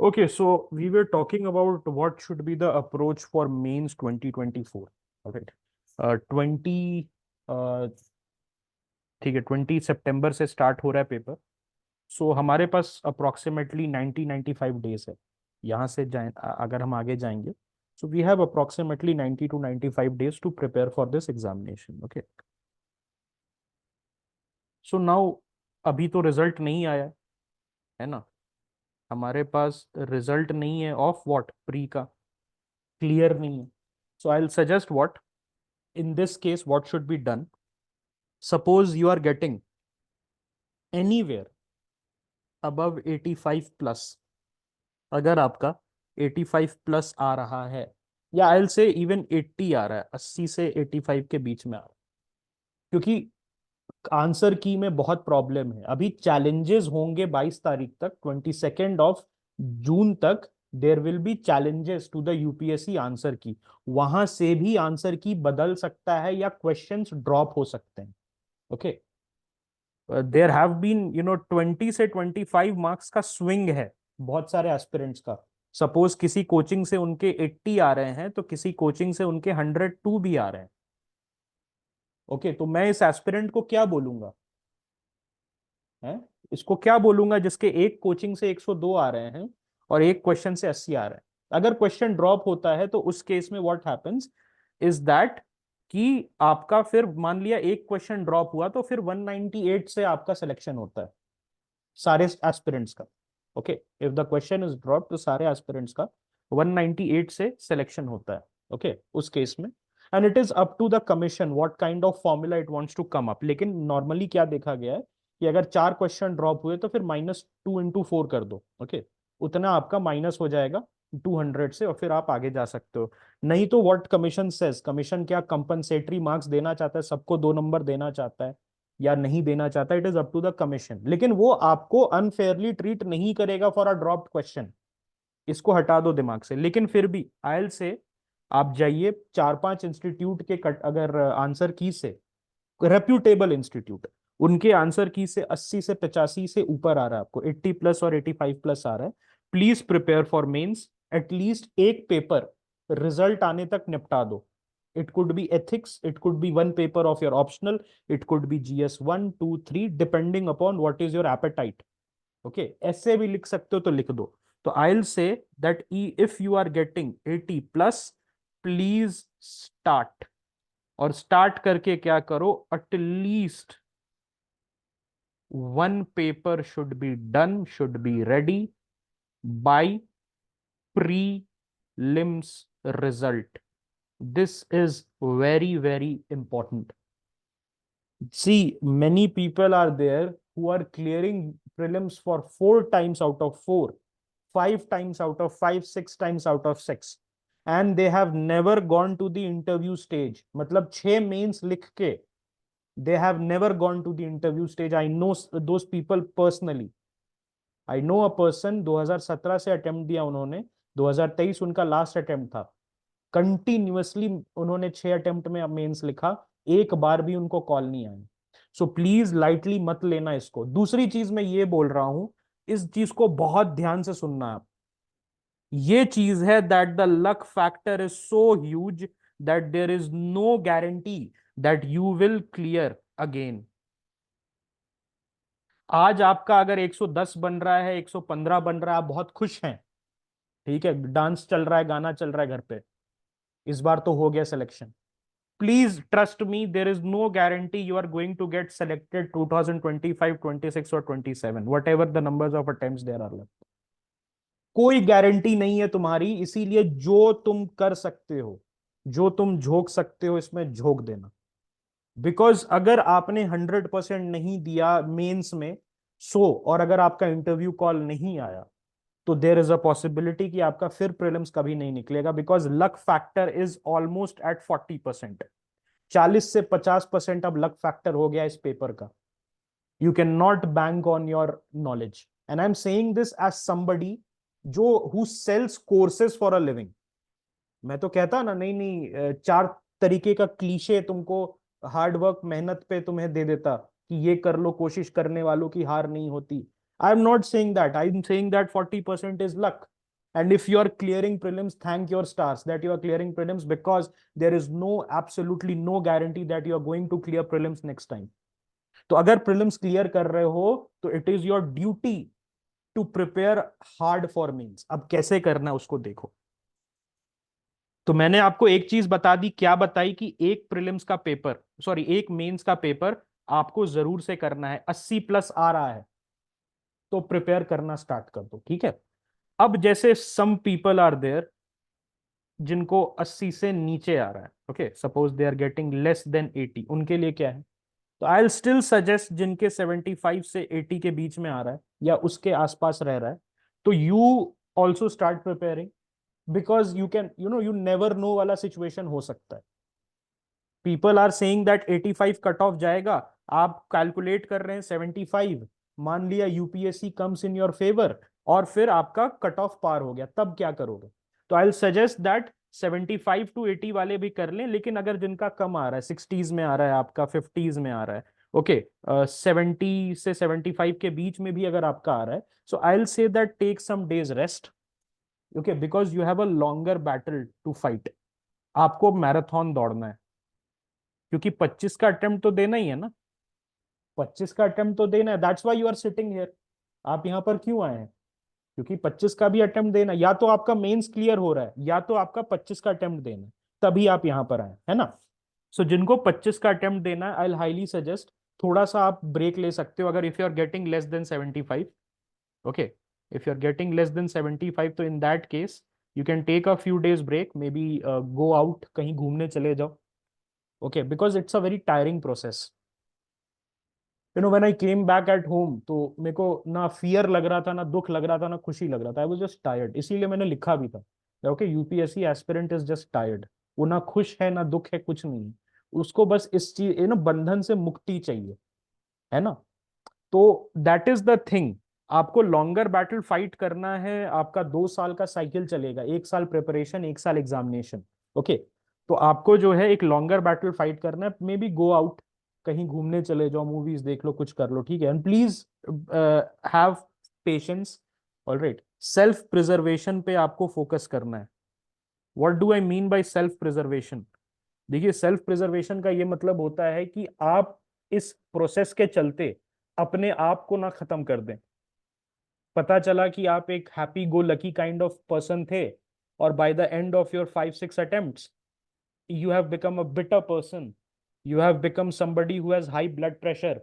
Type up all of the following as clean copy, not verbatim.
Okay, so we were talking about what should be the approach for mains 2024. All right. 20 ठीक है, 20 सितंबर से start हो रहा है पेपर। सो हमारे पास अप्रोक्सीमेटली 90-95 डेज है। यहाँ से जाए अगर हम आगे जाएंगे, so we have approximately 90 to 95 days to prepare for this examination. Okay, so now अभी तो रिजल्ट नहीं आया है ना, हमारे पास रिजल्ट नहीं है ऑफ व्हाट प्री का, क्लियर नहीं है। So I will suggest what in this case what should be done. Suppose you are getting anywhere above 85 plus, अगर आपका 85 प्लस आ रहा है, या आई विल से इवन 80 आ रहा है, 80 से 85 के बीच में आ रहा है, क्योंकि आंसर की में बहुत प्रॉब्लम है। अभी चैलेंजेस होंगे 22 तारीख तक, 22 जून तक there will be challenges to the UPSC answer key. वहां से भी आंसर की बदल सकता है या क्वेश्चंस ड्रॉप हो सकते हैं। ओके, देयर हैव बीन 20 से 25 मार्क्स का स्विंग है बहुत सारे एस्पिरेंट्स का। सपोज किसी कोचिंग से उनके 80 आ रहे हैं तो किसी कोचिंग से उनके 102 भी आ रहे हैं। ओके, तो मैं इस एस्पिरेंट को क्या बोलूंगा है, इसको क्या बोलूंगा जिसके एक कोचिंग से 102 आ रहे हैं और एक क्वेश्चन से 80 आ रहे हैं। अगर क्वेश्चन ड्रॉप होता है तो उस केस में व्हाट हैपेंस इज दैट कि आपका फिर मान लिया एक क्वेश्चन ड्रॉप हुआ तो फिर 198 से आपका सिलेक्शन होता है सारे एस्पिरेंट्स का। Okay, if the question is drop तो सारे एस्पिरेंट्स का 198 से सिलेक्शन होता है। ओके, उस केस में and it is up to the commission what kind of formula it wants to come up. लेकिन नॉर्मली क्या देखा गया है कि अगर 4 क्वेश्चन ड्रॉप हुए तो फिर -2 × 4 कर दो। ओके, उतना आपका माइनस हो जाएगा 200 से और फिर आप आगे जा सकते हो। नहीं तो व्हाट कमीशन सेज, कमीशन क्या कंपनसेटरी मार्क्स देना चाहता है, सबको 2 नंबर देना चाहता है या नहीं देना चाहता, it is up to the commission. लेकिन वो आपको अनफेयरली ट्रीट नहीं करेगा फॉर अ ड्रॉप्ड क्वेश्चन, इसको हटा दो दिमाग से। लेकिन फिर भी आयल से आप जाइए 4-5 इंस्टीट्यूट के अगर आंसर की से रेप्यूटेबल इंस्टीट्यूट, उनके आंसर की से 80 से 85 से ऊपर आ रहा है, आपको 80 प्लस और 85 प्लस आ रहा है, please prepare for mains. At least एक पेपर रिजल्ट आने तक निपटा दो। It could be ethics, it could be one paper of your optional, it could be GS 1 2 3 depending upon what is your appetite. Okay, ऐसे भी लिख सकते हो तो लिख दो। तो I will say that if you are getting 80 plus, please start. और स्टार्ट करके क्या करो, at least one paper should be done, should be ready by prelims result. This is very, very important. See, many people are there who are clearing prelims for 4 times out of 4, 5 times out of 5, 6 times out of 6, and they have never gone to the interview stage. मतलब 6 mains लिख के they have never gone to the interview stage. I know those people personally. I know a person 2017 से attempt दिया उन्होंने, 2023 उनका last attempt था। Continuously उन्होंने 6 attempt में मेंस लिखा, एक बार भी उनको कॉल नहीं आई। सो प्लीज लाइटली मत लेना इसको। दूसरी चीज मैं ये बोल रहा हूं, इस चीज को बहुत ध्यान से सुनना आप। ये चीज है that the luck factor is so huge that there is no guarantee that you will clear again. आज आपका अगर 110 बन रहा है, 115 बन रहा है, आप बहुत खुश हैं, ठीक है, डांस चल रहा है, गाना चल रहा है घर पे, इस बार तो हो गया selection. Please trust me, there is no guarantee you are going to get selected 2025, 26 और 27, whatever the numbers of attempts there are left. कोई गारंटी नहीं है तुम्हारी, इसीलिए जो तुम कर सकते हो, जो तुम झोंक सकते हो, इसमें झोंक देना। बिकॉज अगर आपने 100% नहीं दिया मेंस में, और अगर आपका इंटरव्यू कॉल नहीं आया तो देर इज अ पॉसिबिलिटी कि आपका फिर प्रीलिम्स कभी नहीं निकलेगा। Because luck factor is almost at 40%, 40 से 50% अब लक फैक्टर हो गया इस पेपर का। You can not bank on your knowledge, and I am saying this as somebody जो who sells courses for a living. मैं तो कहता ना, नहीं नहीं 4 तरीके का क्लीशे तुमको हार्ड वर्क मेहनत पे तुम्हें दे देता कि ये कर लो, कोशिश करने वालों की हार नहीं होती। आई am not saying that, I am saying that 40% is luck, And if you are clearing prelims, thank your stars that you are clearing prelims, because there is no, absolutely no guarantee that you are going to clear prelims next time. तो अगर prelims clear कर रहे हो तो it is your duty to prepare hard for mains. अब कैसे करना है उसको देखो। तो मैंने आपको एक चीज बता दी, क्या बताई, कि एक प्रीलिम्स का पेपर, सॉरी एक मेंस का पेपर आपको जरूर से करना है। 80 प्लस आ रहा है तो प्रिपेयर करना स्टार्ट कर दो, ठीक है। अब जैसे सम पीपल आर देयर जिनको 80 से नीचे आ रहा है, okay, suppose they are getting less than 80, उनके लिए क्या है? तो आई विल स्टिल सजेस्ट जिनके 75 से 80 के बीच में आ रहा है या उसके आसपास रह रहा है, तो you also start preparing, because you can, you never know वाला सिचुएशन हो सकता है। People are saying that 85 cut off जाएगा, आप कैलकुलेट कर रहे हैं 75, मान लिया UPSC comes in your favour और फिर आपका कट ऑफ पार हो गया, तब क्या करोगे? तो I will suggest that 75 to 80 वाले भी कर लें, लेकिन अगर जिनका कम आ रहा है, 60s में आ रहा है आपका, 50s में आ रहा है, ओके, 70 से 75 के बीच में भी अगर आपका आ रहा है, so I will say that take some days rest, okay, because you have a longer battle to fight. आपको मैराथन दौड़ना है, क्योंकि 25 का अटेम्प्ट तो देना ही है ना, 25 का अटेम्प्ट तो देना है, that's why you are sitting here. आप यहाँ पर क्यों आए हैं? क्योंकि 25 का भी अटेम्प्ट देना, या तो आपका मेंस क्लियर हो रहा है या तो आपका 25 का अटेम्प्ट देना है, तभी आप यहाँ पर आए, है ना। सो जिनको 25 का अटेम्प्ट देना है, आई विल हाईली सजेस्ट थोड़ा सा आप ब्रेक ले सकते हो, अगर if you are getting less than 75, okay, if you are getting less than 75, तो in that case you can take a few days break, maybe go out, कहीं घूमने चले जाओ, okay, because it's a very tiring process. When I came back at home, तो मेरे को ना fear लग रहा था, ना दुख लग रहा था, ना खुशी लग रहा था, आई वाज जस्ट टायर्ड, इसीलिए मैंने लिखा भी था, okay, UPSC aspirant is just tired. वो ना खुश है ना दुख है, कुछ नहीं है, उसको बस इस चीज, बंधन से मुक्ति चाहिए, है ना। तो दैट इज द थिंग, आपको लॉन्गर बैटल फाइट करना है, आपका 2 साल का साइकिल चलेगा, 1 साल प्रिपरेशन, 1 साल एग्जामिनेशन, ओके। तो आपको जो है एक लॉन्गर बैटल फाइट करना है, मे बी गो आउट, कहीं घूमने चले जाओ, मूवीज देख लो, कुछ कर लो, ठीक है, and please have patience, alright. Self preservation पे आपको फोकस करना है। What do I mean by self preservation? देखिए, सेल्फ प्रिजर्वेशन का ये मतलब होता है कि आप इस प्रोसेस के चलते अपने आप को ना खत्म कर दें। पता चला कि आप एक happy go lucky kind of person थे, और by the end of your 5-6 attempts you have become a bitter person, you have become somebody who has high blood pressure,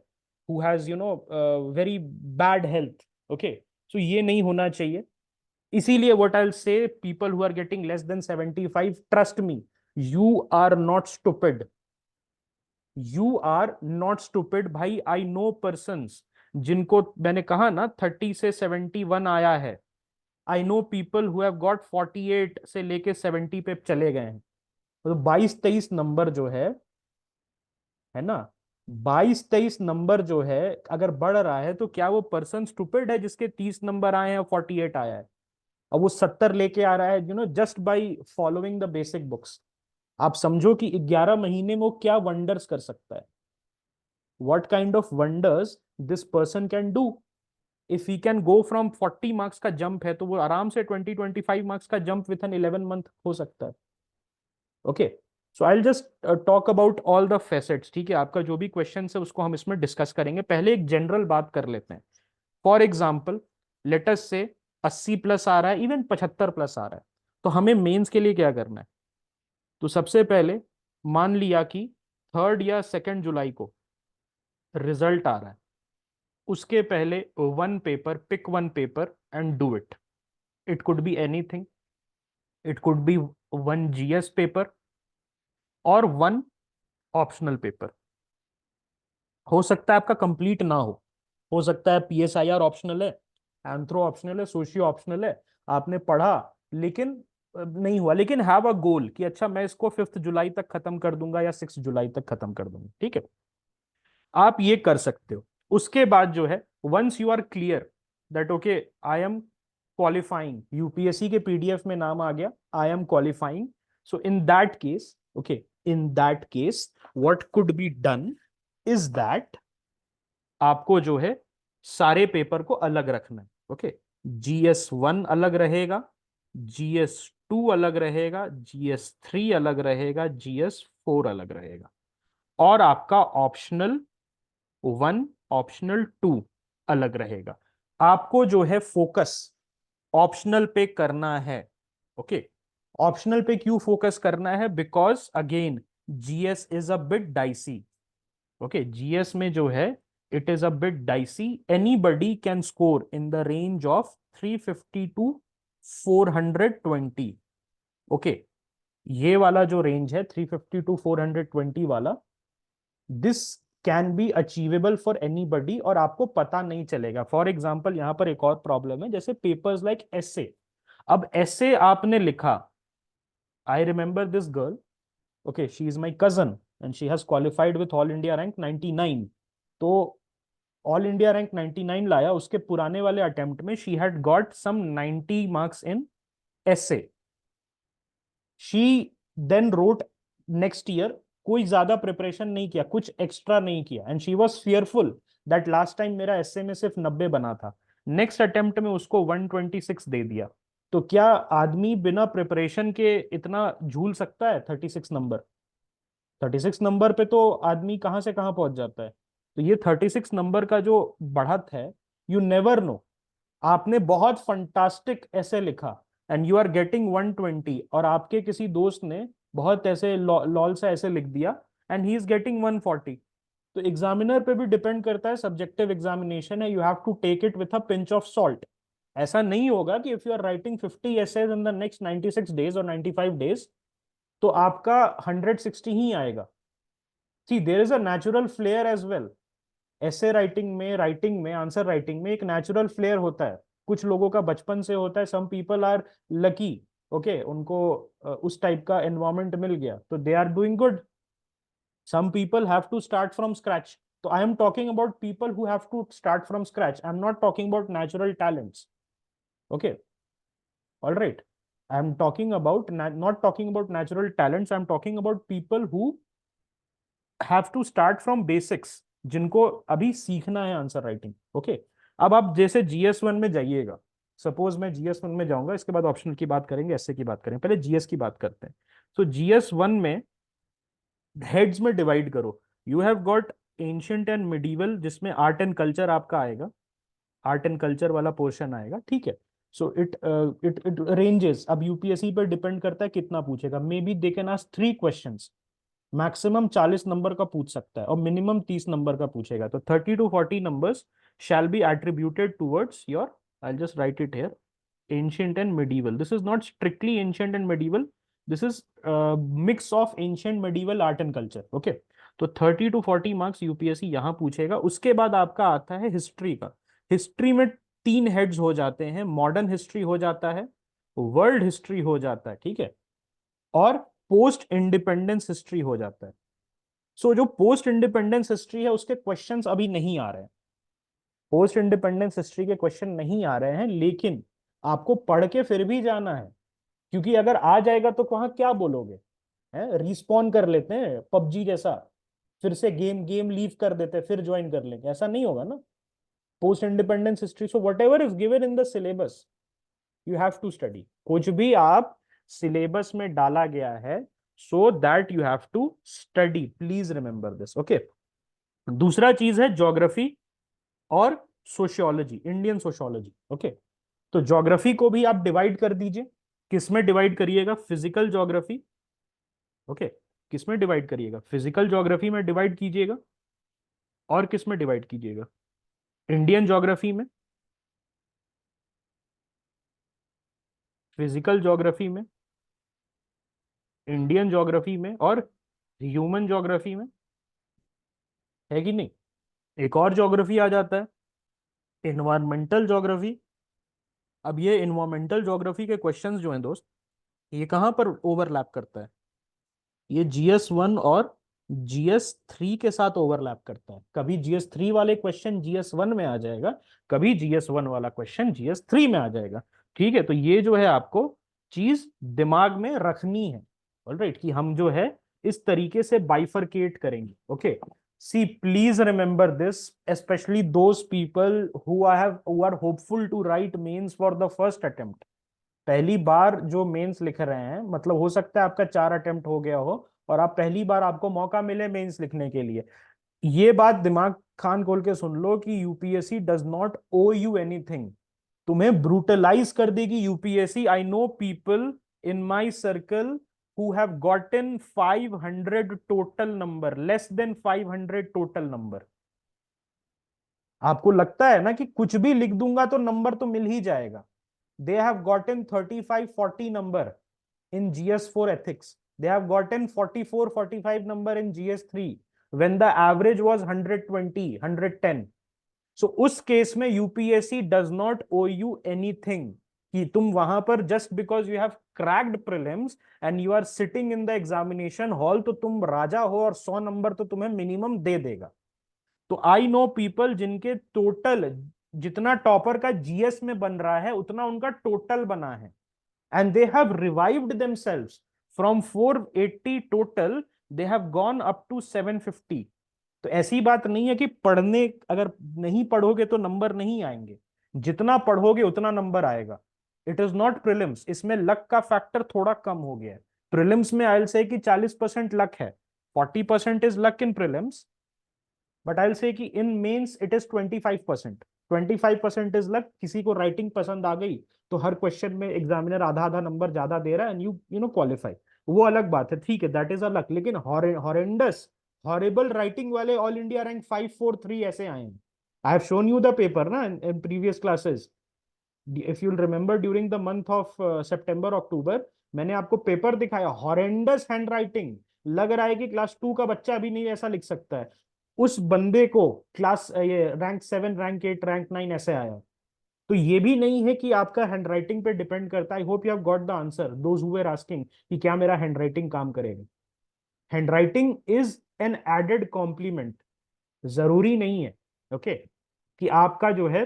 who has very bad health, okay, so ये नहीं होना चाहिए। इसीलिए what I'll say, people who are getting less than 75, trust me, you are not stupid, you are not stupid भाई। I know persons जिनको मैंने कहा ना 30 से 71 आया है, आई know people who have got 48 से लेके 70 पे चले गए हैं। तो 22-23 नंबर जो है ना, 22-23 नंबर जो है, अगर बढ़ रहा है तो क्या वो पर्सन स्टूपिड है जिसके 30 नंबर आए हैं और 48 आया है? अब वो 70 लेके आ रहा है, just by following the basic books. आप समझो कि 11 महीने में वो क्या वंडर्स कर सकता है, what kind of wonders this person can do. If he can go from 40 marks का जंप है, तो वो आराम से 20-25 मार्क्स का जंप विथ एन 11 मंथ हो सकता है, okay. So I just talk about all the facets, ठीक है। आपका जो भी क्वेश्चन है उसको हम इसमें डिस्कस करेंगे, पहले एक जनरल बात कर लेते हैं। For example, let's say 80 plus आ रहा है, इवन 75 प्लस आ रहा है, तो हमें मेंस के लिए क्या करना है? तो सबसे पहले मान लिया कि 3rd या 2nd जुलाई को रिजल्ट आ रहा है, उसके पहले one paper, pick one paper and do it. It could be anything, it could be one GS paper और वन ऑप्शनल पेपर। हो सकता है आपका कंप्लीट ना हो सकता है पीएसआईआर ऑप्शनल है, एंथ्रो ऑप्शनल है, सोशियो ऑप्शनल है, आपने पढ़ा लेकिन नहीं हुआ, लेकिन हैव अ गोल कि अच्छा मैं इसको 5 जुलाई तक खत्म कर दूंगा या 6 जुलाई तक खत्म कर दूंगा, ठीक है। आप ये कर सकते हो। उसके बाद जो है, once you are clear that okay I am qualifying, UPSC के पीडीएफ में नाम आ गया, I am qualifying, so in that case, okay, in that case what could be done is that आपको जो है सारे पेपर को अलग रखना है, ओके। GS1 अलग रहेगा, GS2 अलग रहेगा, GS3 अलग रहेगा, GS4 अलग रहेगा, और आपका ऑप्शनल 1, ऑप्शनल 2 अलग रहेगा। आपको जो है फोकस ऑप्शनल पे करना है। ओके, ऑप्शनल पे क्यों फोकस करना है? Because again GS is a bit dicey. Okay, GS में जो है it is a bit dicey, anybody can score in the range of 350 to 420। Okay, ये वाला जो रेंज है 350 टू 420 वाला, this can be achievable for anybody, और आपको पता नहीं चलेगा। फॉर एग्जाम्पल यहां पर एक और प्रॉब्लम है, जैसे पेपर्स लाइक एसे। अब एसे आपने लिखा, I remember this girl, okay, she is my cousin and she has qualified with all India rank 99। तो ऑल इंडिया रैंक 99 लाया, उसके पुराने वाले अटेम्प्ट में she had got some 90 marks in essay. She then wrote next year, कोई ज्यादा preparation नहीं किया, कुछ एक्स्ट्रा नहीं किया, and she was fearful that last time मेरा एसए में सिर्फ 90 बना था। नेक्स्ट अटेम्प्ट में उसको 126 दे दिया। तो क्या आदमी बिना प्रिपरेशन के इतना झूल सकता है? 36 नंबर, 36 नंबर पे तो आदमी कहाँ से कहाँ पहुंच जाता है। तो ये 36 नंबर का जो बढ़त है, यू नेवर नो। आपने बहुत फंटास्टिक ऐसे लिखा एंड यू आर गेटिंग 120, और आपके किसी दोस्त ने बहुत ऐसे लॉल सा ऐसे लिख दिया एंड ही इज गेटिंग 140। तो एग्जामिनर पे भी डिपेंड करता है, सब्जेक्टिव एग्जामिनेशन है, you have to take it with a pinch of salt. ऐसा नहीं होगा कि if you are writing 50 essays in the next 96 days और 95 डेज तो आपका 160 ही आएगा। See, there is a natural flair as well. ऐसे राइटिंग में आंसर राइटिंग में एक नेचुरल फ्लेयर होता है, कुछ लोगों का बचपन से होता है। Some people are lucky, okay, उनको उस टाइप का एनवायरमेंट मिल गया तो they are doing good. Some people have to start from scratch. तो I am talking about people who have to start from scratch, I am not talking about natural talents. Okay, all right, I am talking about not talking about natural talents, I am talking about people who have to start from basics, जिनको अभी सीखना है answer writing. Okay, अब आप जैसे GS 1 में जाइएगा, suppose मैं जीएस 1 में जाऊंगा, इसके बाद ऑप्शनल की बात करेंगे, एसए की बात करेंगे, पहले जीएस की बात करते हैं। तो जीएस 1 में हेड्स में डिवाइड करो। You have got ancient and medieval, जिसमें आर्ट एंड कल्चर आपका आएगा, आर्ट एंड कल्चर वाला पोर्शन आएगा, ठीक है। सो इट रेंजेस, अब यूपीएससी पर डिपेंड करता है कितना पूछेगा। May be they can ask 3 questions, maximum 40 number का पूछ सकता है और मिनिमम 30 नंबर का पूछेगा। तो 30 to 40 numbers shall be attributed towards your, I'll just write it here, ancient and medieval. This is not strictly ancient and medieval, this is mix of ancient, medieval, art and culture. Okay, तो 30 to 40 marks UPSC यहाँ पूछेगा। उसके बाद आपका आता है history का। History में 3 हेड्स हो जाते हैं, मॉडर्न हिस्ट्री हो जाता है, वर्ल्ड हिस्ट्री हो जाता है, ठीक है, और पोस्ट इंडिपेंडेंस हिस्ट्री हो जाता है। सो जो पोस्ट इंडिपेंडेंस हिस्ट्री है उसके क्वेश्चंस अभी नहीं आ रहे हैं, पोस्ट इंडिपेंडेंस हिस्ट्री के क्वेश्चन नहीं आ रहे हैं, लेकिन आपको पढ़ के फिर भी जाना है, क्योंकि अगर आ जाएगा तो वहां क्या बोलोगे, है रिस्पॉन कर लेते हैं पबजी जैसा, फिर से गेम गेम लीव कर देते हैं फिर ज्वाइन कर लेंगे, ऐसा नहीं होगा ना। Post independence history, so whatever is given in the syllabus you have to study. कुछ भी आप सिलेबस में डाला गया है, so that you have to study, please remember this. Okay, दूसरा चीज है ज्योग्राफी और सोशियोलॉजी, इंडियन सोशियोलॉजी। ओके, तो ज्योग्राफी को भी आप डिवाइड कर दीजिए। किसमें डिवाइड करिएगा? Physical geography. ओके, किसमें डिवाइड करिएगा? फिजिकल ज्योग्राफी में डिवाइड कीजिएगा। और किसमें डिवाइड कीजिएगा? इंडियन ज्योग्राफी में, फिजिकल ज्योग्राफी में, इंडियन ज्योग्राफी में, और ह्यूमन ज्योग्राफी में, है कि नहीं? एक और ज्योग्राफी आ जाता है, इन्वायरमेंटल ज्योग्राफी। अब ये इन्वायरमेंटल ज्योग्राफी के क्वेश्चंस जो हैं दोस्त, ये कहां पर ओवरलैप करता है? ये जीएस 1 और जीएस 3 के साथ ओवरलैप करता है। कभी जीएस 3 वाले क्वेश्चन जीएस 1 में आ जाएगा, कभी जीएस 1 वाला क्वेश्चन जीएस 3 में आ जाएगा, ठीक है। तो ये जो है आपको चीज दिमाग में रखनी है, ऑलराइट, कि हम जो है इस तरीके से बाइफरकेट करेंगे। Okay, see please remember this, especially those people who are hopeful to write mains for the first attempt. पहली बार जो मेंस लिख रहे हैं, मतलब हो सकता है आपका 4 अटेम्प्ट हो गया हो और आप पहली बार आपको मौका मिले मेंस लिखने के लिए, ये बात दिमाग खान खोल के सुन लो कि UPSC does not owe you anything. तुम्हें ब्रूटलाइज कर देगी UPSC. I know people in my circle who have gotten 500 total number, less than 500 total number. आपको लगता है ना कि कुछ भी लिख दूंगा तो नंबर तो मिल ही जाएगा। They have gotten 35-40 number in GS4 ethics. They have gotten 44-45 number in GS3 when the average was 120, 110. So उस केस में UPSC does not owe you anything कि तुम वहां पर just because you have cracked prelims and you are sitting in the examination hall तो तुम राजा हो और 100 नंबर तो तुम्हें मिनिमम दे देगा। तो आई नो पीपल जिनके टोटल, जितना टॉपर का जीएस में बन रहा है उतना उनका टोटल बना है, and they have revived themselves from 480 total, they have gone up to 750। तो ऐसी बात नहीं है कि पढ़ने, अगर नहीं पढ़ोगे तो नंबर नहीं आएंगे, जितना पढ़ोगे उतना नंबर आएगा। इट इज नॉट प्रीलिम्स, इसमें लक का फैक्टर थोड़ा कम हो गया है। प्रीलिम्स में आई विल से कि 40% लक है, 40% is luck in prelims, but I will say कि in mains it is 25%। 25% is luck. किसी को राइटिंग पसंद आ गई तो हर क्वेश्चन में एग्जामिनर आधा आधा नंबर ज्यादा दे रहा है एंड यू नो क्वालिफाई, वो अलग बात है, ठीक है, दैट इज अ लक। लेकिन हॉरेंडस हॉरेबल राइटिंग वाले ऑल इंडिया रैंक 543 ऐसे आए हैं। I have shown you the paper ना in previous classes, if you remember during the month of September October, मैंने आपको पेपर दिखाया, हॉरेंडस हैंड राइटिंग, लग रहा है कि क्लास 2 का बच्चा भी नहीं ऐसा लिख सकता है। उस बंदे को क्लास ये रैंक 7, रैंक 8, रैंक 9 ऐसे आया। तो ये भी नहीं है कि आपका हैंडराइटिंग पे डिपेंड करता है। I hope you have got the answer those who were asking कि क्या मेरा हैंडराइटिंग काम करेगा। Handwriting is an added compliment, जरूरी नहीं है ओके कि आपका जो है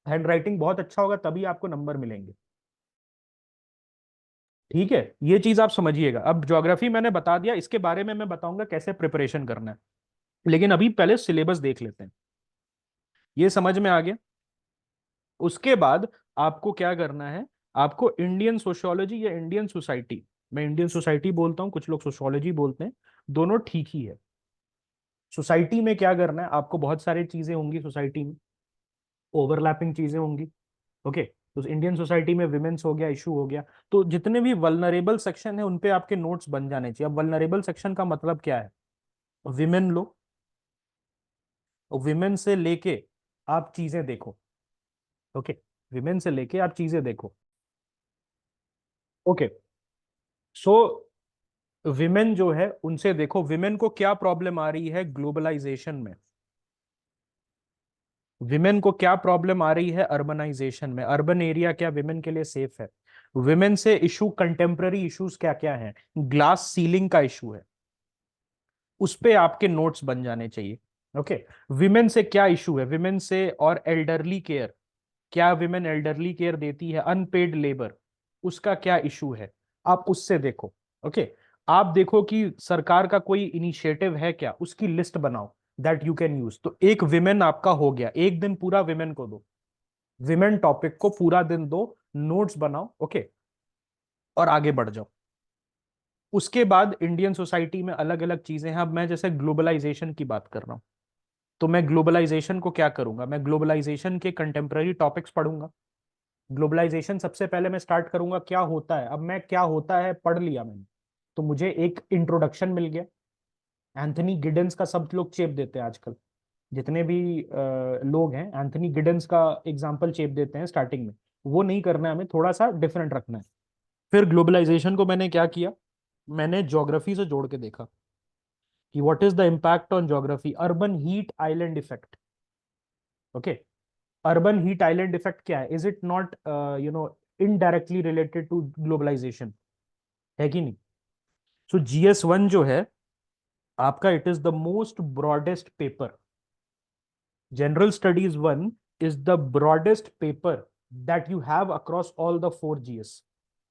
हैंडराइटिंग बहुत अच्छा होगा तभी आपको नंबर मिलेंगे। ठीक है, ये चीज आप समझिएगा। अब ज्योग्राफी मैंने बता दिया, इसके बारे में मैं बताऊंगा कैसे प्रिपरेशन करना है, लेकिन अभी पहले सिलेबस देख लेते हैं। ये समझ में आ गया। उसके बाद आपको क्या करना है, आपको इंडियन सोशियोलॉजी या इंडियन सोसाइटी, मैं इंडियन सोसाइटी बोलता हूं, कुछ लोग सोशियोलॉजी बोलते हैं, दोनों ठीक ही है। सोसाइटी में क्या करना है, आपको बहुत सारी चीजें होंगी सोसाइटी में, ओवरलैपिंग चीजें होंगी ओके। तो इंडियन सोसाइटी में विमेंस हो गया, इशू हो गया, तो जितने भी वल्नरेबल सेक्शन है उन पे आपके नोट्स बन जाने चाहिए। अब वल्नरेबल सेक्शन का मतलब क्या है, विमेन लो, विमेन से लेके आप चीजें देखो ओके, विमेन से लेके आप चीजें देखो ओके। सो विमेन जो है उनसे देखो, विमेन को क्या प्रॉब्लम आ रही है ग्लोबलाइजेशन में, विमेन को क्या प्रॉब्लम आ रही है अर्बनाइजेशन में, अर्बन एरिया क्या विमेन के लिए सेफ है, विमेन से इशू, कंटेम्प्ररी इश्यूज क्या क्या है, ग्लास सीलिंग का इशू है, उस पे आपके नोट्स बन जाने चाहिए ओके। विमेन से क्या इशू है, विमेन से, और एल्डरली केयर, क्या विमेन एल्डरली केयर देती है, अनपेड लेबर, उसका क्या इशू है, आप उससे देखो ओके। आप देखो कि सरकार का कोई इनिशिएटिव है क्या, उसकी लिस्ट बनाओ दैट यू कैन यूज। तो एक विमेन आपका हो गया, एक दिन पूरा विमेन को दो, विमेन टॉपिक को पूरा दिन दो, नोट्स बनाओ ओके, और आगे बढ़ जाओ। उसके बाद इंडियन सोसाइटी में अलग अलग चीजें हैं। अब मैं जैसे ग्लोबलाइजेशन की बात कर रहा हूं, तो मैं ग्लोबलाइजेशन को क्या करूंगा, मैं ग्लोबलाइजेशन के कंटेम्प्ररी टॉपिक्स पढ़ूंगा। ग्लोबलाइजेशन सबसे पहले मैं स्टार्ट करूंगा क्या होता है। अब मैं क्या होता है पढ़ लिया मैंने, तो मुझे एक इंट्रोडक्शन मिल गया। एंथनी गिडेंस का सब लोग चेप देते हैं आजकल, जितने भी लोग हैं एंथनी गिडेंस का एग्जाम्पल चेप देते हैं स्टार्टिंग में, वो नहीं करना है, हमें थोड़ा सा डिफरेंट रखना है। फिर ग्लोबलाइजेशन को मैंने क्या किया, मैंने ज्योग्राफी से जोड़ के देखा कि what is the impact on geography, urban heat island effect okay. Urban heat island effect क्या है, is it not you know indirectly related to globalisation, है कि नहीं। सो GS1 जो है आपका, it is the most broadest paper, general studies 1 is the broadest paper that you have across all the 4 GS।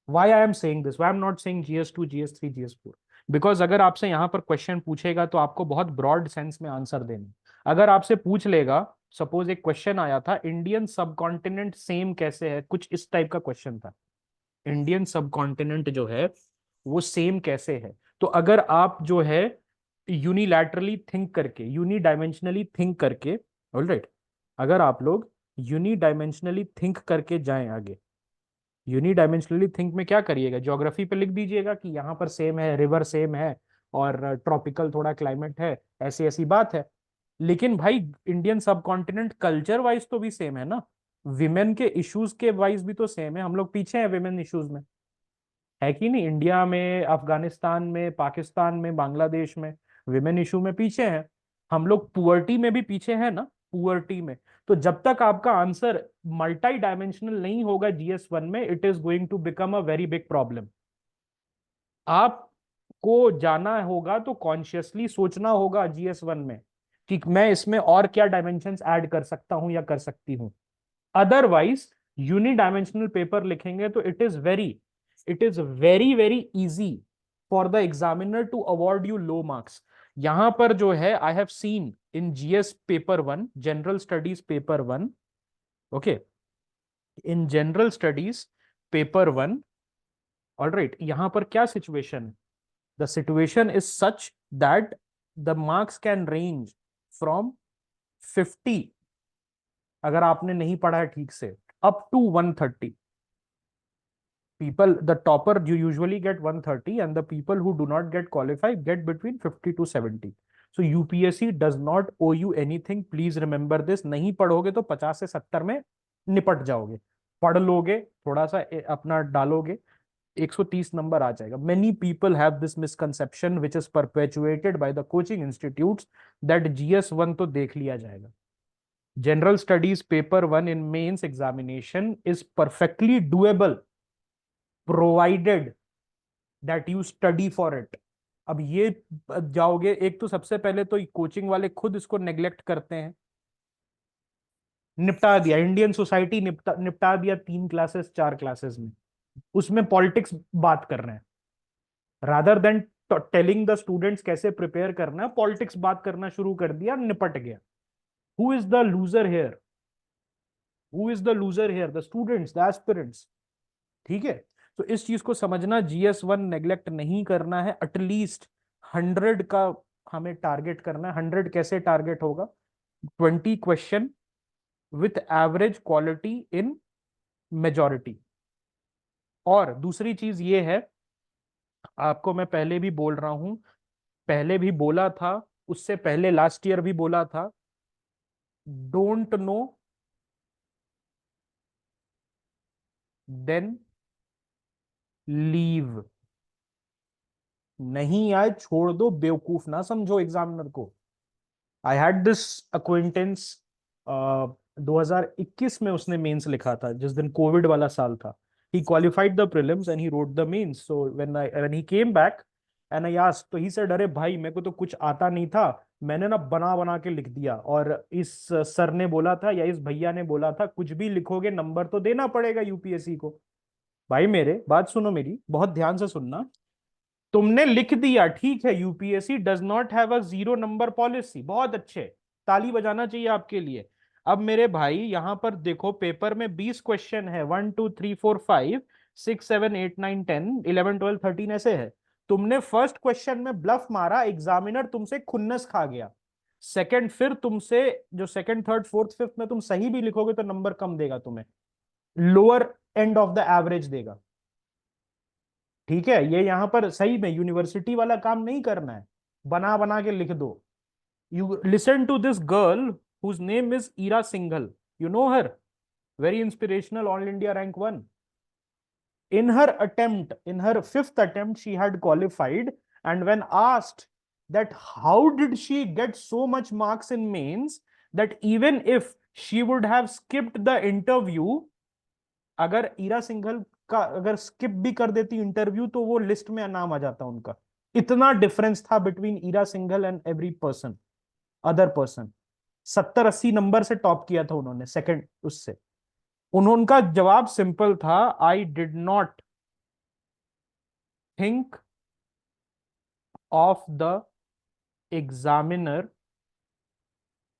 Why I am saying this, why I am not saying GS2, GS3, GS4, because अगर आपसे यहाँ पर question पूछेगा तो आपको बहुत broad sense में answer देना। अगर आपसे पूछ लेगा, सपोज एक क्वेश्चन आया था, इंडियन सब कॉन्टिनेंट सेम कैसे है, कुछ इस टाइप का क्वेश्चन था, इंडियन सब कॉन्टिनेंट जो है वो सेम कैसे है। तो अगर आप जो है यूनिलैटरली थिंक करके, यूनिडायमेंशनली थिंक करके, ऑलराइट, अगर आप लोग यूनिडायमेंशनली थिंक करके जाएं आगे, यूनिडायमेंशनली थिंक में क्या करिएगा, ज्योग्राफी पे लिख दीजिएगा कि यहाँ पर सेम है, रिवर सेम है, और ट्रॉपिकल थोड़ा क्लाइमेट है, ऐसी ऐसी बात है। लेकिन भाई इंडियन सब कॉन्टिनेंट कल्चर वाइज तो भी सेम है ना, विमेन के इश्यूज के वाइज भी तो सेम है, हम लोग पीछे हैं विमेन इश्यूज में, है कि नहीं? इंडिया में, अफगानिस्तान में, पाकिस्तान में, बांग्लादेश में विमेन इशू में पीछे हैं। हम लोग पुअर्टी में भी पीछे हैं ना, पुअर्टी में। तो जब तक आपका आंसर मल्टी डायमेंशनल नहीं होगा जीएस 1 में, it is going to become a very big problem. आपको जाना होगा तो कॉन्शियसली सोचना होगा जीएस 1 में कि मैं इसमें और क्या डायमेंशंस ऐड कर सकता हूं या कर सकती हूं। अदरवाइज यूनिडायमेंशनल पेपर लिखेंगे तो it is very very easy for the examiner to award you low marks. यहां पर जो है, I have seen in GS paper 1, general studies paper 1, okay, in general studies paper 1, all right, यहां पर क्या situation, the situation is such that the marks can range from 50, अगर आपने नहीं पढ़ा है ठीक से, up to 130। People, the topper, you usually get 130, and the people who do not get qualified get between 50 to 70. So UPSC does not owe you anything. Please remember this. नहीं पढ़ोगे तो 50 से 70 में निपट जाओगे, पढ़ लोगे, थोड़ा सा अपना डालोगे, 130 नंबर आ जाएगा। Many people have this misconception which is perpetuated by the coaching institutes that GS1 तो देख लिया जाएगा। General Studies Paper 1 in mains examination is perfectly doable provided that you study for it। अब ये जाओगे, एक तो सबसे पहले तो कोचिंग वाले खुद इसको नेग्लेक्ट करते हैं, निपटा दिया इंडियन सोसाइटी, निपटा दिया 3 क्लासेस 4 क्लासेस में, उसमें पॉलिटिक्स बात कर रहे हैं, rather than telling the students कैसे प्रिपेयर करना है, पॉलिटिक्स बात करना शुरू कर दिया, निपट गया। Who is the loser here? Who is the loser here? The students, the aspirants. ठीक है, तो इस चीज को समझना, जीएस 1 नेग्लेक्ट नहीं करना है, एटलीस्ट 100 का हमें टारगेट करना है। 100 कैसे टारगेट होगा? 20 question with average quality in majority. और दूसरी चीज ये है, आपको मैं पहले भी बोल रहा हूं, पहले भी बोला था, उससे पहले लास्ट ईयर भी बोला था, डोंट नो देन लीव। नहीं आए छोड़ दो, बेवकूफ ना समझो एग्जामिनर को। आई हैड दिस अक्वेंटेंस, 2021 में उसने मेंस लिखा था, जिस दिन कोविड वाला साल था। He qualified the prelims and he wrote the mains. So when he came back and I asked, तो ही सेड, अरे भाई मेरे को तो कुछ आता नहीं था, मैंने ना बना बना के लिख दिया, और इस सर ने बोला था या इस भैया ने बोला था कुछ भी लिखोगे नंबर तो देना पड़ेगा यूपीएससी को। भाई मेरे बात सुनो, मेरी बहुत ध्यान से सुनना। तुमने लिख दिया, ठीक है, UPSC does not have a 0 number policy, बहुत अच्छे, ताली बजाना चाहिए आपके लिए। अब मेरे भाई यहां पर देखो, पेपर में 20 क्वेश्चन है, 1 2 3 4 5 6 7 8 9 10 11 12 13 ऐसे है। तुमने फर्स्ट क्वेश्चन में ब्लफ मारा, एग्जामिनर तुमसे खुन्नस खा गया। सेकंड, फिर तुमसे जो सेकंड थर्ड फोर्थ फिफ्थ में तुम सही भी लिखोगे तो नंबर कम देगा तुम्हें, lower end of the average देगा। ठीक है, ये यहां पर सही में यूनिवर्सिटी वाला काम नहीं करना है, बना बना के लिख दो। You listen to this girl whose name is Ira Singhal, you know her, very inspirational, all India rank 1। In her fifth attempt, she had qualified. And when asked that how did she get so much marks in mains, that even if she would have skipped the interview, अगर ईरा सिंघल का अगर skip भी कर देती interview तो वो list में नाम आ जाता उनका। इतना डिफरेंस था between Ira Singhal and every person, other person. 70-80 number से टॉप किया था उन्होंने सेकंड उससे। उनका जवाब सिंपल था, I did not think of the examiner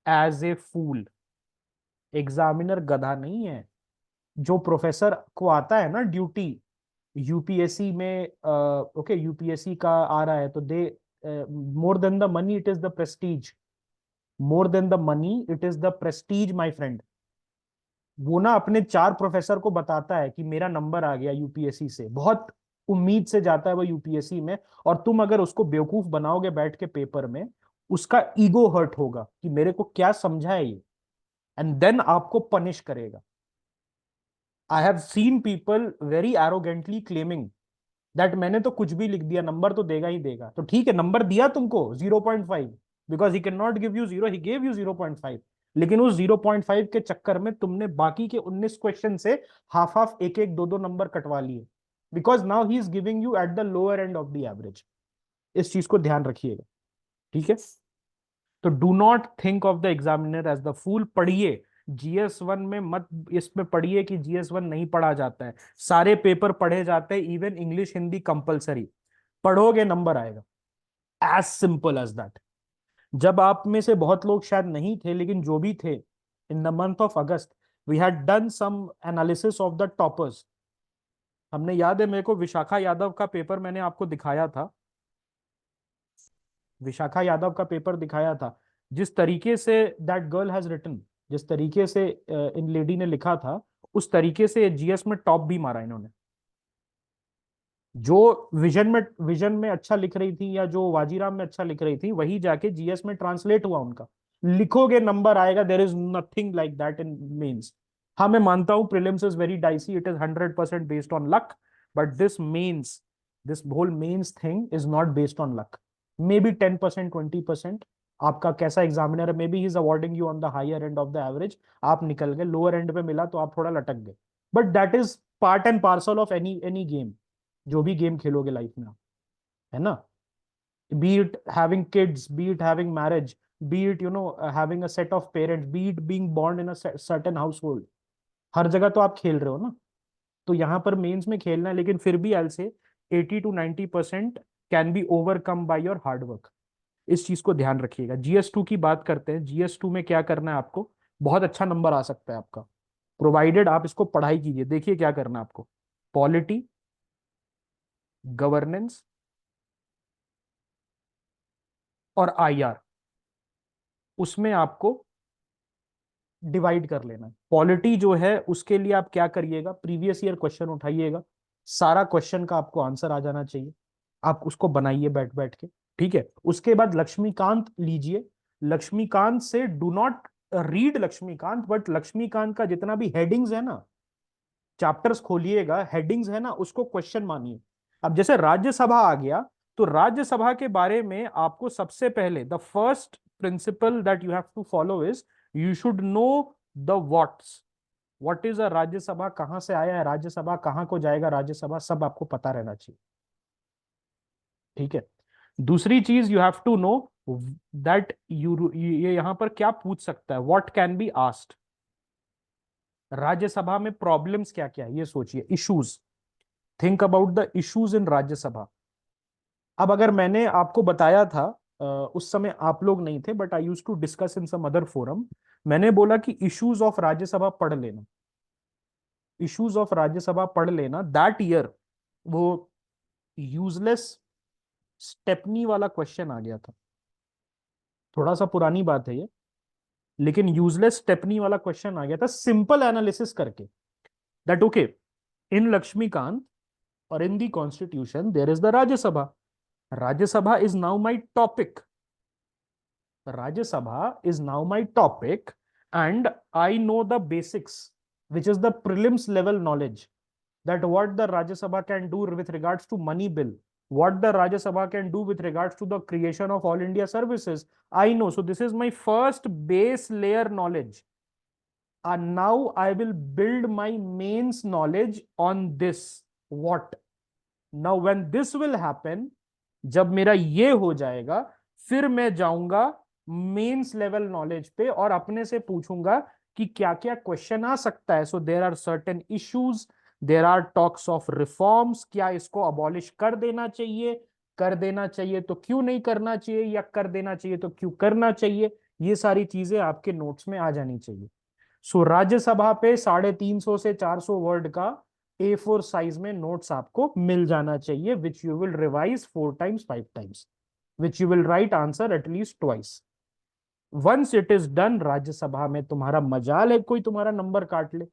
as a fool. Examiner गधा नहीं है। जो प्रोफेसर को आता है ना ड्यूटी, यूपीएससी में ओके यूपीएससी का आ रहा है तो they more than the money it is the prestige, more than the money it is the Prestige my friend. वो ना अपने 4 प्रोफेसर को बताता है कि मेरा नंबर आ गया यूपीएससी से, बहुत उम्मीद से जाता है वो यूपीएससी में, और तुम अगर उसको बेवकूफ बनाओगे बैठ के पेपर में, उसका ईगो हर्ट होगा कि मेरे को क्या समझा है ये, एंड देन आपको पनिश करेगा। आई have seen people very arrogantly claiming that मैंने तो कुछ भी लिख दिया, नंबर तो देगा ही देगा। तो ठीक है, नंबर दिया तुमको 0.5, because he can not give you 0, he gave you 0.5, लेकिन उस 0.5 के चक्कर में तुमने बाकी के 19 क्वेश्चन से हाफ हाफ एक एक दो दो नंबर कटवा लिए, because now he is giving you at the lower end of the average. इस चीज को ध्यान रखिएगा, ठीक है। तो do not think of the examiner as the fool. पढ़िए GS1 में, मत इसमें पढ़िए कि GS1 नहीं पढ़ा जाता है, सारे पेपर पढ़े जाते हैं, इवन इंग्लिश हिंदी कंपलसरी। पढ़ोगे नंबर आएगा, एज सिंपल एज दैट। जब आप में से बहुत लोग शायद नहीं थे, लेकिन जो भी थे, in the month of August we had done some analysis of the toppers. हमने, याद है मेरे को, विशाखा यादव का पेपर मैंने आपको दिखाया था, विशाखा यादव का पेपर दिखाया था। जिस तरीके say that girl has written, जिस तरीके से इन लेडी ने लिखा था, उस तरीके से जीएस में टॉप भी मारा इन्होंने। जो विजन में अच्छा लिख रही थी, या जो वाजीराम में अच्छा लिख रही थी, वही जाके जीएस में ट्रांसलेट हुआ उनका। लिखोगे नंबर आएगा, there is nothing like that in mains. हाँ मैं मानता हूं prelims is very dicey, it is 100% based on luck, but this whole mains thing is not based on luck. Maybe 10%, 20%। आपका कैसा एग्जामिनर है, maybe he is awarding you on the higher end of the average, आप निकल गए, lower and पे मिला तो आप थोड़ा लटक गए, but that is part and parcel of any any game, जो भी गेम खेलोगे लाइफ में आप, है ना। Be it having kids, be it having marriage, be it having a set of parents, be it being born in a certain household, हर जगह तो आप खेल रहे हो ना। तो यहाँ पर मेंस में खेलना है, लेकिन फिर भी आई से 80 to 90% can be overcome by your hard work. इस चीज को ध्यान रखिएगा। GS2 की बात करते हैं। GS2 में क्या करना है आपको, बहुत अच्छा नंबर आ सकता है आपका, प्रोवाइडेड आप इसको पढ़ाई कीजिए। देखिए क्या करना है आपको, पॉलिटी, गवर्नेंस और IR, उसमें आपको डिवाइड कर लेना है। पॉलिटी जो है उसके लिए आप क्या करिएगा, प्रीवियस ईयर क्वेश्चन उठाइएगा, सारा क्वेश्चन का आपको आंसर आ जाना चाहिए, आप उसको बनाइए बैठ बैठ के, ठीक है। उसके बाद लक्ष्मीकांत लीजिए। लक्ष्मीकांत से do not read Laxmikanth, but Laxmikanth का जितना भी हेडिंग्स है ना, चैप्टर्स खोलिएगा, हेडिंग्स है ना, उसको क्वेश्चन मानिए। अब जैसे राज्यसभा आ गया, तो राज्यसभा के बारे में आपको सबसे पहले the first principle that you have to follow is you should know the whats. What is a Rajya Sabha, कहां से आया है राज्यसभा, कहां को जाएगा राज्यसभा, सब आपको पता रहना चाहिए, ठीक है। दूसरी चीज you have to know that ये यहां पर क्या पूछ सकता है, what can be asked. Rajya Sabha में प्रॉब्लम्स क्या क्या है ये सोचिए, issues, think about the issues in Rajya Sabha. अब अगर मैंने आपको बताया था, उस समय आप लोग नहीं थे, but I use to discuss in some other forum, मैंने बोला कि इश्यूज ऑफ राज्यसभा पढ़ लेना, इश्यूज ऑफ राज्यसभा पढ़ लेना। दैट ईयर वो यूजलेस स्टेपनी वाला क्वेश्चन आ गया था, थोड़ा सा पुरानी बात है ये, लेकिन यूजलेस स्टेपनी वाला क्वेश्चन आ गया था, सिंपल एनालिसिस करके, दैट ओके इन लक्ष्मीकांत और in the constitution there is the Rajya Sabha, Rajya Sabha is now my topic, Rajya is now my topic, and I know the basics, which is the prelims level knowledge, that what the Rajya Sabha can do with regards to money bill, what the Rajya Sabha can do with regards to the creation of all India services, I know. So this is my first base layer knowledge, and now I will build my mains knowledge on this what. Now when this will happen, जब मेरा ये हो जाएगा, फिर मैं जाऊंगा mains level knowledge पे और अपने से पूछूंगा कि क्या क्या क्वेश्चन आ सकता है। So there are certain issues, there are talks of reforms, क्या इसको अबॉलिश कर देना चाहिए, कर देना चाहिए तो क्यों नहीं करना चाहिए, या कर देना चाहिए तो क्यों करना चाहिए, ये सारी चीजें आपके नोट्स में आ जानी चाहिए। सो राज्यसभा पे 350 से 400 वर्ड का A4 साइज में नोट्स आपको मिल जाना चाहिए, which you will revise 4 times 5 times, which you will write answer at least twice. Once it is done, Rajya Sabha में तुम्हारा मजाल है कोई तुम्हारा नंबर काट ले।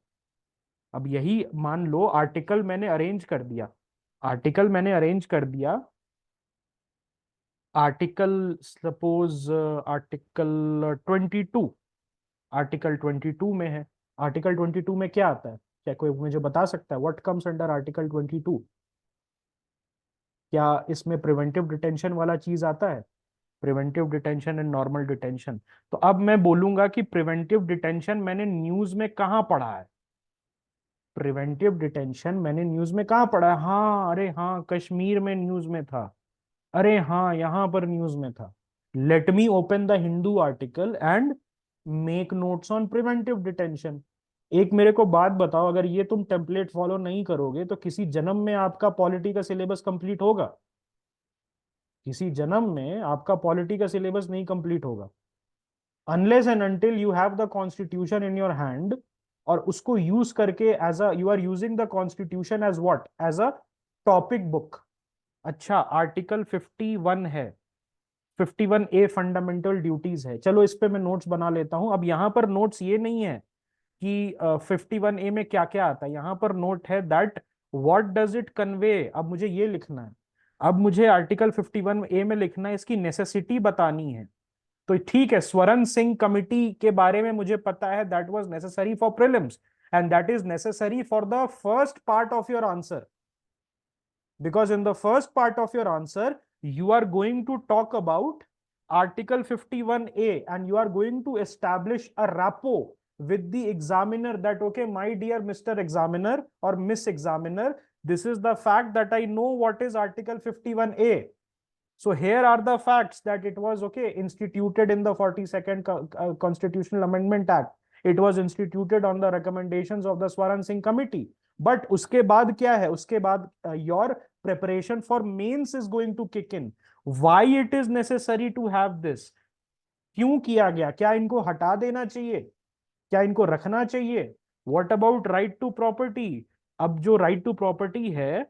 अब यही मान लो आर्टिकल मैंने अरेंज कर दिया, आर्टिकल मैंने अरेंज कर दिया, आर्टिकल सपोज आर्टिकल 22, आर्टिकल 22 में है। आर्टिकल 22 में क्या आता है? क्या कोई मुझे बता सकता है व्हाट कम्स अंडर आर्टिकल 22? क्या इसमें प्रिवेंटिव डिटेंशन वाला चीज आता है? Preventive detention and normal detention. तो अब मैं बोलूंगा कि प्रिवेंटिव डिटेंशन मैंने न्यूज में कहाँ पढ़ा है? प्रिवेंटिव डिटेंशन मैंने न्यूज में कहाँ पढ़ा है? हाँ, अरे हाँ, कश्मीर में न्यूज में था। अरे हाँ, यहां पर न्यूज में था। Let me open the Hindu article and make notes on preventive detention. एक मेरे को बात बताओ, अगर ये तुम टेम्पलेट फॉलो नहीं करोगे तो किसी जन्म में आपका पॉलिटी का सिलेबस कंप्लीट होगा? किसी जन्म में आपका पॉलिटी का सिलेबस नहीं कंप्लीट होगा, unless and until you have the constitution in your hand, और उसको यूज करके as a you are using the constitution as what, as a topic book. अच्छा, आर्टिकल 51 है, 51A फंडामेंटल ड्यूटीज है। चलो इस पे मैं नोट्स बना लेता हूं। अब यहां पर नोट्स ये नहीं है कि 51A में क्या क्या आता है, यहां पर नोट है that what does it convey. अब मुझे ये लिखना है, अब मुझे आर्टिकल 51A में लिखना है, इसकी नेसेसिटी बतानी है। तो ठीक है, स्वरण सिंह कमिटी के बारे में मुझे पता है, that was necessary for prelims and that is necessary for the first part of your answer, because in the first part of your answer you are going to talk about article 51A and you are going to establish a rapport with the examiner that okay, my dear Mr. Examiner or Miss Examiner, this is the fact that I know what is article 51A. So here are the facts that it was okay instituted in the 42nd Constitutional Amendment Act. It was instituted on the recommendations of the Swaran Singh Committee. But उसके बाद क्या है? उसके बाद your preparation for mains is going to kick in. Why it is necessary to have this? क्यों किया गया? क्या इनको हटा देना चाहिए? क्या इनको रखना चाहिए? What about right to property? अब जो right to property है,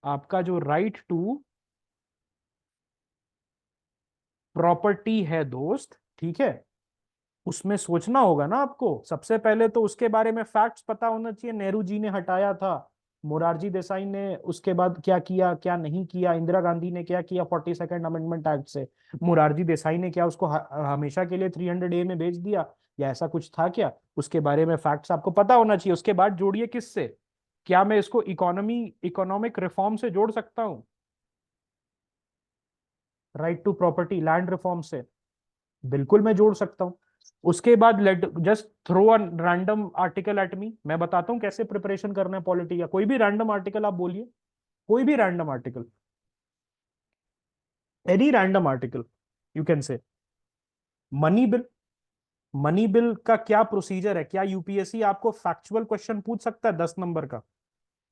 आपका जो right to प्रॉपर्टी है दोस्त, ठीक है, उसमें सोचना होगा ना आपको। सबसे पहले तो उसके बारे में फैक्ट्स पता होना चाहिए। नेहरू जी ने हटाया था, मोरारजी देसाई ने उसके बाद क्या किया, क्या नहीं किया, इंदिरा गांधी ने क्या किया 42nd अमेंडमेंट एक्ट से, मोरारजी देसाई ने क्या उसको हमेशा के लिए 300A में भेज दिया, या ऐसा कुछ था क्या? उसके बारे में फैक्ट्स आपको पता होना चाहिए। उसके बाद जोड़िए किससे? क्या मैं इसको इकोनॉमिक रिफॉर्म से जोड़ सकता हूँ? Right to property, land reform से बिल्कुल मैं जोड़ सकता हूं। उसके बाद let just throw a random article at me, मैं बताता हूं कैसे प्रिपरेशन करना है पॉलिटी का। कोई भी रैंडम आर्टिकल आप बोलिए, कोई भी random article, any random article you can say. Money bill, money bill का क्या प्रोसीजर है? क्या यूपीएससी आपको फैक्चुअल क्वेश्चन पूछ सकता है 10 नंबर का?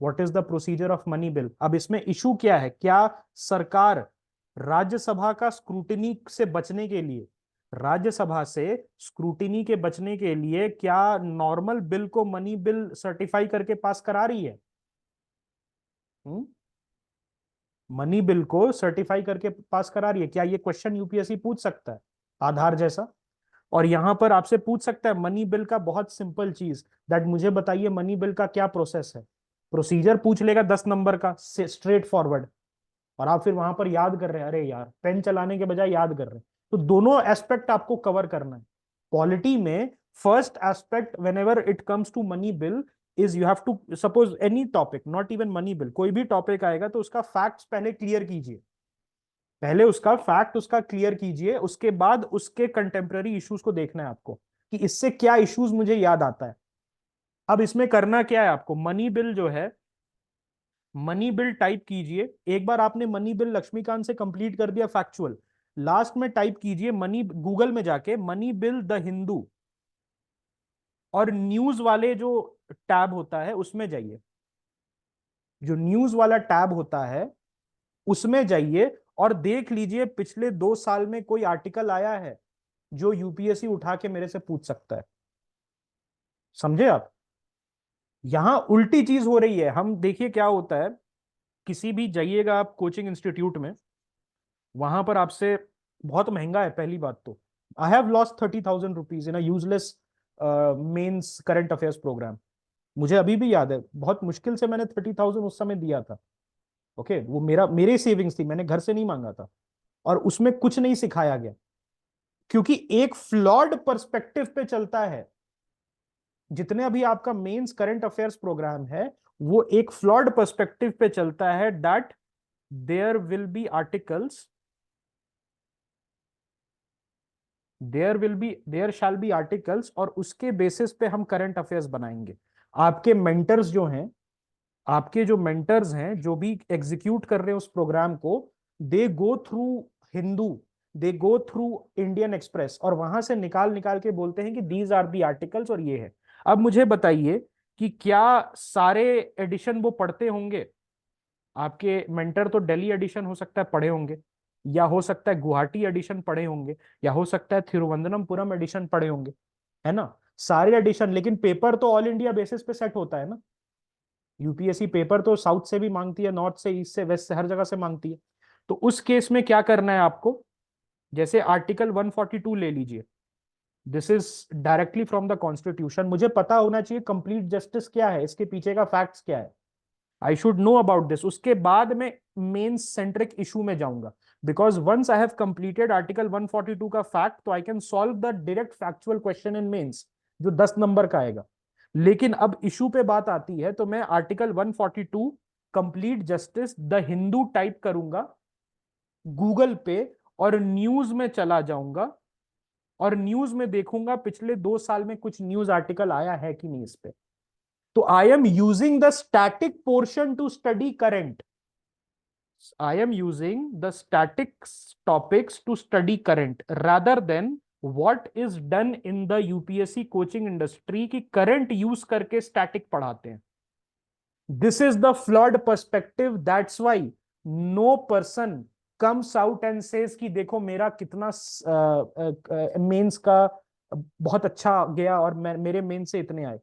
What is the procedure of money bill? अब इसमें इशू क्या है? क्या सरकार राज्यसभा का स्क्रूटिनी से बचने के लिए, राज्यसभा से स्क्रूटिनी के बचने के लिए क्या नॉर्मल बिल को मनी बिल सर्टिफाई करके पास करा रही है? मनी बिल को सर्टिफाई करके पास करा रही है? क्या ये क्वेश्चन यूपीएससी पूछ सकता है आधार जैसा? और यहां पर आपसे पूछ सकता है मनी बिल का बहुत सिंपल चीज, दैट मुझे बताइए मनी बिल का क्या प्रोसेस है। प्रोसीजर पूछ लेगा 10 नंबर का स्ट्रेट फॉरवर्ड, और आप फिर वहां पर याद कर रहे हैं, अरे यार पेन चलाने के बजाय याद कर रहे हैं। तो दोनों एस्पेक्ट आपको कवर करना है पॉलिटी में। First aspect whenever it comes to money bill is you have to suppose any topic, not even money bill, कोई भी टॉपिक आएगा तो उसका फैक्ट्स पहले क्लियर कीजिए, पहले उसका फैक्ट उसका क्लियर कीजिए, उसके बाद उसके कंटेम्प्रेरी इश्यूज को देखना है आपको कि इससे क्या इश्यूज मुझे याद आता है। अब इसमें करना क्या है आपको? मनी बिल जो है, मनी बिल टाइप कीजिए। एक बार आपने मनी बिल लक्ष्मीकांत से कंप्लीट कर दिया फैक्चुअल, लास्ट में टाइप कीजिए मनी, गूगल में जाके मनी बिल द हिंदू, और न्यूज वाले जो टैब होता है उसमें जाइए, जो न्यूज वाला टैब होता है उसमें जाइए और देख लीजिए पिछले 2 साल में कोई आर्टिकल आया है जो यूपीएससी उठा के मेरे से पूछ सकता है। समझे आप? यहां उल्टी चीज हो रही है। हम देखिए क्या होता है, किसी भी जाइएगा आप कोचिंग इंस्टीट्यूट में, वहां पर आपसे, बहुत महंगा है पहली बात तो। I have lost 30,000 rupees in a useless mains current affairs program. मुझे अभी भी याद है, बहुत मुश्किल से मैंने 30,000 उस समय दिया था। ओके, वो मेरे सेविंग्स थी, मैंने घर से नहीं मांगा था। और उसमें कुछ नहीं सिखाया गया, क्योंकि एक फ्लॉड पर्सपेक्टिव पे चलता है। जितने अभी आपका मेंस करंट अफेयर्स प्रोग्राम है, वो एक फ्लॉड पर्सपेक्टिव पे चलता है, that there will be articles, there shall be articles, और उसके बेसिस पे हम करंट अफेयर्स बनाएंगे। आपके मेंटर्स जो हैं, आपके जो मेंटर्स हैं, जो भी एग्जीक्यूट कर रहे हैं उस प्रोग्राम को, दे गो थ्रू हिंदू, दे गो थ्रू इंडियन एक्सप्रेस, और वहां से निकाल निकाल के बोलते हैं कि दीज आर दी आर्टिकल्स, और ये है। अब मुझे बताइए कि क्या सारे एडिशन वो पढ़ते होंगे? आपके मेंटर तो दिल्ली एडिशन हो सकता है पढ़े होंगे, या हो सकता है गुवाहाटी एडिशन पढ़े होंगे, या हो सकता है थिरुवनंतपुरम एडिशन पढ़े होंगे, है ना? सारे एडिशन, लेकिन पेपर तो ऑल इंडिया बेसिस पे सेट होता है ना। यूपीएससी पेपर तो साउथ से भी मांगती है, नॉर्थ से, ईस्ट से, वेस्ट से, हर जगह से मांगती है। तो उस केस में क्या करना है आपको? जैसे आर्टिकल 142 ले लीजिए, this is directly from the constitution. मुझे पता होना चाहिए कंप्लीट जस्टिस क्या है, इसके पीछे का फैक्ट्स क्या है, I should know about this. उसके बाद में मेन सेंट्रिक इशू में जाऊंगा, because once I have completed article 142 का फैक्ट, तो I can solve the direct factual question in mains, जो 10 नंबर का आएगा। लेकिन अब इशू पे बात आती है, तो मैं article 142 complete justice the Hindu type करूंगा गूगल पे, और न्यूज में चला जाऊंगा, और न्यूज में देखूंगा पिछले 2 साल में कुछ न्यूज आर्टिकल आया है कि नहीं इस पे। तो I am using the static portion to study current, I am using the static topics to study current rather than what is done in the UPSC coaching industry कि current use करके static पढ़ाते हैं। This is the flawed perspective. That's why no person comes out and says कि देखो मेरा कितना mains का बहुत अच्छा गया और मेरे मेंस से इतने आए।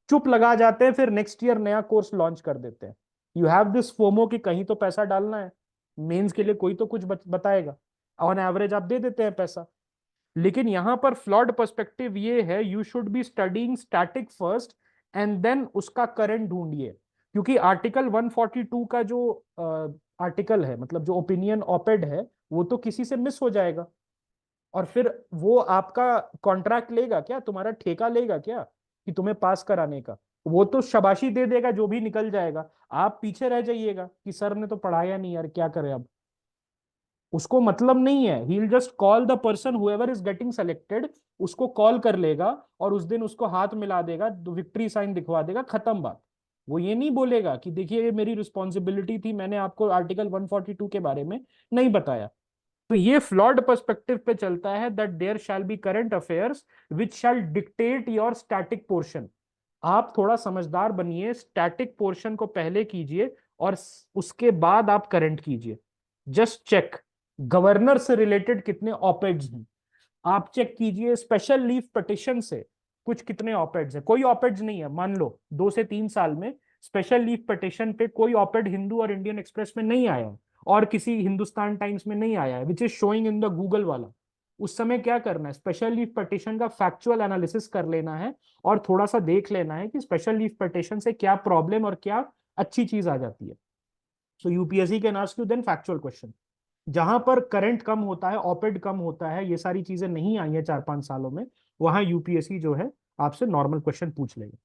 चुप लगा जाते हैं, फिर नेक्स्ट ईयर नया कोर्स लॉन्च कर देते हैं। यू हैव दिस फोमो कि कहीं तो पैसा डालना है, मेंस के लिए कोई तो कुछ बताएगा, ऑन एवरेज आप दे देते हैं पैसा। लेकिन यहां पर फ्लॉड पर्सपेक्टिव ये है, you should be studying static first and then उसका करंट ढूंढिए। क्योंकि आर्टिकल 142 का जो आर्टिकल है, मतलब जो ओपिनियन ऑपेड है, वो तो किसी से मिस हो जाएगा, और फिर वो आपका कॉन्ट्रैक्ट लेगा क्या, तुम्हारा ठेका लेगा क्या कि तुम्हें पास कराने का? वो तो शाबाशी दे देगा जो भी निकल जाएगा, आप पीछे रह जाइएगा कि सर ने तो पढ़ाया नहीं यार, क्या करें अब। उसको मतलब नहीं है, he will just call the person whoever is getting selected, उसको कॉल कर लेगा और उस दिन उसको हाथ मिला देगा, विक्ट्री साइन दिखवा देगा, खत्म बात। वो ये नहीं बोलेगा कि देखिए ये मेरी रिस्पॉन्सिबिलिटी थी, मैंने आपको आर्टिकल 142 के बारे में नहीं बताया। तो ये फ्लॉड पर्सपेक्टिव पे चलता है that there shall be current affairs which shall dictate your static portion. आप थोड़ा समझदार बनिए, स्टैटिक पोर्शन को पहले कीजिए और उसके बाद आप करंट कीजिए। जस्ट चेक गवर्नर से रिलेटेड कितने ऑपेड्स हैं, आप चेक कीजिए स्पेशल लीव पिटिशन से कुछ कितने ऑपेड्स हैं। कोई ऑपेड्स नहीं है, मान लो 2 से 3 साल में स्पेशल लीव पिटिशन पे कोई ऑपेड हिंदू और इंडियन एक्सप्रेस में नहीं आया है, और किसी हिंदुस्तान टाइम्स में नहीं आया है, which is showing in the Google वाला। उस समय क्या करना है, स्पेशल लीव पिटिशन का फैक्चुअल एनालिसिस कर लेना है, और थोड़ा सा देख लेना है कि स्पेशल लीव पिटिशन से क्या प्रॉब्लम और क्या अच्छी चीज आ जाती है। So UPSC can ask you then factual question. जहां पर करंट कम होता है, ऑपेड कम होता है, ये सारी चीजें नहीं आई है 4-5 सालों में, वहां यूपीएससी जो है आपसे नॉर्मल क्वेश्चन पूछ लेगा।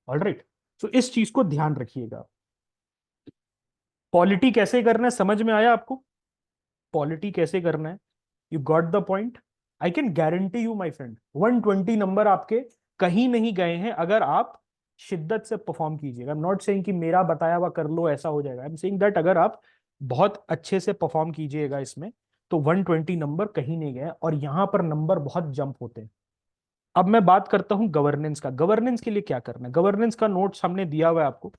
ऑलराइट, सो इस चीज को ध्यान रखिएगा। पॉलिटी कैसे करना है, समझ में आया आपको? पॉलिटी कैसे करना है, you got the point. I can guarantee you my friend, 120 number आपके कहीं नहीं गए हैं अगर आप शिद्दत से परफॉर्म कीजिएगा। आई एम नॉट सेइंग कि मेरा बताया हुआ कर लो ऐसा हो जाएगा, आई एम सेइंग दैट अगर आप बहुत अच्छे से परफॉर्म कीजिएगा इसमें, तो 120 नंबर कहीं नहीं गए। और यहां पर नंबर बहुत जंप होते हैं। अब मैं बात करता हूं गवर्नेंस का। गवर्नेंस के लिए क्या करना है, गवर्नेंस का नोट्स हमने दिया हुआ है आपको।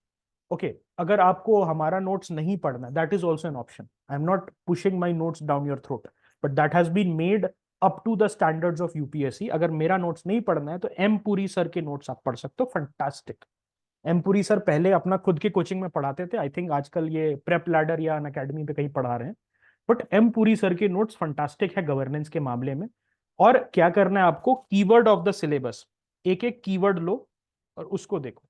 ओके, अगर आपको हमारा नोट्स नहीं पढ़ना, that is also an option. I am not pushing my notes down your throat, but that has been made up to the standards of UPSC. अगर मेरा नोट्स नहीं पढ़ना है तो एम पुरी सर के नोट्स आप पढ़ सकते हो, फंटास्टिक। एमपुरी सर पहले अपना खुद की कोचिंग में पढ़ाते थे, आई थिंक आजकल ये प्रेप लैडर या अन अकेडमी पे कहीं पढ़ा रहे हैं। बट एमपुरी सर के नोट्स फंटास्टिक है गवर्नेंस के मामले में। और क्या करना है आपको, कीवर्ड ऑफ द सिलेबस, एक एक कीवर्ड लो और उसको देखो,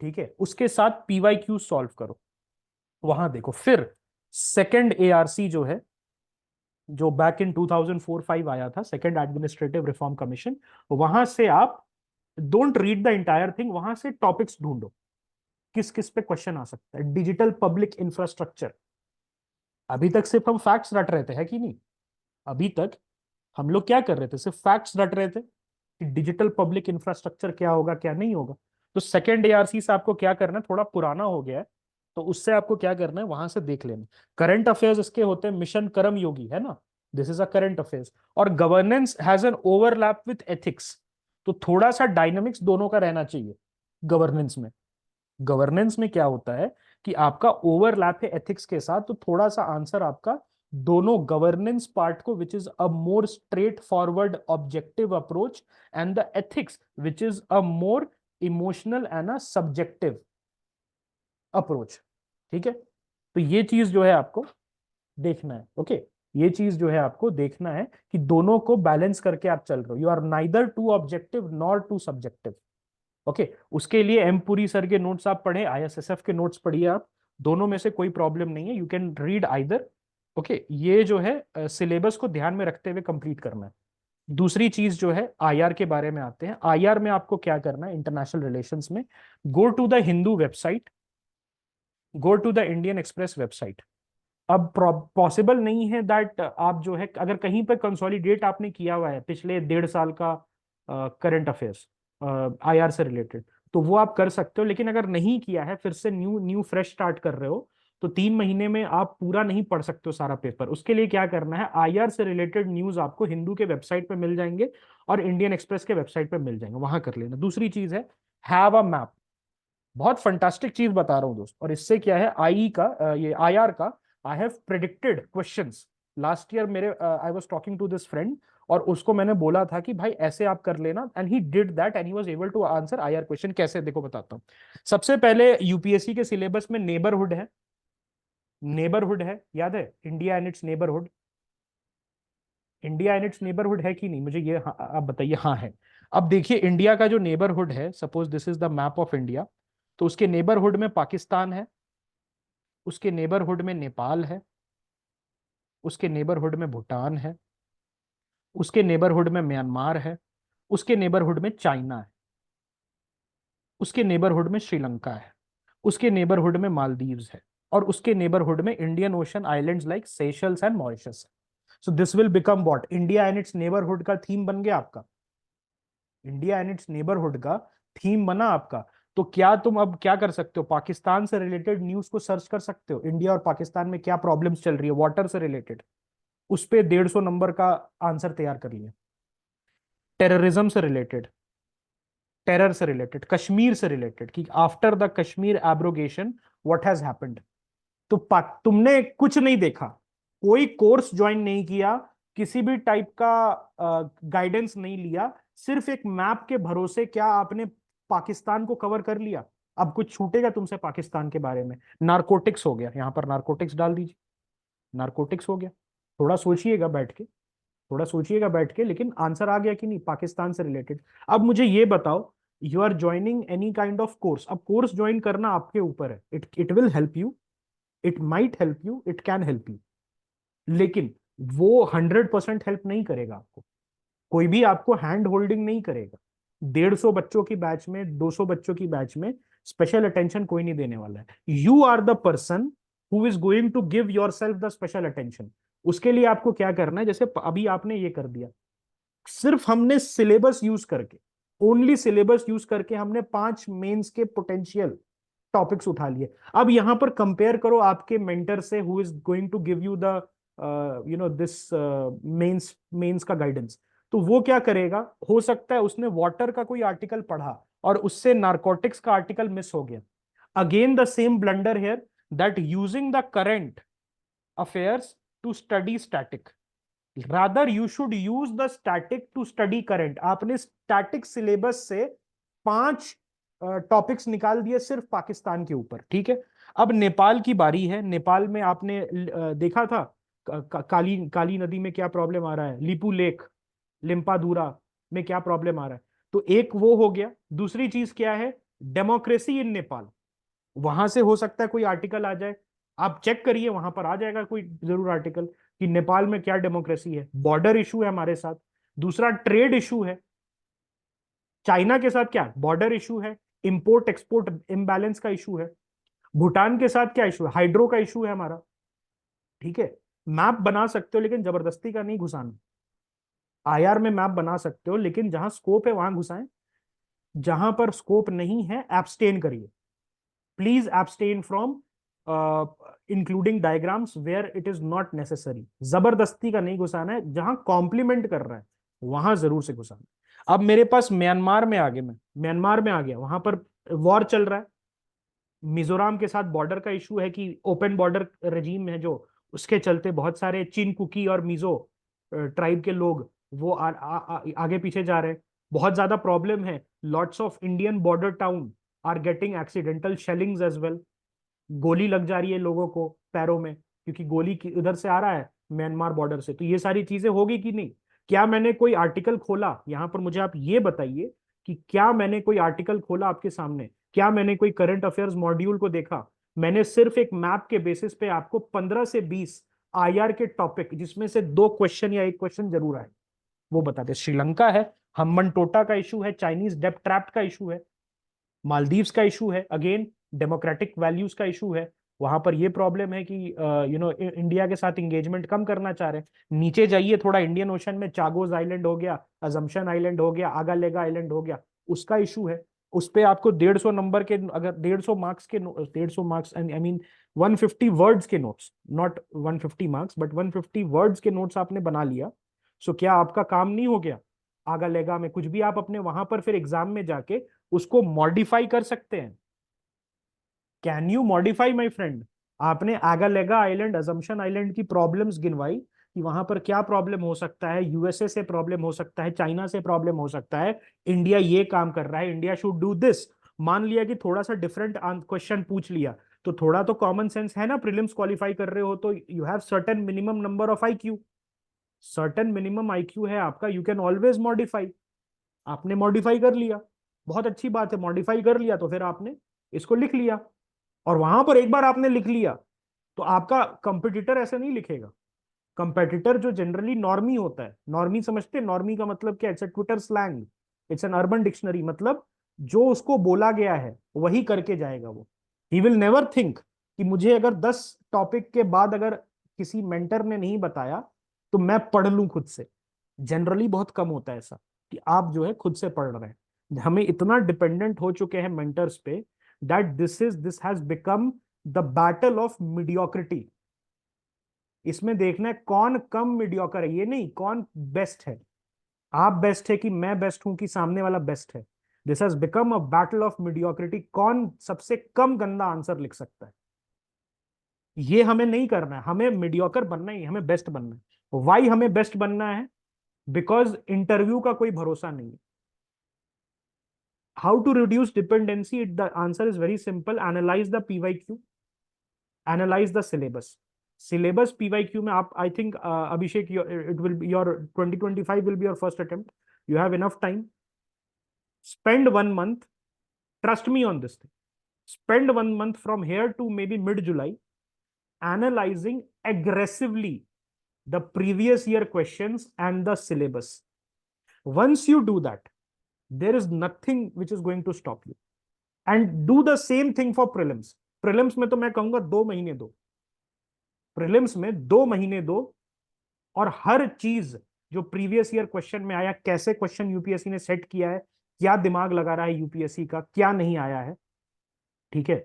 ठीक है, उसके साथ पीवाईक्यू सॉल्व करो, वहां देखो। फिर सेकंड एआरसी जो है, जो बैक इन 2004-5 आया था, सेकंड एडमिनिस्ट्रेटिव रिफॉर्म कमीशन, वहां से आप don't read the entire thing, वहां से टॉपिक्स ढूंढो किस किस पे क्वेश्चन आ सकता है। डिजिटल पब्लिक इंफ्रास्ट्रक्चर, अभी तक सिर्फ हम फैक्ट्स रट रहे थे, है कि नहीं? अभी तक हम लोग क्या कर रहे थे, सिर्फ फैक्ट्स रट रहे थे कि डिजिटल पब्लिक इंफ्रास्ट्रक्चर क्या होगा क्या नहीं होगा। तो सेकंड एआरसी से आपको क्या करना है, थोड़ा पुराना हो गया है, तो उससे आपको क्या करना है, वहां से देख लेना। करंट अफेयर्स इसके होते हैं, मिशन कर्म योगी है ना, this is a current affairs. और governance has an overlap with ethics, तो थोड़ा सा डायनामिक्स दोनों का रहना चाहिए गवर्नेंस में। गवर्नेंस में क्या होता है कि आपका ओवरलैप है एथिक्स के साथ, तो थोड़ा सा आंसर आपका दोनों गवर्नेंस पार्ट को, which is a more straight forward objective approach, and the ethics which is a more emotional and a subjective approach, ठीक है। तो ये चीज जो है आपको देखना है, ओके। ये चीज जो है आपको देखना है कि दोनों को बैलेंस करके आप चल रहे हो, you are neither too objective nor too subjective, okay. उसके लिए एम पुरी सर के नोट्स आप पढ़े, आईएसएसएफ के नोट्स पढ़िए आप, दोनों में से कोई प्रॉब्लम नहीं है, you can read either, okay. ये जो है सिलेबस को ध्यान में रखते हुए कंप्लीट करना है। दूसरी चीज जो है आईआर के बारे में आते हैं। आईआर में आपको क्या करना है, इंटरनेशनल रिलेशंस में, go to the Hindu website, go to the Indian Express website. अब पॉसिबल नहीं है दैट आप जो है, अगर कहीं पर कंसोलिडेट आपने किया हुआ है पिछले 1.5 साल का करंट अफेयर्स आईआर से रिलेटेड, तो वो आप कर सकते हो। लेकिन अगर नहीं किया है, फिर से न्यू न्यू फ्रेश स्टार्ट कर रहे हो, तो 3 महीने में आप पूरा नहीं पढ़ सकते हो सारा पेपर। उसके लिए क्या करना है, आईआर से रिलेटेड न्यूज आपको हिंदू के वेबसाइट पे मिल जाएंगे और इंडियन एक्सप्रेस के वेबसाइट पे मिल जाएंगे, वहां कर लेना। दूसरी चीज है, हैव अ मैप। बहुत फंटास्टिक चीज बता रहा हूँ दोस्त, और इससे क्या है, आई का ये आईआर का, I have predicted questions last year. मेरे I was talking to this friend, और उसको मैंने बोला था कि भाई ऐसे आप कर लेना, and he did that and he was able to answer IR question. कैसे, देखो बताता हूँ। सबसे पहले यूपीएससी के सिलेबस में नेबरहुड है, नेबरहुड है, याद है, India and its neighbourhood. India and its neighbourhood है कि नहीं, मुझे ये आप बताइए। हाँ है। अब देखिए इंडिया का जो नेबरहुड है, suppose this is the map of India, तो उसके नेबरहुड में पाकिस्तान है, उसके नेबरहुड में नेपाल है, उसके नेबरहुड में भूटान है, उसके नेबरहुड में म्यांमार है, उसके नेबरहुड में चाइना है, उसके नेबरहुड में श्रीलंका है, उसके नेबरहुड में मालदीव्स है, और उसके नेबरहुड में Indian Ocean islands like Seychelles and Mauritius है। So this will become what, India and its neighbourhood का थीम बन गया आपका। इंडिया एंड इट्स नेबरहुड का थीम बना आपका। तो क्या तुम अब क्या कर सकते हो, पाकिस्तान से रिलेटेड न्यूज को सर्च कर सकते हो, इंडिया और पाकिस्तान में क्या प्रॉब्लम्स चल रही है वाटर से रिलेटेड, उस पे 150 नंबर का आंसर तैयार कर लिया। टेररिज्म से रिलेटेड, टेरर से रिलेटेड, कश्मीर से रिलेटेड, कि after the Kashmir abrogation what has happened. तो तुमने कुछ नहीं देखा, कोई कोर्स ज्वाइन नहीं किया, किसी भी टाइप का गाइडेंस नहीं लिया, सिर्फ एक मैप के भरोसे क्या आपने पाकिस्तान को कवर कर लिया। अब कुछ छूटेगा तुमसे पाकिस्तान के बारे में? नारकोटिक्स हो गया, यहां पर नारकोटिक्स डाल दीजिए, नारकोटिक्स हो गया। थोड़ा सोचिएगा बैठ के, थोड़ा सोचिएगा बैठ के, लेकिन आंसर आ गया कि नहीं पाकिस्तान से रिलेटेड। अब मुझे ये बताओ, you are joining any kind of course, अब कोर्स ज्वाइन करना आपके ऊपर है, it it will help you, it might help you, it can help you, लेकिन वो 100% हेल्प नहीं करेगा आपको। कोई भी आपको हैंड होल्डिंग नहीं करेगा। 150 बच्चों की बैच में, 200 बच्चों की बैच में स्पेशल अटेंशन कोई नहीं देने वाला है। You are the person who is going to give yourself the special attention. उसके लिए आपको क्या करना है, जैसे अभी आपने ये कर दिया, सिर्फ हमने सिलेबस यूज करके, ओनली सिलेबस यूज करके हमने 5 मेंस के पोटेंशियल टॉपिक्स उठा लिए। अब यहां पर कंपेयर करो आपके मेंटर से, who is going to give you the this mains mains का गाइडेंस। तो वो क्या करेगा, हो सकता है उसने वाटर का कोई आर्टिकल पढ़ा और उससे नारकोटिक्स का आर्टिकल मिस हो गया। Again the same blunder here, that using the current affairs to study static, rather you should use the static to study current. आपने स्टैटिक सिलेबस से 5 टॉपिक्स निकाल दिए सिर्फ पाकिस्तान के ऊपर, ठीक है। अब नेपाल की बारी है। नेपाल में आपने देखा था काली काली नदी में क्या प्रॉब्लम आ रहा है, लिपू लेक, लिम्पादूरा में क्या प्रॉब्लम आ रहा है। तो एक वो हो गया। दूसरी चीज क्या है, डेमोक्रेसी इन नेपाल। वहां से हो सकता है कोई आर्टिकल आ जाए, आप चेक करिए, वहां पर आ जाएगा कोई जरूर आर्टिकल कि नेपाल में क्या डेमोक्रेसी है। बॉर्डर इशू है हमारे साथ। दूसरा ट्रेड इशू है, चाइना के साथ क्या बॉर्डर इशू है, इंपोर्ट एक्सपोर्ट इम्बैलेंस का इशू है। भूटान के साथ क्या इशू है, हाइड्रो का इशू है हमारा, ठीक है। मैप बना सकते हो लेकिन जबरदस्ती का नहीं घुसाना। आईआर में मैप बना सकते हो लेकिन जहां स्कोप है वहां घुसाएं, जहां पर स्कोप नहीं है एब्सटेन करिए। Please abstain from including diagrams where it is not necessary. जबरदस्ती का नहीं घुसाना है, जहां कॉम्प्लीमेंट कर रहा है वहां जरूर से घुसाना है। अब मेरे पास म्यांमार में आ गया, मैं म्यांमार में आ गया, वहां पर वॉर चल रहा है। मिजोरम के साथ बॉर्डर का इशू है कि ओपन बॉर्डर रेजीम है जो, उसके चलते बहुत सारे चिन कुकी और मिजो ट्राइब के लोग वो आगे पीछे जा रहे हैं। बहुत ज्यादा प्रॉब्लम है। Lots of Indian border town are getting accidental shellings as well. गोली लग जा रही है लोगों को पैरों में, क्योंकि गोली उधर से आ रहा है म्यांमार बॉर्डर से। तो ये सारी चीजें होगी कि नहीं। क्या मैंने कोई आर्टिकल खोला यहां पर, मुझे आप ये बताइए कि क्या मैंने कोई आर्टिकल खोला आपके सामने, क्या मैंने कोई करंट अफेयर्स मॉड्यूल को देखा। मैंने सिर्फ एक मैप के बेसिस पे आपको 15 से 20 आईआर के टॉपिक, जिसमें से 2 क्वेश्चन या 1 क्वेश्चन जरूर आए, वो बताते। श्रीलंका है, हम्बन टोटा का इशू है, चाइनीज डेप्ट ट्रैप का इशू है, मालदीव्स का इशू है, अगेन डेमोक्रेटिक वैल्यूज का इशू है। वहां पर ये प्रॉब्लम है कि इंडिया के साथ इंगेजमेंट कम करना चाह रहे हैं। नीचे जाइए थोड़ा, इंडियन ओशन में चागोज आइलैंड हो गया, अजम्पशन आइलैंड हो गया, आगालेगा आइलैंड हो गया, उसका इशू है। उस पे आपको 150 नंबर के, अगर 150 मार्क्स के, 150 मार्क्स आई मीन 150 वर्ड्स के notes, not 150 marks but 150 words के नोट्स आपने बना लिया। सो क्या आपका काम नहीं हो गया। आगा लेगा में कुछ भी आप अपने वहां पर फिर एग्जाम में जाके उसको मॉडिफाई कर सकते हैं। Can you modify my friend. आपने आगालेगा आइलैंड, अजम्पशन आइलैंड की प्रॉब्लम्स गिनवाई कि वहां पर क्या प्रॉब्लम हो सकता है, यूएसए से प्रॉब्लम हो सकता है, चाइना से प्रॉब्लम हो सकता है, इंडिया ये काम कर रहा है, इंडिया शुड डू दिस। मान लिया कि थोड़ा सा डिफरेंट क्वेश्चन पूछ लिया, तो थोड़ा तो कॉमन सेंस है ना। प्रीलिम्स क्वालिफाई कर रहे हो तो you have certain minimum number of IQ, certain minimum IQ है आपका, यू कैन ऑलवेज मॉडिफाई। आपने मॉडिफाई कर लिया, बहुत अच्छी बात है, मॉडिफाई कर लिया तो फिर आपने इसको लिख लिया। और वहां पर एक बार आपने लिख लिया तो आपका कंपटीटर ऐसे नहीं लिखेगा। कंपेटिटर जो जनरली नॉर्मी होता है, नॉर्मी समझते हैं, नॉर्मी का मतलब क्या है, it's Twitter slang, it's an urban dictionary, मतलब जो उसको बोला गया है वही करके जाएगा वो। ही विल नेवर थिंक कि मुझे अगर 10 टॉपिक के बाद अगर किसी मेंटर ने नहीं बताया तो मैं पढ़ लूं खुद से। जनरली बहुत कम होता है ऐसा कि आप जो है खुद से पढ़ रहे हैं। हमें इतना डिपेंडेंट हो चुके हैं मेंटर्स पे that this has become the battle of mediocrity. इसमें देखना है कौन कम मीडियोकर है, ये नहीं कौन बेस्ट है। आप बेस्ट है कि मैं बेस्ट हूं कि सामने वाला बेस्ट है। This has become a battle of mediocrity, कौन सबसे कम गंदा आंसर लिख सकता है। ये हमें नहीं करना है, हमें मीडियोकर बनना ही, हमें बेस्ट बनना है। वाई हमें बेस्ट बनना है, बिकॉज इंटरव्यू का कोई भरोसा नहीं है। How to reduce dependency, the answer is very simple, analyze the PYQ, analyze the syllabus. Syllabus PYQ में आप, I think Abhishek, it will be your 2025 will be your first attempt, you have enough time. Spend 1 month, trust me on this thing, spend 1 month from here to maybe mid-July analyzing aggressively the previous year questions and the syllabus. Once you do that, there is nothing which is going to stop you. And do the same thing for prelims. Prelims में तो मैं कहूंगा 2 महीने दो, prelims में 2 महीने दो, और हर चीज जो प्रीवियस ईयर क्वेश्चन में आया, कैसे क्वेश्चन यूपीएससी ने सेट किया है, क्या दिमाग लगा रहा है यूपीएससी का, क्या नहीं आया है, ठीक है।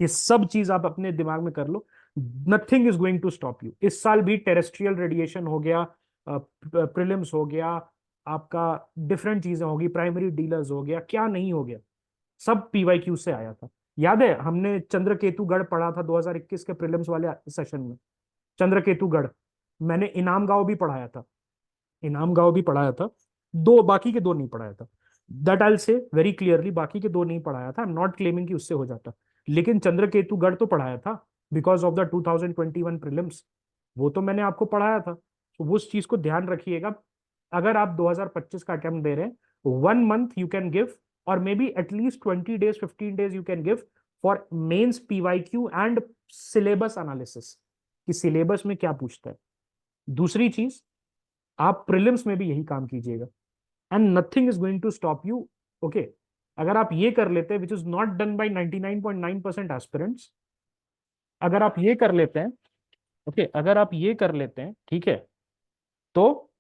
ये सब चीज आप अपने दिमाग में कर लो। Nothing is going to stop you. इस साल भी टेरेस्ट्रियल रेडिएशन हो गया, प्रीलिम्स हो गया, आपका डिफरेंट चीजें होगी, प्राइमरी डीलर्स हो गया, क्या नहीं हो गया, सब पीवाईक्यू से आया था। याद है हमने चंद्रकेतुगढ़ पढ़ा था 2021 के प्रीलिम्स वाले सेशन में। चंद्रकेतुगढ़ मैंने इनाम गांव भी पढ़ाया था, इनाम गांव भी पढ़ाया था, बाकी के 2 नहीं पढ़ाया था। दैट आई से वेरी क्लियरली, बाकी के दो नहीं पढ़ाया था, आई एम नॉट क्लेमिंग कि उससे हो जाता, लेकिन चंद्रकेतुगढ़ तो पढ़ाया था बिकॉज ऑफ द 2021 प्रीलिम्स, वो तो मैंने आपको पढ़ाया था। तो उस चीज को ध्यान रखिएगा। अगर आप 2025 का अटेम्प्ट दे रहे हैं, 1 मंथ यू कैन गिव, और maybe at least 20 days 15 days you can give for mains PYQ and syllabus analysis, कि सिलेबस में क्या पूछता है। दूसरी चीज, आप प्रीलिम्स में भी यही काम कीजिएगा, and nothing is going to stop you. Okay, अगर आप ये कर लेते हैं, which is not done by 99.9% aspirants, अगर आप ये कर लेते हैं, ओके, अगर आप ये कर लेते हैं, ठीक है, तो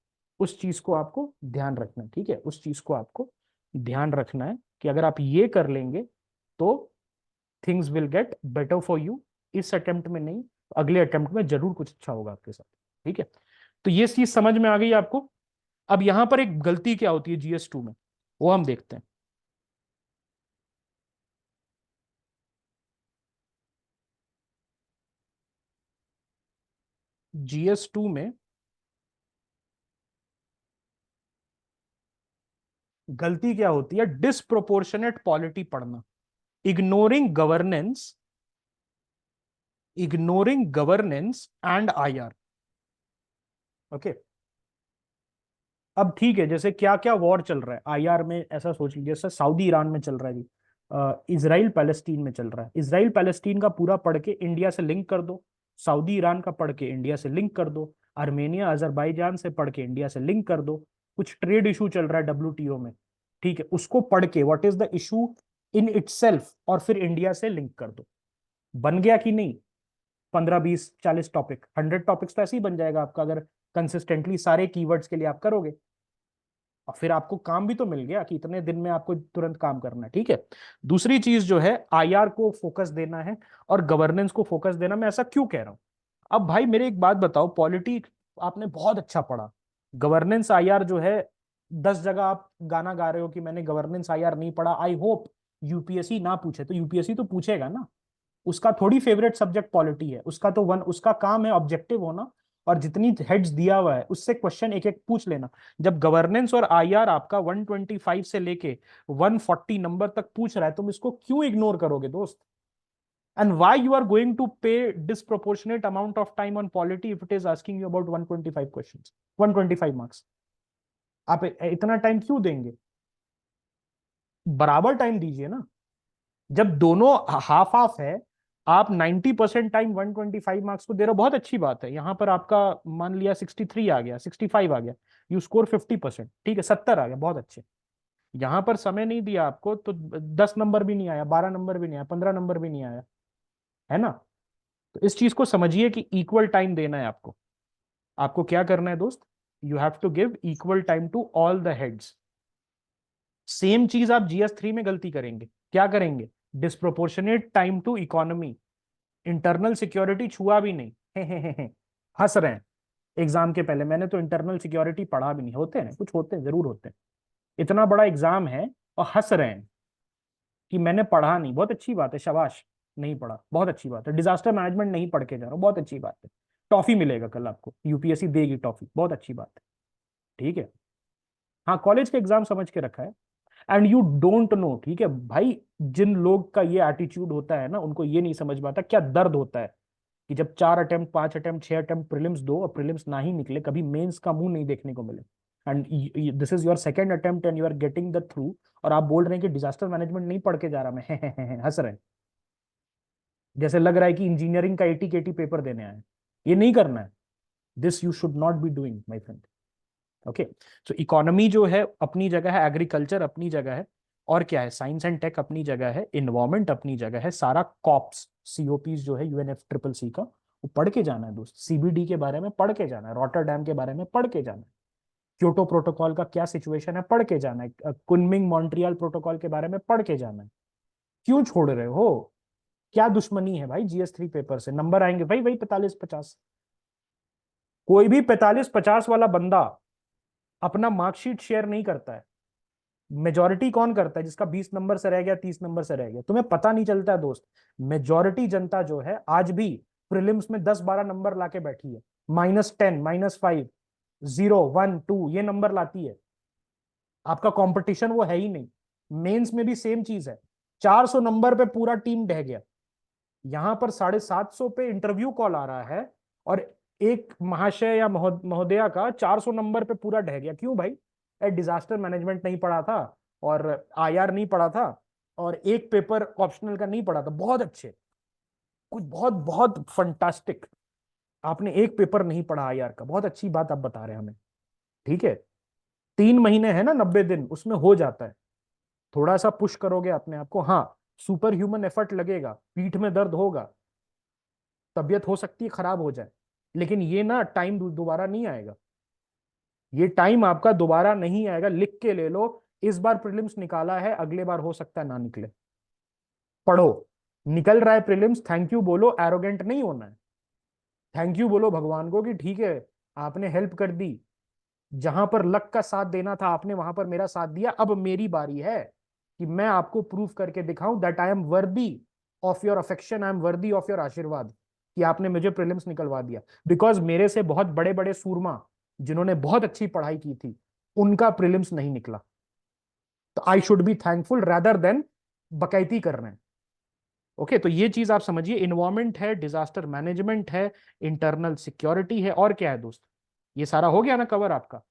उस चीज को आपको ध्यान रखना है, ठीक है, उस चीज को आपको ध्यान रखना है कि अगर आप ये कर लेंगे तो things will get better for you. इस अटेम्प्ट में नहीं, अगले अटेम्प्ट में जरूर कुछ अच्छा होगा आपके साथ, ठीक है। तो ये चीज समझ में आ गई आपको। अब यहां पर एक गलती क्या होती है GS2 में, वो हम देखते हैं। GS2 में गलती क्या होती है, डिसप्रोपोर्शनेट पॉलिटी पढ़ना, ignoring governance, ignoring governance and IR। Okay, अब ठीक है, जैसे क्या क्या वॉर चल रहा है IR में, ऐसा सोच लीजिए, जैसे सऊदी ईरान में चल रहा है जी, इसराइल पैलेस्टीन में चल रहा है, इसराइल पैलेस्टीन का पूरा पढ़ के इंडिया से लिंक कर दो, सऊदी ईरान का पढ़ के इंडिया से लिंक कर दो, आर्मेनिया अजरबैजान से पढ़ के इंडिया से लिंक कर दो, कुछ ट्रेड इशू चल रहा है WTO में, ठीक है, उसको पढ़ के what is the issue in itself, और फिर इंडिया से लिंक कर दो। बन गया कि नहीं? 15 20 40 टॉपिक, 100 टॉपिक्स तो ऐसे ही बन जाएगा आपका, अगर कंसिस्टेंटली सारे कीवर्ड्स के लिए आप करोगे, और फिर आपको काम भी तो मिल गया कि इतने दिन में आपको तुरंत काम करना है, ठीक है। दूसरी चीज जो है, IR को फोकस देना है और गवर्नेंस को फोकस देना। मैं ऐसा क्यों कह रहा हूं? अब भाई मेरे एक बात बताओ, पॉलिटी आपने बहुत अच्छा पढ़ा, गवर्नेंस IR जो है, 10 जगह आप गाना गा रहे हो कि मैंने गवर्नेंस IR नहीं पढ़ा। आई होप यूपीएससी ना पूछे, तो यूपीएससी तो पूछेगा ना, उसका थोड़ी फेवरेट सब्जेक्ट पॉलिटी है, उसका तो उसका काम है ऑब्जेक्टिव होना, और जितनी हेड्स दिया हुआ है उससे क्वेश्चन एक एक पूछ लेना। जब गवर्नेंस और IR आपका 125 से लेके 140 नंबर तक पूछ रहा है, तुम इसको क्यों इग्नोर करोगे दोस्त? And why you are going to pay disproportionate amount of time on polity if it is asking you about 125 questions, 125 marks? आप इतना टाइम क्यों देंगे? बराबर टाइम दीजिए ना। जब दोनों हाफ हाफ है, आप 90% टाइम 125 मार्क्स को दे रहे हो, बहुत अच्छी बात है। यहां पर आपका मान लिया 63 आ गया, 65 आ गया, यू स्कोर 50%, ठीक है, 70 आ गया, बहुत अच्छे। यहां पर समय नहीं दिया आपको तो 10 नंबर भी नहीं आया, 12 नंबर भी नहीं आया, 15 नंबर भी नहीं आया, है ना? तो इस चीज को समझिए कि इक्वल टाइम देना है आपको। आपको क्या करना है दोस्त, you have to give equal time to all the heads. Same चीज आप GS3 में गलती करेंगे, क्या करेंगे? Disproportionate time to economy, internal security छुआ भी नहीं। हंस रहे हैं एग्जाम के पहले, मैंने तो इंटरनल सिक्योरिटी पढ़ा भी नहीं, होते हैं कुछ, होते हैं जरूर होते हैं, इतना बड़ा एग्जाम है और हंस रहे हैं कि मैंने पढ़ा नहीं। बहुत अच्छी बात है, शाबाश, नहीं पढ़ा, बहुत अच्छी बात है। डिजास्टर मैनेजमेंट नहीं पढ़ के जा रहा हूं, बहुत अच्छी बात है। टॉफी मिलेगा कल आपको, यूपीएससी देगी टॉफी, बहुत अच्छी बात है, ठीक है। हाँ, कॉलेज के एग्जाम समझ के रखा है, एंड यू डोंट नो, ठीक है भाई, जिन लोग का ये एटीट्यूड होता है ना, उनको ये नहीं समझ में आता क्या दर्द होता है कि जब 4 अटेम्प्ट 5 अटेम्प्ट 6 अटेम्प्ट प्रीलिम्स दो और प्रीलिम्स ना ही निकले, कभी मेंस का मुंह नहीं देखने को मिले, and this is your second attempt and you are getting the through, और आप बोल रहे हैं कि डिजास्टर मैनेजमेंट नहीं पढ़ के जा रहा मैं। हंस रहे हैं, जैसे लग रहा है कि इंजीनियरिंग का 80 के 80 पेपर देने आए। ये नहीं करना है, this you should not be doing my friend. Okay, so economy जो है अपनी जगह है, एग्रीकल्चर अपनी जगह है, और क्या है, साइंस एंड टेक अपनी जगह है, इन्वायरमेंट अपनी जगह है, सारा कॉप्स COPs जो है UNFCCC का, वो पढ़ के जाना है दोस्त। CBD के बारे में पढ़ के जाना है, रॉटरडैम के बारे में पढ़ के जाना है, क्योटो प्रोटोकॉल का क्या सिचुएशन है पढ़ के जाना है, कुनमिंग मॉन्ट्रियल प्रोटोकॉल के बारे में पढ़ के जाना है। क्यों छोड़ रहे हो? क्या दुश्मनी है भाई GS3 पेपर से? नंबर आएंगे भाई वही 45 50। कोई भी 45 50 वाला बंदा अपना मार्कशीट शेयर नहीं करता है। मेजोरिटी कौन करता है? जिसका 20 नंबर से रह गया, 30 नंबर से रह गया, तुम्हें पता नहीं चलता है दोस्त। मेजोरिटी जनता जो है आज भी प्रीलिम्स में 10 12 नंबर लाके बैठी है, -10 -5 0 1 2 ये नंबर लाती है। आपका कंपटीशन वो है ही नहीं। मेंस में भी सेम चीज है, 400 नंबर पे पूरा टीम ढह गया। यहां पर 750 पे इंटरव्यू कॉल आ रहा है, और एक महाशय या महोदया का 400 नंबर पे पूरा ढह गया। क्यों भाई? डिजास्टर मैनेजमेंट नहीं पढ़ा था, और आईआर नहीं पढ़ा था, और एक पेपर ऑप्शनल का नहीं पढ़ा था। बहुत अच्छे, कुछ बहुत बहुत फंटास्टिक। आपने एक पेपर नहीं पढ़ा आईआर का, बहुत अच्छी बात आप बता रहे हैं हमें। ठीक है, 3 महीने है ना, 90 दिन, उसमें हो जाता है। थोड़ा सा पुश करोगे अपने आप को, हाँ, सुपर ह्यूमन एफर्ट लगेगा, पीठ में दर्द होगा, तबीयत हो सकती है खराब हो जाए, लेकिन ये ना टाइम दोबारा नहीं आएगा। ये टाइम आपका दोबारा नहीं आएगा, लिख के ले लो। इस बार प्रीलिम्स निकाला है, अगले बार हो सकता है ना निकले। पढ़ो, निकल रहा है प्रीलिम्स, थैंक यू बोलो, एरोगेंट नहीं होना है। थैंक यू बोलो भगवान को कि ठीक है, आपने हेल्प कर दी। जहां पर लक का साथ देना था आपने वहां पर मेरा साथ दिया। अब मेरी बारी है कि मैं आपको प्रूव करके दिखाऊं that I am worthy of your affection, I am worthy of your आशीर्वाद, कि आपने मुझे प्रीलिम्स निकलवा दिया। बिकॉज मेरे से बहुत बड़े बड़े सूरमा जिन्होंने बहुत अच्छी पढ़ाई की थी, उनका प्रीलिम्स नहीं निकला। तो I should be thankful rather than बकैती कर रहे हैं। ओके, तो ये चीज आप समझिए, इन्वायरमेंट है, डिजास्टर मैनेजमेंट है, इंटरनल सिक्योरिटी है, और क्या है दोस्त? ये सारा हो गया ना कवर आपका।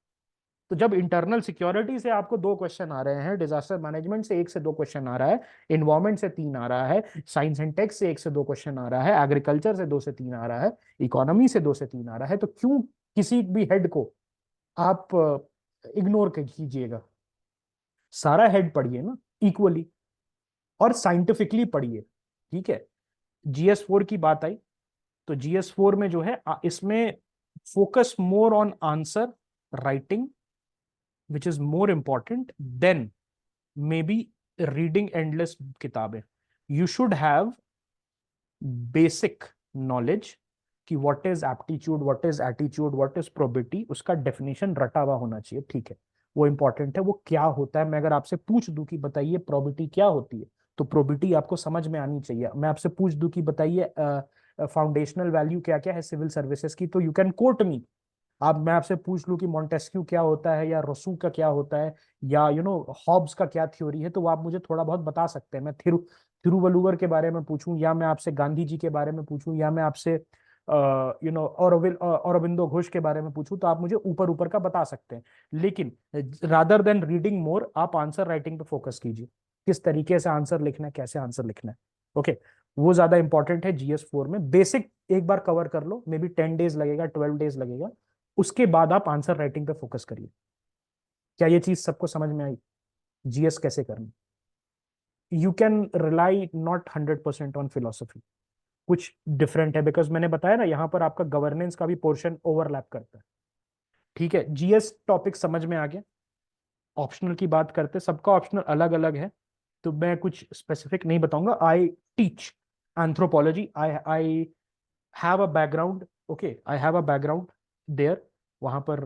तो जब इंटरनल सिक्योरिटी से आपको 2 क्वेश्चन आ रहे हैं, डिजास्टर मैनेजमेंट से 1 से 2 क्वेश्चन आ रहा है, इन्वायरमेंट से 3 आ रहा है, साइंस एंड टेक से 1 से 2 क्वेश्चन आ रहा है, एग्रीकल्चर से 2 से 3 आ रहा है, इकोनॉमी से 2 से 3 आ रहा है, तो क्यों किसी भी हेड को आप इग्नोर कीजिएगा? सारा हेड पढ़िए ना इक्वली, और साइंटिफिकली पढ़िए। ठीक है, GS4 की बात आई, तो GS4 में जो है इसमें focus more on answer writing, which is more important than maybe reading endless किताबें। You should have basic knowledge कि what is aptitude, what is attitude, what is probability, उसका डेफिनेशन रटा हुआ होना चाहिए। ठीक है, वो इंपॉर्टेंट है। वो क्या होता है, मैं अगर आपसे पूछ दूं कि बताइए प्रोबिलिटी क्या होती है, तो प्रोबिलिटी आपको समझ में आनी चाहिए। मैं आपसे पूछ दूं कि बताइए फाउंडेशनल वैल्यू क्या क्या है सिविल सर्विसेज की, तो यू कैन कोट मी। आप, मैं आपसे पूछ लूं कि मॉन्टेस्क्यू क्या होता है, या रोसू का क्या होता है, या हॉब्स का क्या थ्योरी है, तो वो आप मुझे थोड़ा बहुत बता सकते हैं। मैं थिरुवल्लुवर के बारे में पूछूं, या मैं आपसे गांधी जी के बारे में पूछूं, या मैं आपसे औरबिंदो घोष के बारे में पूछूं, तो आप मुझे ऊपर ऊपर का बता सकते हैं। लेकिन रादर देन रीडिंग मोर, आप आंसर राइटिंग पे फोकस कीजिए। किस तरीके से आंसर लिखना है, कैसे आंसर लिखना है। ओके, वो ज्यादा इंपॉर्टेंट है। GS4 में बेसिक एक बार कवर कर लो, मे बी 10 डेज लगेगा, 12 डेज लगेगा। उसके बाद आप आंसर राइटिंग पे फोकस करिए। क्या ये चीज सबको समझ में आई? GS कैसे करना? You can rely not 100% on philosophy, कुछ डिफरेंट है, बिकॉज मैंने बताया ना, यहाँ पर आपका गवर्नेंस का भी पोर्शन ओवरलैप करता है। ठीक है, GS टॉपिक समझ में आ गया। ऑप्शनल की बात करते, सबका ऑप्शनल अलग अलग है, तो मैं कुछ स्पेसिफिक नहीं बताऊंगा। I teach anthropology, I I have a background, okay, I have a background there. वहां पर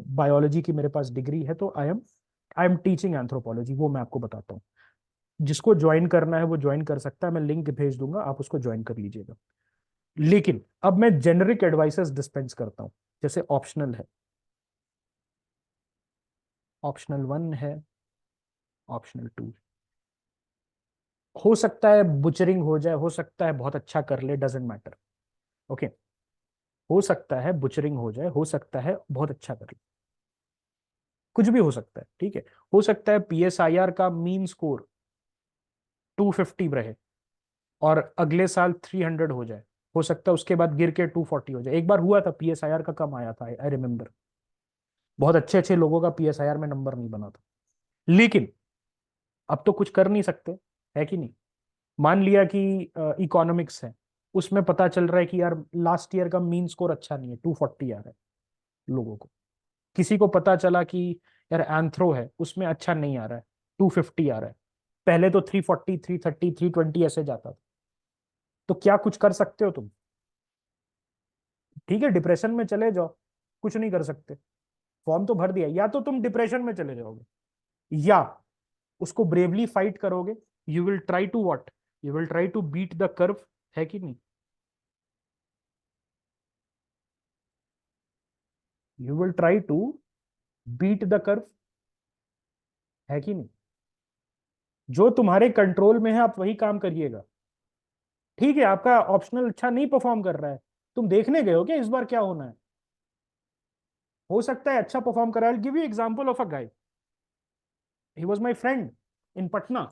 बायोलॉजी की मेरे पास डिग्री है, तो आई एम टीचिंग एंथ्रोपोलॉजी, वो मैं आपको बताता हूँ। जिसको ज्वाइन करना है वो ज्वाइन कर सकता है, मैं लिंक भेज दूंगा, आप उसको ज्वाइन कर लीजिएगा। लेकिन अब मैं जेनरिक एडवाइसेस डिस्पेंस करता हूँ। जैसे ऑप्शनल है, ऑप्शनल 1 है, ऑप्शनल 2। हो सकता है बुचरिंग हो जाए, हो सकता है बहुत अच्छा कर ले, डजेंट मैटर। ओके, हो सकता है बुचरिंग हो जाए, हो सकता है बहुत अच्छा कर ले, कुछ भी हो सकता है। ठीक है, हो सकता है PSIR का मीन स्कोर 250 रहे, और अगले साल 300 हो जाए। हो सकता है उसके बाद गिर के 240 हो जाए। एक बार हुआ था, PSIR का कम आया था, आई रिमेम्बर। बहुत अच्छे अच्छे लोगों का PSIR में नंबर नहीं बना था। लेकिन अब तो कुछ कर नहीं सकते, है कि नहीं? मान लिया कि इकोनॉमिक्स है, उसमें पता चल रहा है कि यार लास्ट ईयर का मीन स्कोर अच्छा नहीं है, 240 आ रहा है लोगों को। किसी को पता चला कि यार एंथ्रो है, उसमें अच्छा नहीं आ रहा है, 250 आ रहा है। पहले तो 340, 330, 320 ऐसे जाता था। तो क्या कुछ कर सकते हो तुम? ठीक है, डिप्रेशन में चले जाओ, कुछ नहीं कर सकते। फॉर्म तो भर दिया, या तो तुम डिप्रेशन में चले जाओगे, या उसको ब्रेवली फाइट करोगे। You will try to what, you will try to beat the curve, है कि नहीं? You will try to beat the curve. है कि नहीं? जो तुम्हारे कंट्रोल में है आप वही काम करिएगा। ठीक है, आपका ऑप्शनल अच्छा नहीं परफॉर्म कर रहा है, तुम देखने गए हो क्या इस बार क्या होना है? हो सकता है अच्छा परफॉर्म करा। I give you example of a guy, he was my friend in Patna,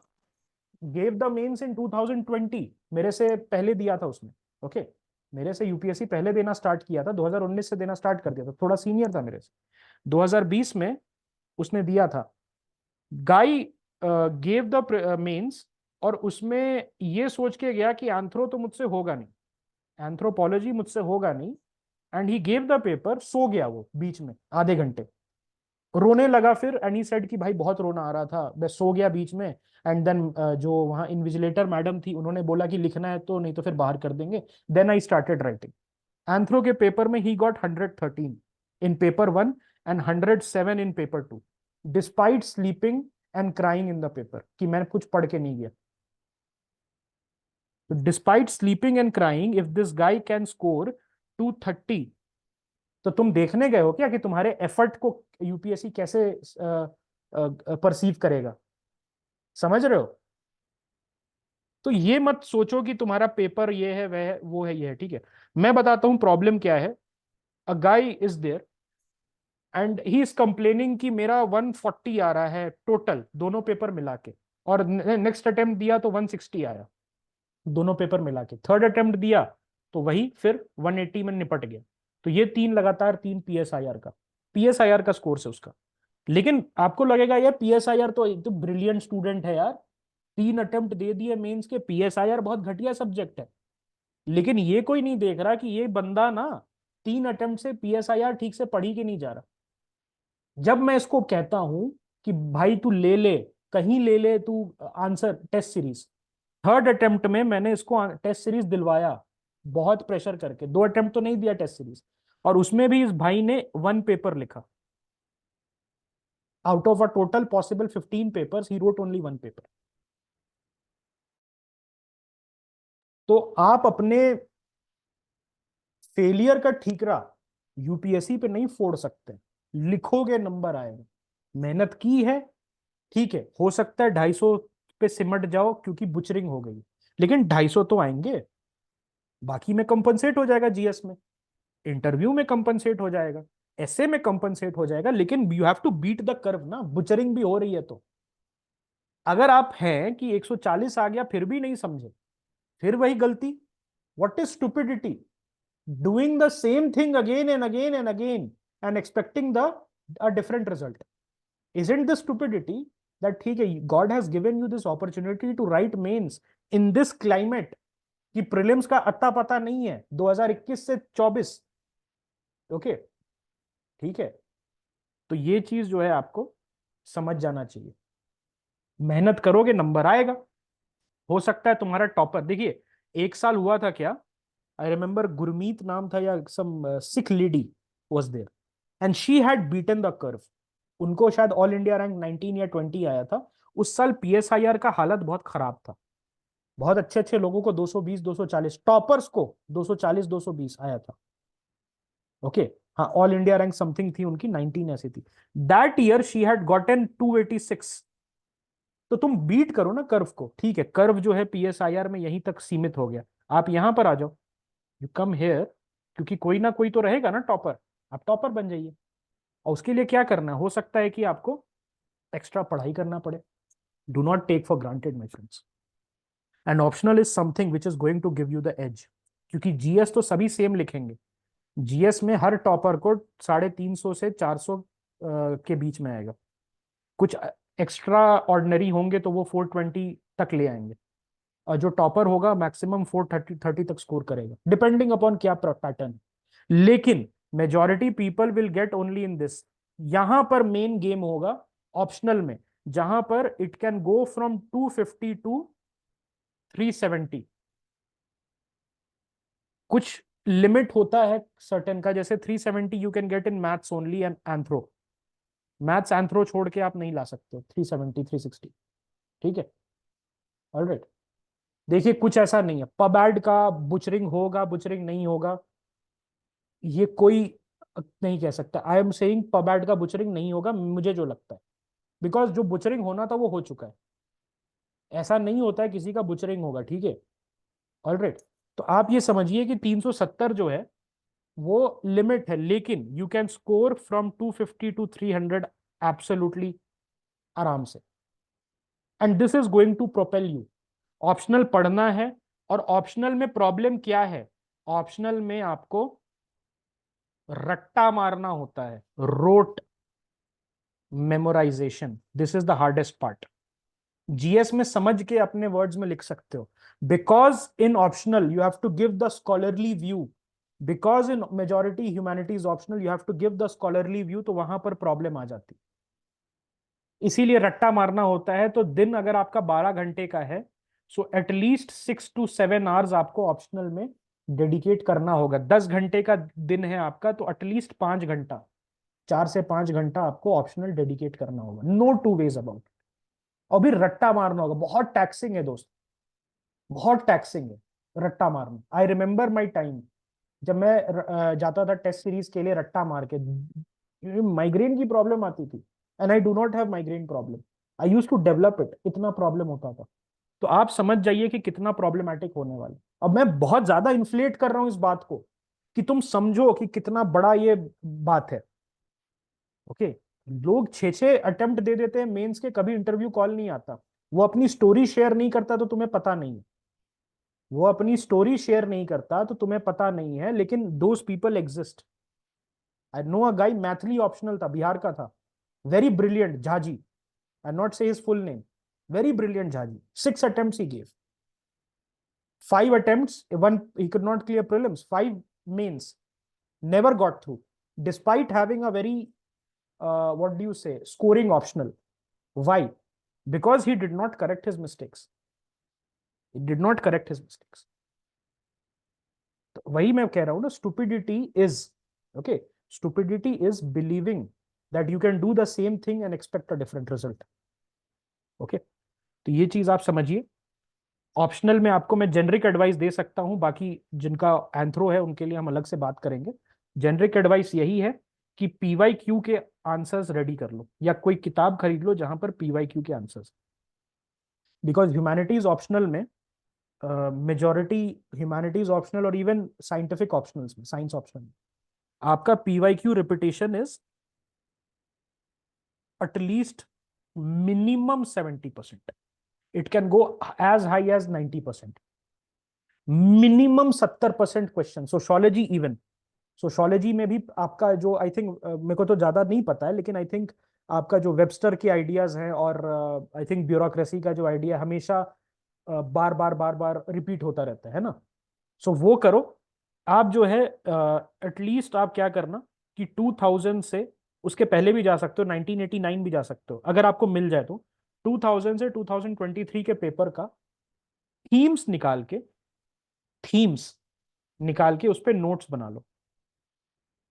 gave the mains in 2020, मेरे से पहले दिया था उसने। ओके, मेरे से यूपीएससी पहले देना स्टार्ट किया था, 2019 से देना स्टार्ट कर दिया था, थोड़ा सीनियर था मेरे से। 2020 में उसने दिया था। गाय गेव द मेंस, और उसमें ये सोच के गया कि एंथ्रो तो मुझसे होगा नहीं, एंथ्रोपोलॉजी मुझसे होगा नहीं, and he gave the paper. So गया वो बीच में आधे घंटे, रोने लगा फिर, एंड ही सेड कि भाई बहुत रोना आ रहा था, मैं सो गया बीच में। एंड देन जो वहाँ इन्विजिलेटर मैडम थी उन्होंने बोला कि लिखना है तो, नहीं तो फिर बाहर कर देंगे। Then I started writing. Anthro के पेपर में he got 113 in paper 1 and 107 in paper 2, despite sleeping and crying in the paper, कि मैंने कुछ पढ़ के नहीं गया। Despite sleeping and crying, if this guy can score 230, तो तुम देखने गए हो क्या कि तुम्हारे एफर्ट को यूपीएससी कैसे परसीव करेगा? समझ रहे हो? तो ये मत सोचो कि तुम्हारा पेपर ये है, वह है, वो है, ये है। ठीक है, मैं बताता हूं प्रॉब्लम क्या है। A guy is there and he is complaining कि मेरा 140 आ रहा है टोटल दोनों पेपर मिला के, और नेक्स्ट अटेम्प्ट दिया तो 160 आया दोनों पेपर मिला के। थर्ड अटेम्प्ट दिया तो वही फिर 180 में निपट गया। तो ये तीन लगातार, तीन पीएसआईआर का, पीएसआईआर का स्कोर है उसका। लेकिन आपको लगेगा यार पीएसआईआर तो ब्रिलियंट स्टूडेंट है यार, 3 अटेम्प्ट दे दिए मेंस के, पीएसआईआर बहुत घटिया सब्जेक्ट है। लेकिन ये कोई नहीं देख रहा कि ये बंदा ना 3 अटेम्प्ट से पीएसआईआर ठीक से पढ़ी के नहीं जा रहा। जब मैं इसको कहता हूं कि भाई तू ले ले, कहीं ले ले तू answer test series, third attempt में मैंने इसको टेस्ट सीरीज दिलवाया, बहुत प्रेशर करके। 2 अटेम्प्ट तो नहीं दिया टेस्ट सीरीज, और उसमें भी इस भाई ने 1 पेपर लिखा। Out of a total possible 15 papers he wrote only 1 paper. तो आप अपने फेलियर का ठीकरा यूपीएससी पे नहीं फोड़ सकते। लिखोगे नंबर आएगा, मेहनत की है, ठीक है, हो सकता है 250 पे सिमट जाओ क्योंकि बुचरिंग हो गई, लेकिन 250 तो आएंगे। बाकी में कंपनसेट हो जाएगा, जीएस में, इंटरव्यू में कंपनसेट हो जाएगा, ऐसे में कंपनसेट हो जाएगा। लेकिन you have to beat the curve ना, बुचरिंग भी हो रही है तो। अगर आप हैं कि 140 आ गया फिर भी नहीं समझे, फिर वही गलती। What is stupidity? Doing the same thing again and again and again and expecting the a different result. Isn't this stupidity? That ठीक है, God has given you this opportunity to write mains in this climate, कि prelims का अत्ता पता नहीं है 2021 से 24। Okay, ठीक है, तो ये चीज जो है आपको समझ जाना चाहिए। मेहनत करोगे नंबर आएगा। हो सकता है तुम्हारा टॉपर, देखिए एक साल हुआ था क्या, आई रिमेम्बर गुरमीत नाम था या some Sikh lady was there, and she had beaten the curve. उनको शायद ऑल इंडिया रैंक 19 या 20 आया था। उस साल पीएसआईआर का हालत बहुत खराब था, बहुत अच्छे अच्छे लोगों को 220 240, टॉपर्स को 240 220 आया था। ओके, हाँ, ऑल इंडिया रैंक समथिंग थी उनकी, 19 ऐसी थी। That year she had gotten 286। तो तुम बीट करो ना कर्व को। ठीक है, कर्व जो है पीएसआईआर में यहीं तक सीमित हो गया, आप यहां पर आ जाओ, यू कम हेयर, क्योंकि कोई ना कोई तो रहेगा ना टॉपर, आप टॉपर बन जाइए। और उसके लिए क्या करना है, हो सकता है कि आपको एक्स्ट्रा पढ़ाई करना पड़े। Do not take for granted my friends, and optional is something which is going to give you the edge. क्योंकि जीएस तो सभी सेम लिखेंगे, जीएस में हर टॉपर को 350 से 400 के बीच में आएगा। कुछ एक्स्ट्रा ऑर्डिनरी होंगे तो वो 420 तक ले आएंगे, और जो टॉपर होगा मैक्सिमम 430 तक स्कोर करेगा, डिपेंडिंग अपॉन क्या पैटर्न। लेकिन majority people will get only in this. यहां पर मेन गेम होगा ऑप्शनल में, जहां पर it can go from 250 to 370। कुछ लिमिट होता है सर्टेन का, जैसे 370 you can get in maths only and anthro. Maths anthro छोड़ के आप नहीं ला सकते 370 360। ठीक है, ऑलराइट। देखिए कुछ ऐसा नहीं है, पबैड का बुचरिंग होगा बुचरिंग नहीं होगा ये कोई नहीं कह सकता। आई एम सेइंग पबैड का बुचरिंग नहीं होगा, मुझे जो लगता है। बिकॉज जो बुचरिंग होना था वो हो चुका है, ऐसा नहीं होता है किसी का बुचरिंग होगा, ठीक है। ऑलराइट, तो आप ये समझिए कि 370 जो है वो लिमिट है, लेकिन you can score from 250 to 300 absolutely आराम से, and this is going to propel you. Optional पढ़ना है, और ऑप्शनल में प्रॉब्लम क्या है, ऑप्शनल में आपको रट्टा मारना होता है, rote memorization, this is the hardest part. GS में समझ के अपने वर्ड्स में लिख सकते हो, because in optional you have to give the scholarly view, because in majority humanities optional you have to give the scholarly view, तो वहां पर प्रॉब्लम आ जाती, इसीलिए रट्टा मारना होता है। तो दिन अगर आपका 12 घंटे का है, सो एटलीस्ट 6 to 7 आवर्स आपको ऑप्शनल में डेडिकेट करना होगा। 10 घंटे का दिन है आपका, तो एटलीस्ट 5 घंटा, 4 से 5 घंटा आपको ऑप्शनल डेडिकेट करना होगा, नो टू वेज अबाउट। और भी रट्टा मारना होगा, बहुत टैक्सिंग है दोस्त, बहुत टैक्सिंग है रट्टा मारना। आई रिमेंबर माई टाइम, जब मैं जाता था टेस्ट सीरीज के लिए रट्टा मार के, माइग्रेन की प्रॉब्लम आती थी, and I do not have migraine problem, I use to develop it, इतना प्रॉब्लम होता था। तो आप समझ जाइए कि कितना प्रॉब्लमैटिक होने वाला। अब मैं बहुत ज्यादा इन्फ्लेट कर रहा हूं इस बात को कि तुम समझो कि कितना बड़ा ये बात है। ओके, लोग 6 6 अटेम्प्ट दे देते हैं मेंस के, कभी इंटरव्यू कॉल नहीं आता। वो अपनी स्टोरी शेयर नहीं करता तो तुम्हें पता नहीं है, वो अपनी स्टोरी शेयर नहीं करता तो तुम्हें पता नहीं है, लेकिन those people exist. I know a guy, Maithili optional था, बिहार का था, very brilliant Jhaji, I not से his full name, very brilliant Jhaji, 6 attempts he gave, 5 attempts, one he could not clear prelims, 5 mains, never got through, despite having a very what do you say, scoring optional. Why? Because he did not correct his mistakes, he did not correct his mistakes. तो वही मैं कह रहा हूं ना, stupidity is, okay, stupidity is believing that you can do the same thing and expect a different result. Okay, तो ये चीज आप समझिए। ऑप्शनल में आपको मैं जेनरिक एडवाइस दे सकता हूं, बाकी जिनका एंथ्रो है उनके लिए हम अलग से बात करेंगे। जेनरिक एडवाइस यही है कि पीवाई क्यू के आंसर्स रेडी कर लो, या कोई किताब खरीद लो जहां पर पीवाई क्यू के आंसर्स, बिकॉज ह्यूमैनिटीज ऑप्शनल में, मेजोरिटी ह्यूमैनिटीज ऑप्शनल और इवन साइंटिफिक ऑप्शनल्स में, साइंस ऑप्शनल में, आपका PY Q repetition is at least minimum 70%, it can go as high as 90%, minimum 70% question. Sociology even, sociology में भी आपका जो, आई थिंक, मेरे को तो ज्यादा नहीं पता है, लेकिन आई थिंक आपका जो वेबस्टर के आइडियाज हैं, और आई थिंक ब्यूरोक्रेसी का जो आइडिया हमेशा बार बार बार बार रिपीट होता रहता है ना, सो वो करो। आप जो है एटलीस्ट आप क्या करना कि 2000 से, उसके पहले भी जा सकते हो, 1989 भी जा सकते हो अगर आपको मिल जाए तो, 2000 से 2023 के पेपर का थीम्स निकाल के, थीम्स निकाल के उस पर नोट्स बना लो।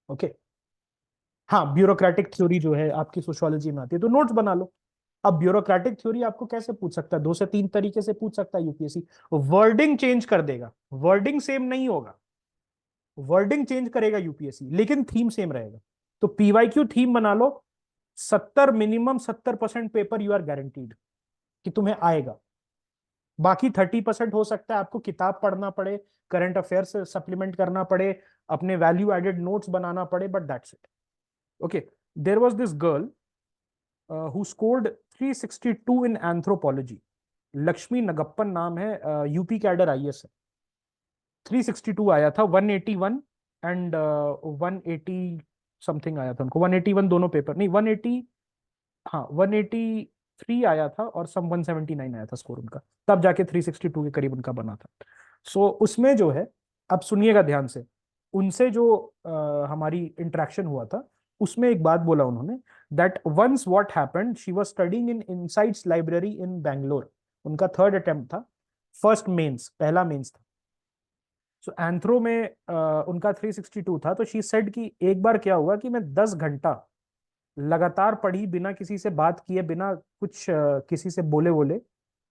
ओके, हाँ, ब्यूरोक्रेटिक थ्योरी जो है आपकी सोशियोलॉजी में आती है, तो नोट्स बना लो। अब ब्यूरोक्रेटिक थ्योरी आपको कैसे पूछ सकता है, 2 से 3 तरीके से पूछ सकता है यूपीएससी। वर्डिंग चेंज कर देगा, वर्डिंग सेम नहीं होगा, वर्डिंग चेंज करेगा यूपीएससी, लेकिन थीम सेम रहेगा। तो पीवाईक्यू थीम बना लो, 70, minimum 70% paper you are guaranteed कि तुम्हें आएगा। बाकी 30% हो सकता है आपको किताब पढ़ना पड़े, करंट अफेयर से सप्लीमेंट करना पड़े, अपने वैल्यू एडेड नोट्स बनाना पड़े, but that's it. Okay, there was this girl who scored 362 in anthropology, Lakshmi Nagappan नाम है, यूपी कैडर आईएएस है। 362 आया था, 181 एंड 180 समथिंग आया था उनको, 181 दोनों पेपर, नहीं 180, हाँ 183 आया था, और सम 179 आया था स्कोर उनका, तब जाके 362 के करीब उनका बना था। सो उसमें जो है, अब सुनिएगा ध्यान से, उनसे जो हमारी इंटरेक्शन हुआ था, उसमें एक बात बोला उन्होंने, that once what happened, she was studying in Insights library in Bangalore, उनका 3rd अटेम्प्ट था, फर्स्ट मेंस, पहला मेंस था। सो एंथ्रो में उनका 362 था, तो शी सेड कि एक बार क्या हुआ कि मैं 10 घंटा लगातार पढ़ी, बिना किसी से बात किए, बिना कुछ किसी से बोले बोले,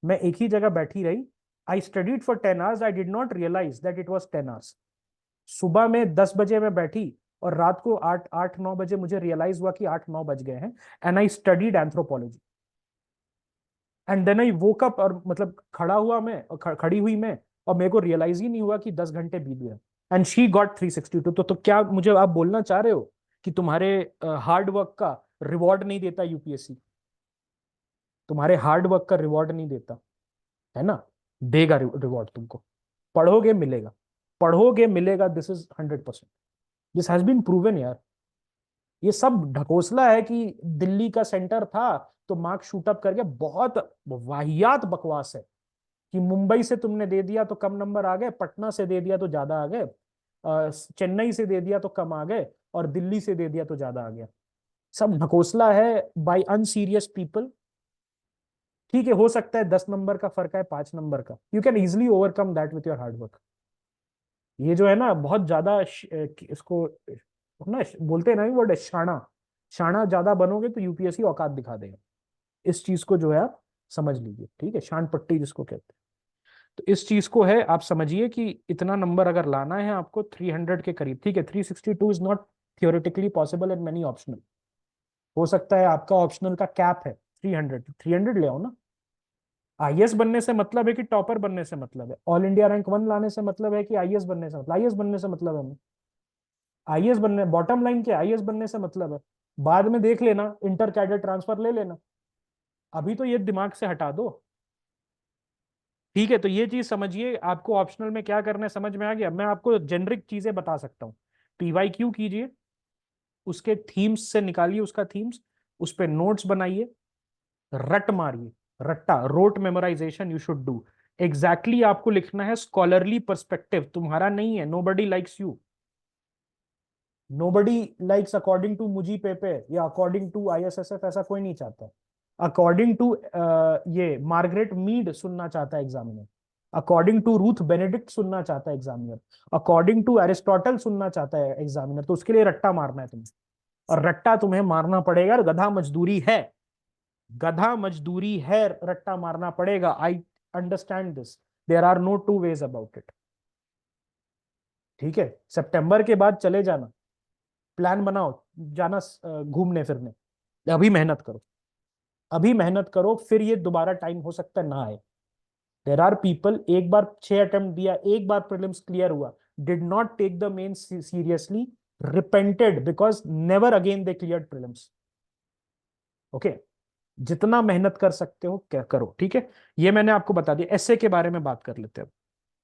मैं एक ही जगह बैठी रही। I studied for 10 hours, I did not realise that it was 10 hours. सुबह में 10 बजे मैं बैठी, और रात को 8 8 9 बजे मुझे रियलाइज हुआ कि 8 9 बज गए हैं, and I studied anthropology. And then I woke up, और मतलब खड़ा हुआ मैं और खड़ी हुई मैं, और मेरे को रियलाइज ही नहीं हुआ कि 10 घंटे बीत गए। And she got 362। तो क्या मुझे आप बोलना चाह रहे हो कि तुम्हारे हार्ड वर्क का रिवॉर्ड नहीं देता यूपीएससी? तुम्हारे हार्ड वर्क का रिवॉर्ड नहीं देता, है ना? देगा रिवॉर्ड तुमको। पढ़ोगे मिलेगा, पढ़ोगे मिलेगा, this is 100%। This has been proven यार। ये सब ढकोसला है कि दिल्ली का सेंटर था तो मार्क्स शूट अप करके, बहुत वाहियात बकवास है कि मुंबई से तुमने दे दिया तो कम नंबर आ गए, पटना से दे दिया तो ज्यादा आ गए, चेन्नई से दे दिया तो कम आ गए, और दिल्ली से दे दिया तो ज्यादा आ गया। सब ढकोसला है बाय अनसीरियस पीपल। ठीक है, हो सकता है 10 नंबर का फर्क है, 5 नंबर का, you can easily overcome that with your hard work. ये जो है ना बहुत ज्यादा इसको ना बोलते हैं ना, वर्ड है शाना। शाना ज्यादा बनोगे तो यूपीएससी औकात दिखा देगा। इस चीज को जो है आप समझ लीजिए, ठीक है, शान पट्टी जिसको कहते हैं। तो इस चीज को है आप समझिए कि इतना नंबर अगर लाना है आपको 300 के करीब, ठीक है, 362 is not theoretically possible in many optional. हो सकता है आपका ऑप्शनल का कैप है 300, 300 ले आओ ना। आईएएस बनने से मतलब है कि टॉपर बनने से मतलब है? ऑल इंडिया रैंक 1 लाने से मतलब है कि आईएएस बनने से मतलब? आईएएस बनने से मतलब है हमें। आईएएस बनने, बॉटम लाइन के आईएएस बनने से मतलब है। बाद में देख लेना, इंटर कैडर ट्रांसफर ले लेना, अभी तो ये दिमाग से हटा दो। ठीक है, तो ये चीज समझिए, आपको ऑप्शनल में क्या करना है समझ में आ गया। मैं आपको जेनरिक चीजें बता सकता हूँ। पीवाईक्यू कीजिए, उसके थीम्स से निकालिए उसका थीम्स, उस पर नोट्स बनाइए, रट मारिए। रट्टा rote memorisation you should do. Exactly आपको लिखना है स्कॉलरली पर्सपेक्टिव, तुम्हारा नहीं है। Nobody likes you, nobody likes according to मुजी पेपे या अकॉर्डिंग टू आईएसएसएफ, ऐसा कोई नहीं चाहता। अकॉर्डिंग टू ये मार्गरेट मीड सुनना चाहता है examiner. According to Ruth Benedict सुनना चाहता है एग्जामिनर। अकॉर्डिंग टू एरिस्टोटल सुनना चाहता है एग्जामिनर। तो उसके लिए रट्टा मारना है तुम्हें, और रट्टा तुम्हें मारना पड़ेगा। गधा मजदूरी है, गधा मजदूरी है, रट्टा मारना पड़ेगा। I understand this, there are no two ways about it. ठीक है, सितंबर के बाद चले जाना, प्लान बनाओ, जाना घूमने फिरने। अभी मेहनत करो, अभी मेहनत करो, फिर ये दोबारा टाइम हो सकता है ना आए। देर आर पीपल, एक बार 6 अटेम्प्ट दिया, एक बार प्रीलिम्स क्लियर हुआ, did not take the main seriously, repented because never again they cleared prelims. Okay, जितना मेहनत कर सकते हो क्या करो, ठीक है। ये मैंने आपको बता दिया। एसए के बारे में बात कर लेते हैं।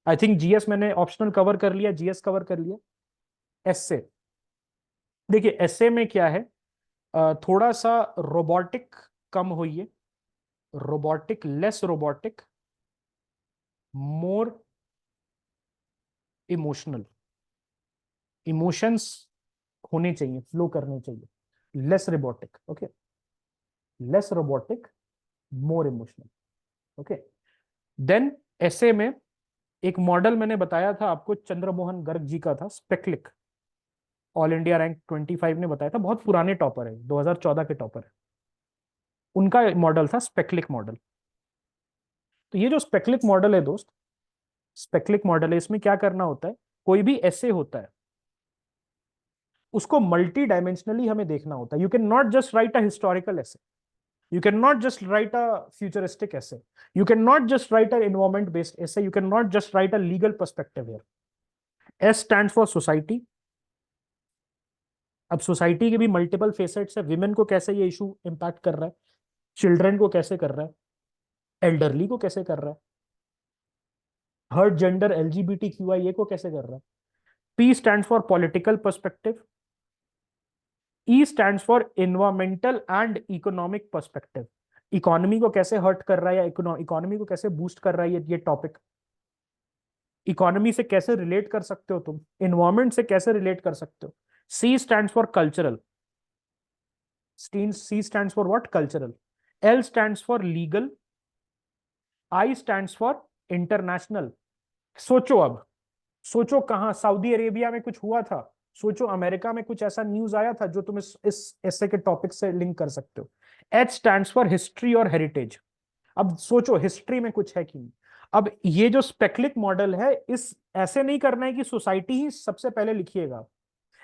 आई थिंक जीएस मैंने ऑप्शनल कवर कर लिया, जीएस कवर कर लिया। एसए, देखिए एसए में क्या है, थोड़ा सा रोबोटिक कम हुई है, robotic less robotic, more emotional. Emotions होने चाहिए, फ्लो करने चाहिए। Less robotic, okay, less robotic, more emotional. Okay, then ऐसे में एक मॉडल मैंने बताया था आपको, चंद्रमोहन गर्ग जी का था, स्पेक्लिक। ऑल इंडिया रैंक 25 ने बताया था, बहुत पुराने टॉपर है, 2014 के टॉपर है। उनका मॉडल था स्पेक्लिक मॉडल। तो ये जो स्पेक्लिक मॉडल है दोस्त, स्पेक्लिक मॉडल है, इसमें क्या करना होता है, कोई भी ऐसे होता है उसको मल्टी डायमेंशनली हमें देखना होता है। You can not just right a historical ऐसे, you cannot just write a futuristic essay, you cannot just write an environment based essay, you cannot just write a legal perspective here. S stands for society। अब society के भी multiple facets है, women को कैसे ये issue impact कर रहा है, चिल्ड्रन को कैसे कर रहा है, एल्डरली को कैसे कर रहा है, थर्ड जेंडर LGBTQIA को कैसे कर रहा है। P stands for political perspective। E stands for environmental and economic perspective। Economy को कैसे हर्ट कर रहा है, या इकोनॉमी को कैसे बूस्ट कर रहा है ये टॉपिक। इकोनॉमी से कैसे रिलेट कर सकते हो तुम, इन्वायरमेंट से कैसे रिलेट कर सकते हो। C stands for cultural. C stands for what, cultural. L stands for legal. I stands for international. सोचो अब, सोचो कहां सऊदी अरेबिया में कुछ हुआ था, सोचो अमेरिका में कुछ ऐसा न्यूज आया था जो तुम इस ऐसे के टॉपिक से लिंक कर सकते हो। एच स्टैंड्स फॉर हिस्ट्री और हेरिटेज। अब सोचो हिस्ट्री में कुछ है कि नहीं। अब ये जो स्पेक्लिक मॉडल है, इस ऐसे नहीं करना है कि सोसाइटी ही सबसे पहले लिखिएगा,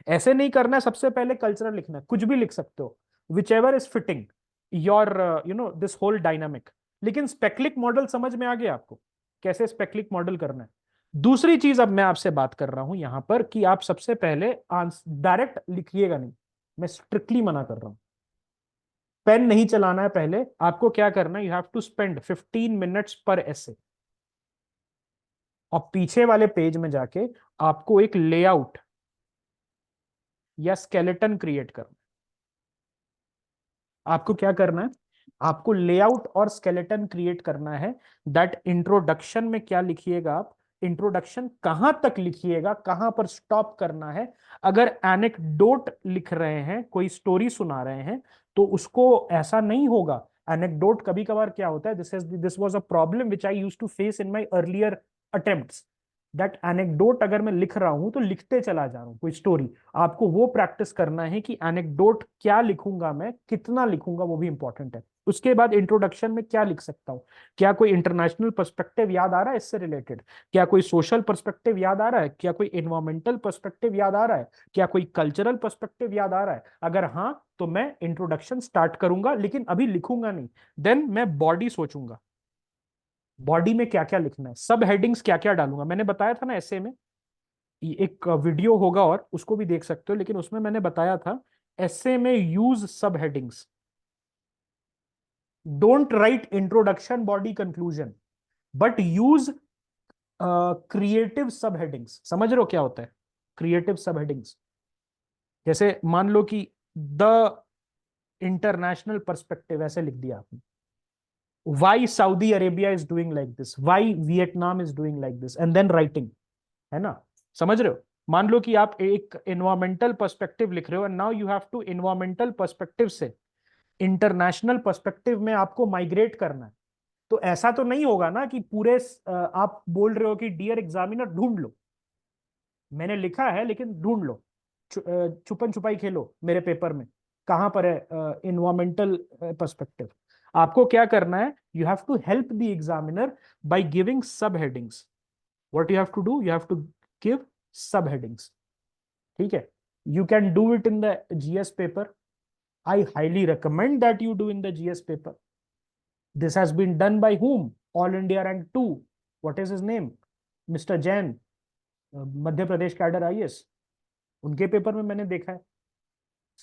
ऐसे नहीं करना है सबसे पहले कल्चरल लिखना है, कुछ भी लिख सकते हो, whichever is fitting your this whole dynamic. लेकिन स्पेक्लिक मॉडल समझ में आ गया आपको कैसे स्पेक्लिक मॉडल करना है। दूसरी चीज अब मैं आपसे बात कर रहा हूं यहां पर कि आप सबसे पहले डायरेक्ट लिखिएगा नहीं, मैं स्ट्रिक्टली मना कर रहा हूं। पेन नहीं चलाना है पहले, आपको क्या करना है, you have to spend 15 minutes पर ऐसे, और पीछे वाले पेज में जाके आपको एक लेआउट या स्केलेटन क्रिएट करना। आपको क्या करना है, आपको लेआउट और स्केलेटन क्रिएट करना है। दैट इंट्रोडक्शन में क्या लिखिएगा आप, इंट्रोडक्शन कहां तक लिखिएगा, कहां पर स्टॉप करना है। अगर एनेक्डोट लिख रहे हैं, कोई स्टोरी सुना रहे हैं, तो उसको ऐसा नहीं होगा। एनेक्डोट कभी कभार क्या होता है, this was a problem which I used to face in my earlier attempts, that anecdote अगर मैं लिख रहा हूं तो लिखते चला जा रहा हूं कोई स्टोरी। आपको वो प्रैक्टिस करना है कि एनेक्डोट क्या लिखूंगा, मैं कितना लिखूंगा, वो भी इंपॉर्टेंट है। उसके बाद इंट्रोडक्शन में क्या लिख सकता हूं, क्या कोई इंटरनेशनल पर्सपेक्टिव याद आ रहा है इससे रिलेटेड, क्या कोई सोशल पर्सपेक्टिव याद आ रहा है, क्या कोई एनवायरमेंटल पर्सपेक्टिव याद आ रहा है, क्या कोई कल्चरल पर्सपेक्टिव याद आ रहा है। अगर हाँ तो मैं इंट्रोडक्शन स्टार्ट करूंगा, लेकिन अभी लिखूंगा नहीं। देन मैं बॉडी सोचूंगा, बॉडी में क्या क्या लिखना है, सब हेडिंग्स क्या क्या डालूंगा। मैंने बताया था ना ऐसे में, एक वीडियो होगा और उसको भी देख सकते हो, लेकिन उसमें मैंने बताया था ऐसे में यूज सब headings, don't write introduction body conclusion, but use creative सब हेडिंग्स। समझ रहे हो क्या होता है क्रिएटिव सब हेडिंग्स? जैसे मान लो कि द इंटरनेशनल पर्सपेक्टिव ऐसे लिख दिया आपने, why Saudi Arabia is doing like this, why Vietnam is doing like this, and then writing, है ना? समझ रहे हो? मान लो कि आप एक इन्वायरमेंटल पर्सपेक्टिव लिख रहे हो, and now you have to environmental perspective से इंटरनेशनल पर्सपेक्टिव में आपको माइग्रेट करना है। तो ऐसा तो नहीं होगा ना कि पूरे आप बोल रहे हो कि डियर एग्जामिनर ढूंढ लो, मैंने लिखा है लेकिन ढूंढ लो, छुपन छुपाई खेलो मेरे पेपर में, कहां पर है इन्वायरमेंटल पर्सपेक्टिव। आपको क्या करना है, you have to help the examiner by giving sub headings. What you have to do, you have to give sub headings. ठीक है? You can do it in the GS paper, I highly recommend that you do in the GS paper. This has been done by whom? All India rank 2, what is his name, mister Jain, Madhya Pradesh cadre IAS, उनके paper में मैंने देखा है।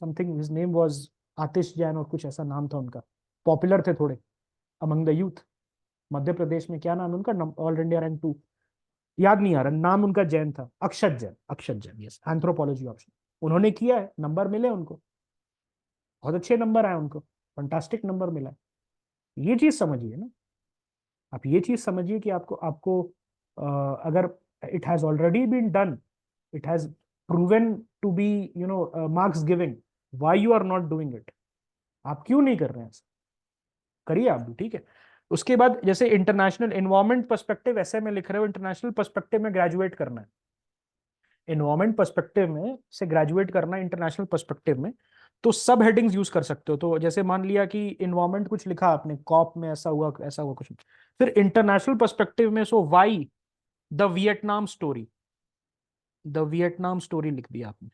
Something his name was आतिश जैन और कुछ ऐसा नाम था उनका, पॉपुलर थे थोड़े among the youth. Madhya Pradesh में क्या नाम है उनका, ऑल इंडिया रैंक 2, याद नहीं आ रहा नाम उनका, जैन था, अक्षत जैन, अक्षत जैन, यस, एंथ्रोपोलॉजी ऑप्शन। उन्होंने किया है, नंबर मिले उनको, बहुत अच्छे नंबर आए उनको, फंटास्टिक नंबर मिला है। ये चीज समझिए ना, आप ये चीज समझिए कि आपको आपको अगर it has already been done, it has proven to be marks giving, why you are not doing it? आप क्यों नहीं कर रहे हैं ऐसा? करिए आप भी, ठीक है? उसके बाद जैसे इंटरनेशनल एनवायरमेंट पर्सपेक्टिव ऐसे में लिख रहे हो, इंटरनेशनल पर्सपेक्टिव में ग्रेजुएट करना है, एनवायरमेंट पर्सपेक्टिव में से ग्रेजुएट करना है इंटरनेशनल पर्सपेक्टिव में, तो सब हेडिंग्स यूज कर सकते हो। तो जैसे मान लिया कि इन्वायरमेंट कुछ लिखा आपने, कॉप में ऐसा हुआ कुछ, फिर इंटरनेशनल पर्सपेक्टिव में so why the Vietnam story, the Vietnam story लिख दिया आपने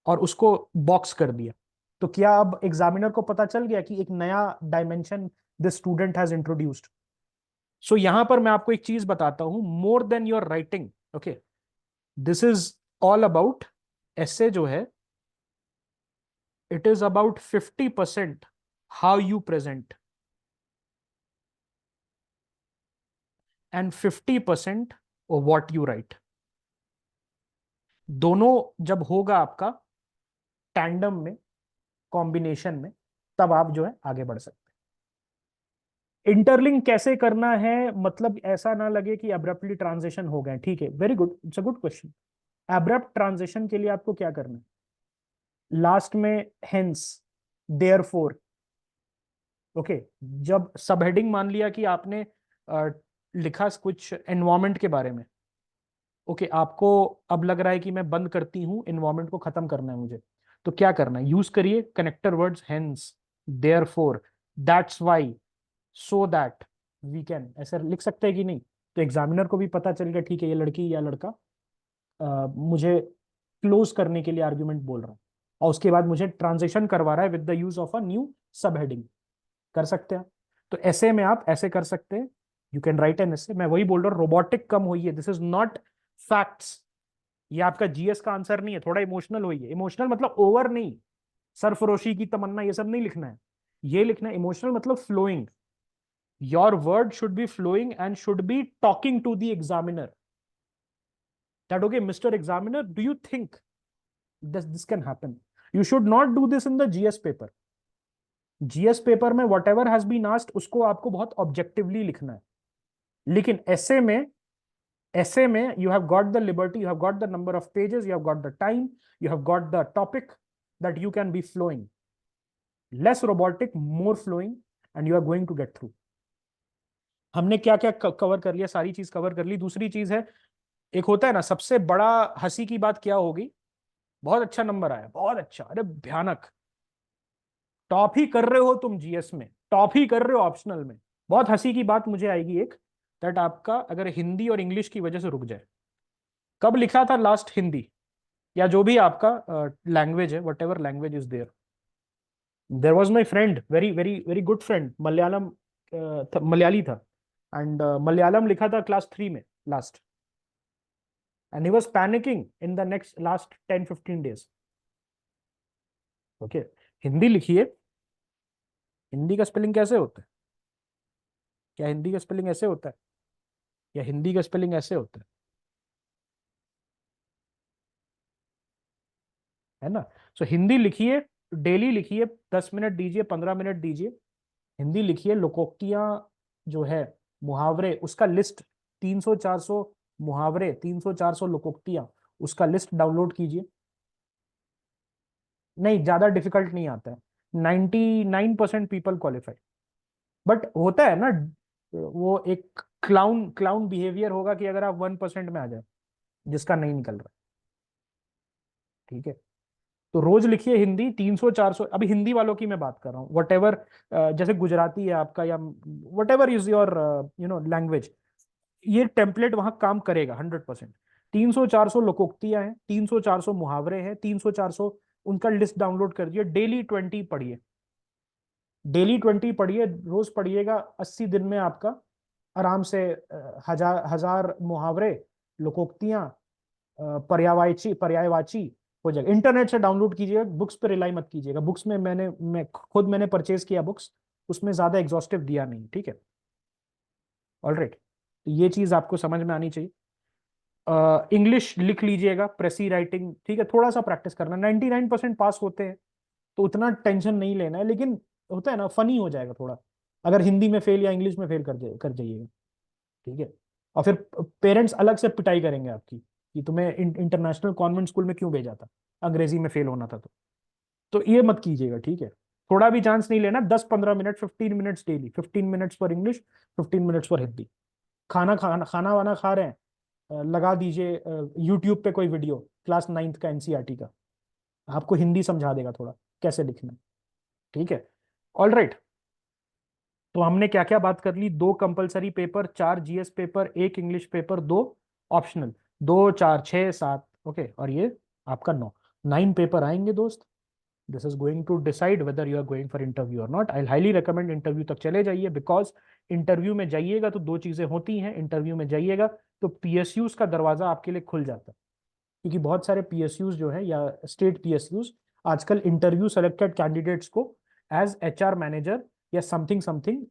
और उसको बॉक्स कर दिया। तो क्या अब एग्जामिनर को पता चल गया कि एक नया dimension the student has introduced? So यहां पर मैं आपको एक चीज बताता हूं, more than your writing, okay, this is all about, ऐसे जो है, it is about 50% how you present and 50% what you write। दोनों जब होगा आपका टैंडम में, कॉम्बिनेशन में, तब आप जो है आगे बढ़ सकते हैं। इंटरलिंक कैसे करना है, मतलब ऐसा ना लगे कि अब्रप्टली ट्रांजिशन हो गए, ठीक है, very good, it's a good question. Abrupt transition के लिए आपको क्या करना है, लास्ट में हेंस, देयरफॉर, ओके, जब सब हेडिंग मान लिया कि आपने लिखा कुछ एनवायरमेंट के बारे में, ओके, आपको अब लग रहा है कि मैं बंद करती हूँ, एनवायरमेंट को खत्म करना है मुझे, तो क्या करना है, यूज करिए connector words, hence, therefore, that's why, so that, we can, ऐसा लिख सकते हैं कि नहीं? तो एग्जामिनर को भी पता चल गया, ठीक है, ये लड़की या लड़का मुझे क्लोज करने के लिए आर्ग्यूमेंट बोल रहा है, और उसके बाद मुझे ट्रांजेक्शन करवा रहा है with the use of a new सब हेडिंग। कर सकते हैं। तो ऐसे में आप ऐसे कर सकते हैं, यू कैन राइट एन ऐसे। मैं वही बोल रहा हूँ, रोबोटिक कम होइए, दिस इज नॉट फैक्ट्स। ये आपका जीएस का आंसर नहीं है, थोड़ा इमोशनल होइए। इमोशनल मतलब ओवर नहीं, सरफरोशी की तमन्ना ये सब नहीं लिखना है। ये लिखना है इमोशनल मतलब flowing. Your word should be flowing and should be talking to the examiner, that okay mister examiner, do you think this can happen? You should not do this in the GS paper. GS paper में whatever has been asked उसको आपको बहुत objectively लिखना है। लेकिन ऐसे में you have got the liberty, you have got the number of pages, you have got the time, you have got the topic, that you can be flowing. Less robotic, more flowing, and you are going to get through. हमने क्या क्या cover कर लिया, सारी चीज cover कर ली। दूसरी चीज है, एक होता है ना सबसे बड़ा हंसी की बात क्या होगी, बहुत अच्छा नंबर आया, बहुत अच्छा, अरे भयानक, टॉप ही कर रहे हो तुम जीएस में, टॉप ही कर रहे हो ऑप्शनल में। बहुत हंसी की बात मुझे आएगी एक, दैट आपका अगर हिंदी और इंग्लिश की वजह से रुक जाए। कब लिखा था लास्ट हिंदी, या जो भी आपका लैंग्वेज है, whatever language is there. There was my friend, very very very good friend, Malayalam, Malayali था, एंड मलयालम लिखा था क्लास 3 में last, and he was panicking in the next last 10-15 days। Okay, Hindi लिखिए। हिंदी का स्पेलिंग कैसे होता है? क्या हिंदी का स्पेलिंग ऐसे होता है, या हिंदी का स्पेलिंग ऐसे होता है ना? सो हिंदी लिखिए, डेली लिखिए, 10 मिनट दीजिए, 15 मिनट दीजिए, हिंदी लिखिए। लोकोक्तियां जो है, मुहावरे, उसका लिस्ट, 300-400 मुहावरे, 300-400 लोकोक्तियां, उसका लिस्ट डाउनलोड कीजिए। नहीं, ज्यादा डिफिकल्ट नहीं आता है, 99% पीपल क्वालिफाई। बट होता है ना, वो एक क्लाउन क्लाउन बिहेवियर होगा कि अगर आप 1% में आ जाए, जिसका नहीं निकल रहा। ठीक है, तो रोज लिखिए हिंदी 300-400। अभी हिंदी वालों की मैं बात कर रहा हूँ, वट एवर, जैसे गुजराती है आपका, या what ever is your language, ये टेम्पलेट वहां काम करेगा 100%। 300-400 लोकोक्तियां हैं, 300-400 मुहावरे हैं, 300-400, उनका लिस्ट डाउनलोड कर दिए। डेली 20 पढ़िए, डेली 20 पढ़िए, रोज पढ़िएगा, 80 दिन में आपका आराम से 1000 मुहावरे, लोकोक्तियां, पर्यायवाची हो जाएगा। इंटरनेट से डाउनलोड कीजिएगा, बुक्स पे रिलाई मत कीजिएगा। बुक्स में मैंने परचेज किया बुक्स, उसमें ज्यादा एग्जॉस्टिव दिया नहीं। ठीक है, ऑलराइट, तो ये चीज आपको समझ में आनी चाहिए। इंग्लिश लिख लीजिएगा, प्रेसी राइटिंग, ठीक है, थोड़ा सा प्रैक्टिस करना। 99% पास होते हैं, तो उतना टेंशन नहीं लेना है, लेकिन होता है ना, फनी हो जाएगा थोड़ा अगर हिंदी में फेल या इंग्लिश में फेल कर जाइएगा। ठीक है, और फिर पेरेंट्स अलग से पिटाई करेंगे आपकी कि तुम्हें इंटरनेशनल कॉन्वेंट स्कूल में क्यों भेजा था, अंग्रेजी में फेल होना था। तो ये मत कीजिएगा। ठीक है, थोड़ा भी चांस नहीं लेना। 10-15 minute, 15 minutes daily, 15 minutes for English, 15 minutes for Hindi. खाना वाना खा रहे हैं, लगा दीजिए यूट्यूब पे कोई वीडियो, क्लास 9th का एनसीईआरटी का, आपको हिंदी समझा देगा थोड़ा कैसे लिखना है। ठीक है, ऑल राइट। तो हमने क्या क्या बात कर ली, 2 compulsory paper, 4 GS paper, 1 English paper, 2 optional, 2, 4, 6, 7। Okay, और ये आपका 9 पेपर आएंगे दोस्त। This is going to decide whether you are going for interview और not. I highly recommend interview तक चले जाइए, बिकॉज इंटरव्यू में जाइएगा तो 2 चीजें होती हैं। इंटरव्यू में जाइएगा तो पीएसयूज का दरवाजा आपके लिए खुल जाता है, क्योंकि बहुत सारे पीएसयूज जो है, या स्टेट पीएसयूज, आजकल इंटरव्यू सेलेक्टेड कैंडिडेट्स को एज एचआर मैनेजर या समथिंग समथिंग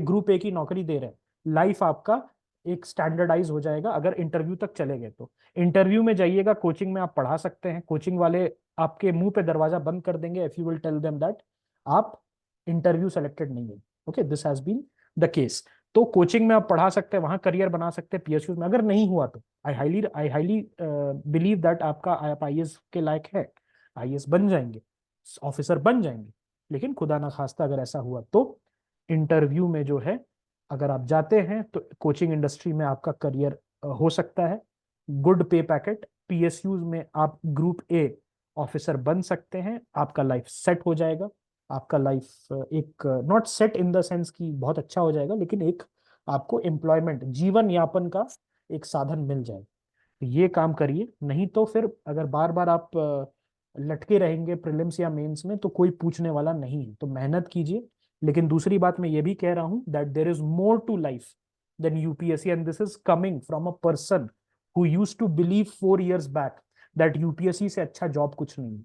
ग्रुप ए की नौकरी दे रहे हैं। लाइफ आपका एक स्टैंडर्डाइज हो जाएगा अगर इंटरव्यू तक चले गए तो। इंटरव्यू में जाइएगा, कोचिंग में आप पढ़ा सकते हैं, कोचिंग वाले आपके मुंह पे दरवाजा बंद कर देंगे if you will tell them that आप इंटरव्यू सेलेक्टेड नहीं है। Okay, this has been the case. तो कोचिंग में आप पढ़ा सकते हैं, वहां करियर बना सकते हैं। पीएसयू में अगर नहीं हुआ तो आई हाईली बिलीव दैट आपका, आप आईएएस के लायक है, आईएएस बन जाएंगे, ऑफिसर बन जाएंगे। लेकिन खुदा ना खास्ता अगर ऐसा हुआ तो इंटरव्यू में जो है, अगर आप जाते हैं तो कोचिंग इंडस्ट्री में आपका करियर हो सकता है। गुड पे पैकेट, पीएसयूज में आप ग्रुप ए ऑफिसर बन सकते हैं, आपका लाइफ सेट हो जाएगा। आपका लाइफ एक, not set in the sense कि बहुत अच्छा हो जाएगा, लेकिन एक आपको एम्प्लॉयमेंट, जीवन यापन का एक साधन मिल जाए। ये काम करिए, नहीं तो फिर अगर बार बार आप लटके रहेंगे प्रीलिम्स या मेंस में, तो कोई पूछने वाला नहीं है। तो मेहनत कीजिए, लेकिन दूसरी बात मैं ये भी कह रहा हूं that there is more to life than UPSC, and this is coming from a person who used to believe 4 years back that UPSC से अच्छा जॉब कुछ नहीं है.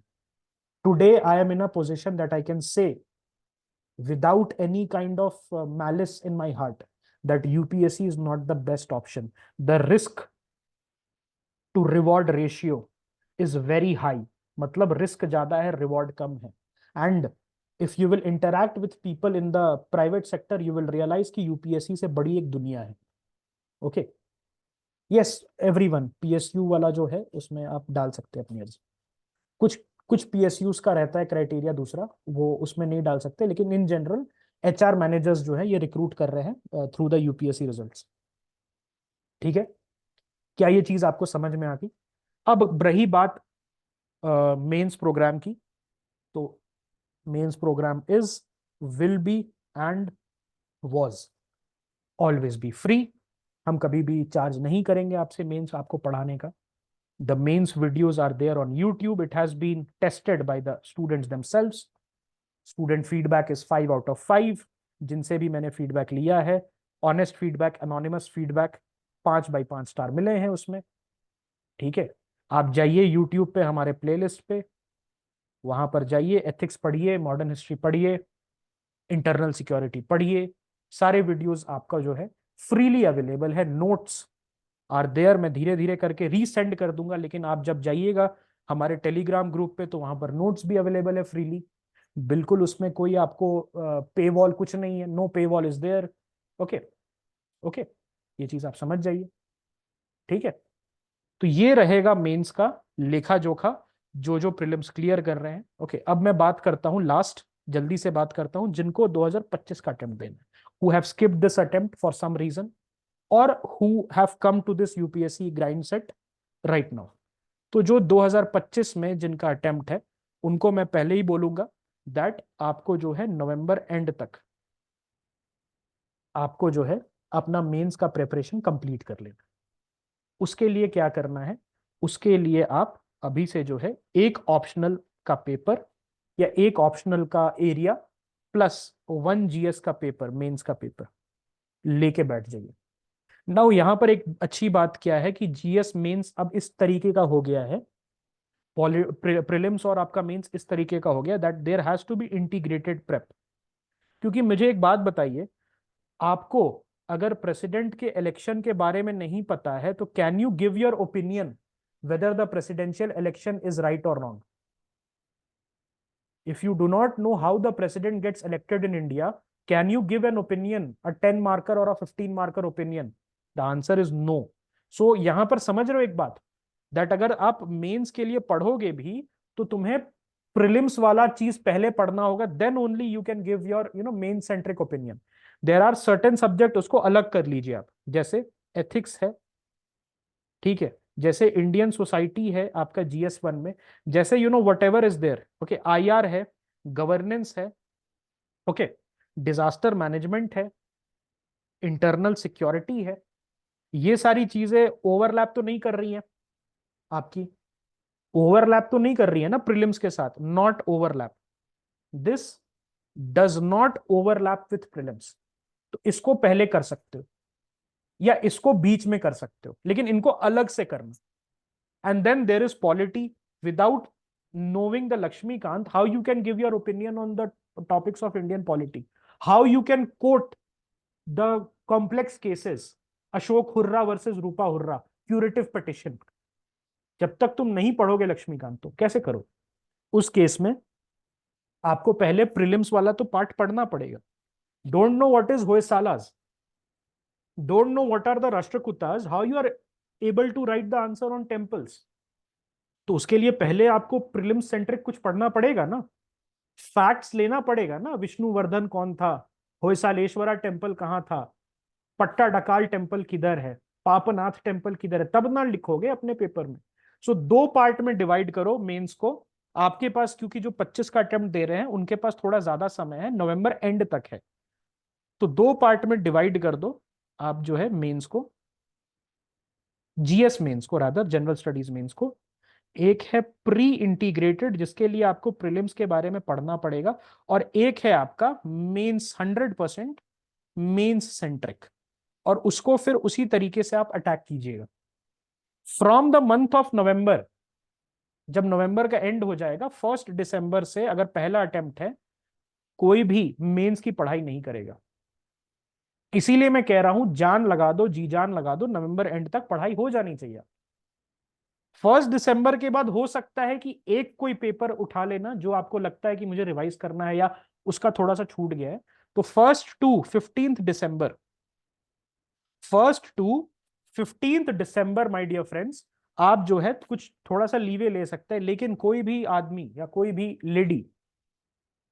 Today I am in a position that I can say without any kind of malice in my heart that UPSC is not the best option. The risk to reward ratio is very high. मतलब risk ज्यादा है, reward कम है. And if you will interact with people in the private sector you will realise कि UPSC से बड़ी एक दुनिया है. ओके, यस एवरीवन, पीएसयू वाला जो है उसमें आप डाल सकते हैं अपनी अर्जी. कुछ कुछ पीएसयूज का रहता है क्राइटेरिया दूसरा, वो उसमें नहीं डाल सकते, लेकिन इन जनरल एचआर मैनेजर्स जो है ये रिक्रूट कर रहे हैं थ्रू द यूपीएससी रिजल्ट्स. ठीक है, क्या ये चीज आपको समझ में आ गई? अब रही बात मेंस प्रोग्राम की, तो mains programme is, will be and was always be free. हम कभी भी चार्ज नहीं करेंगे आपसे मेंस आपको पढ़ाने का. The mains videos are there on YouTube. It has been tested by the students themselves. Student feedback is 5 out of 5. जिनसे भी मैंने फीडबैक लिया है, honest feedback, anonymous feedback, 5/5 star मिले हैं उसमें. ठीक है, आप जाइए यूट्यूब पे हमारे प्लेलिस्ट पे, वहां पर जाइए, एथिक्स पढ़िए, मॉडर्न हिस्ट्री पढ़िए, इंटरनल सिक्योरिटी पढ़िए. सारे वीडियोस आपका जो है फ्रीली अवेलेबल है. नोट्स आर देयर, मैं धीरे धीरे करके रीसेंड कर दूंगा, लेकिन आप जब जाइएगा हमारे टेलीग्राम ग्रुप पे तो वहां पर नोट्स भी अवेलेबल है फ्रीली. बिल्कुल उसमें कोई आपको पे वॉल कुछ नहीं है, no paywall is there. Okay okay, ये चीज आप समझ जाइए. ठीक है, तो ये रहेगा मेंस का लेखा जोखा, जो जो प्रीलिम्स क्लियर कर रहे हैं. ओके, अब मैं बात करता हूं लास्ट, जल्दी से बात करता हूं जिनको 2025 का अटेम्प्ट देना है, who have skipped this attempt for some reason और who have come to this UPSC grind set right now. तो जो 2025 में जिनका अटेम्प्ट है उनको मैं पहले ही बोलूंगा दैट आपको जो है नवंबर एंड तक आपको जो है अपना मेंस का प्रिपरेशन कंप्लीट कर लेना. उसके लिए क्या करना है, उसके लिए आप अभी से जो है एक ऑप्शनल का पेपर या एक ऑप्शनल का एरिया प्लस 1 जीएस का पेपर, मेंस का पेपर लेके बैठ जाइए. नाउ यहां पर एक अच्छी बात क्या है कि जीएस मेंस अब इस तरीके का हो गया है, प्रीलिम्स और आपका मेंस इस तरीके का हो गया that there has to be integrated prep. क्योंकि मुझे एक बात बताइए, आपको अगर प्रेसिडेंट के इलेक्शन के बारे में नहीं पता है तो can you give your opinion whether the presidential election is right और wrong? If you do not know how the president gets elected in India, can you give an opinion, a 10 marker or a 15 marker opinion? The answer is no. So यहां पर समझ रहे हो एक बात, that अगर आप मेंस के लिए पढ़ोगे भी तो तुम्हें प्रीलिम्स वाला चीज पहले पढ़ना होगा, then only you can give your main centric opinion. There are certain subject, उसको अलग कर लीजिए आप, जैसे एथिक्स है, ठीक है, जैसे इंडियन सोसाइटी है आपका GS1 में, जैसे whatever is there. Okay, IR है, गवर्नेंस है, ओके, डिजास्टर मैनेजमेंट है, इंटरनल सिक्योरिटी है. ये सारी चीजें ओवरलैप तो नहीं कर रही हैं आपकी, ओवरलैप तो नहीं कर रही है ना प्रीलिम्स के साथ, not overlap. This does not overlap with prelims. तो इसको पहले कर सकते हो या इसको बीच में कर सकते हो, लेकिन इनको अलग से करना. And then there is polity. Without knowing the Lakshmikant, how you can give your opinion on the topics of Indian polity? How you can quote the complex cases, Ashok Hurra versus Rupa Hurra, curative petition? जब तक तुम नहीं पढ़ोगे लक्ष्मीकांत तो कैसे करो? उस case में आपको पहले प्रीलिम्स वाला तो पार्ट पढ़ना पड़ेगा. Don't know what is Hoysalas, don't know what are the Rashtrakutas, how you are able to write the answer on temples. तो उसके लिए पहले आपको प्रीलिम्स सेंट्रिक कुछ पढ़ना पड़ेगा ना, फैक्ट्स लेना पड़ेगा ना. विष्णुवर्धन कौन था, होयसालेश्वरा टेम्पल कहाँ था, पट्टा डकाल टेम्पल किधर है, पापनाथ टेम्पल किधर है, तब ना लिखोगे अपने पेपर में. सो 2 पार्ट में डिवाइड करो मेंस को. आपके पास क्योंकि जो 25 का अटेम्प्ट दे रहे हैं उनके पास थोड़ा ज्यादा समय है, नवंबर एंड तक है, तो 2 पार्ट में डिवाइड कर दो आप जो है मेंस को, GS मेंस को, रादर जनरल स्टडीज मेंस को. एक है प्री इंटीग्रेटेड जिसके लिए आपको प्रीलिम्स के बारे में पढ़ना पड़ेगा, और एक है आपका मेंस 100% मेंस सेंट्रिक, और उसको फिर उसी तरीके से आप अटैक कीजिएगा। From the month of November, जब नवंबर का एंड हो जाएगा, 1 दिसंबर से अगर पहला अटेम्प्ट है, कोई भी मेंस की पढ़ाई नहीं करेगा। इसीलिए मैं कह रहा हूं जान लगा दो, जी जान लगा दो, नवंबर एंड तक पढ़ाई हो जानी चाहिए। 1 दिसंबर के बाद हो सकता है कि एक कोई पेपर उठा लेना जो आपको लगता है कि मुझे रिवाइज करना है या उसका थोड़ा सा छूट गया है। तो 1 टू 15 दिसंबर, 1 टू 15 दिसंबर माय डियर फ्रेंड्स, आप जो है कुछ थोड़ा सा लीवे ले सकते हैं, लेकिन कोई भी आदमी या कोई भी लेडी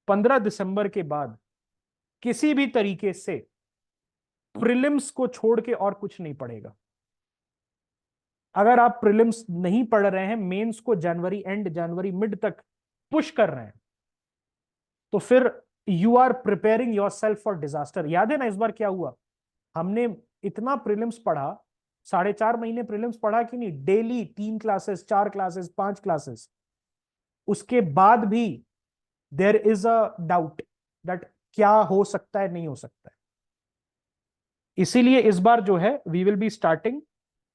15 दिसंबर के बाद किसी भी तरीके से प्रीलिम्स को छोड़ के और कुछ नहीं पढ़ेगा। अगर आप प्रीलिम्स नहीं पढ़ रहे हैं, मेंस को जनवरी एंड जनवरी मिड तक पुश कर रहे हैं, तो फिर you are preparing yourself for disaster. याद है ना इस बार क्या हुआ? हमने इतना प्रीलिम्स पढ़ा, 4.5 महीने प्रीलिम्स पढ़ा कि नहीं, डेली 3 क्लासेस, 4 क्लासेस, 5 क्लासेस। उसके बाद भी there is a doubt that क्या हो सकता है, नहीं हो सकता है। इसीलिए इस बार जो है we will be starting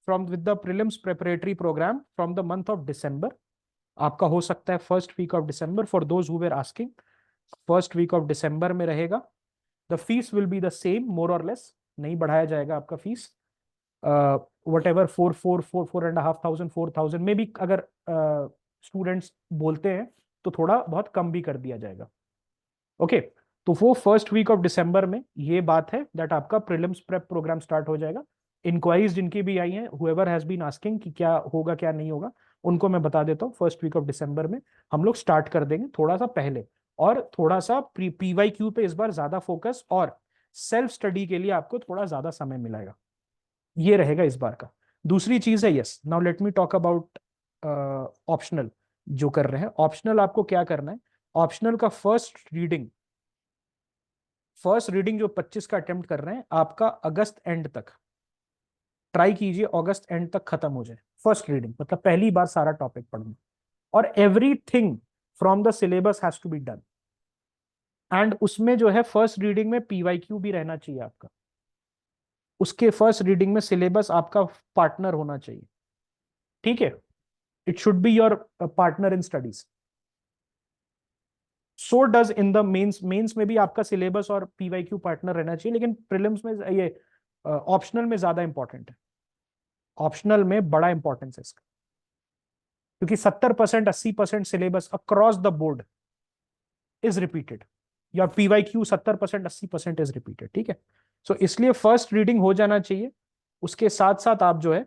from with the prelims preparatory program from the month of December. आपका हो सकता है first week of December, for those who were asking, first week of December में रहेगा। The fees will be the same more or less, नहीं बढ़ाया जाएगा आपका फीस। वट एवर 4,500, 4,000 में भी अगर स्टूडेंट्स बोलते हैं तो थोड़ा बहुत कम भी कर दिया जाएगा। ओके तो वो फर्स्ट वीक ऑफ दिसंबर में ये बात है दैट आपका प्रीलिम्स प्रेप प्रोग्राम स्टार्ट हो जाएगा। इंक्वायरीज जिनकी भी आई हैं, हुएवर हैज बीन आस्किंग कि क्या होगा क्या नहीं होगा, उनको मैं बता देता हूँ, फर्स्ट वीक ऑफ दिसंबर में हम लोग स्टार्ट कर देंगे थोड़ा सा पहले, और थोड़ा सा पीवाईक्यू पे इस बार ज्यादा फोकस, और सेल्फ स्टडी के लिए आपको थोड़ा ज्यादा समय मिलेगा। ये रहेगा इस बार का। दूसरी चीज है, yes now let me talk about optional जो कर रहे हैं। ऑप्शनल आपको क्या करना है? ऑप्शनल का फर्स्ट रीडिंग जो 25 का अटेम्प्ट कर रहे हैं, आपका अगस्त एंड तक ट्राई कीजिए, अगस्त एंड तक खत्म हो जाए फर्स्ट रीडिंग, मतलब पहली बार सारा टॉपिक पढ़ना, और everything from the syllabus has to be done. And उसमें जो है फर्स्ट रीडिंग में पीवाईक्यू भी रहना चाहिए आपका, उसके फर्स्ट रीडिंग में सिलेबस आपका पार्टनर होना चाहिए, ठीक है? It should be your partner in studies. So does in the mains में भी आपका सिलेबस और पीवाईक्यू पार्टनर रहना चाहिए, लेकिन प्रीलिम्स में ये ऑप्शनल में ज्यादा इंपॉर्टेंट है, ऑप्शनल में बड़ा इंपॉर्टेंस है इसका, क्योंकि 70% 80% syllabus across the board is repeated, या पीवाईक्यू 70% 80% इज रिपीटेड, ठीक है? सो इसलिए फर्स्ट रीडिंग हो जाना चाहिए। उसके साथ साथ आप जो है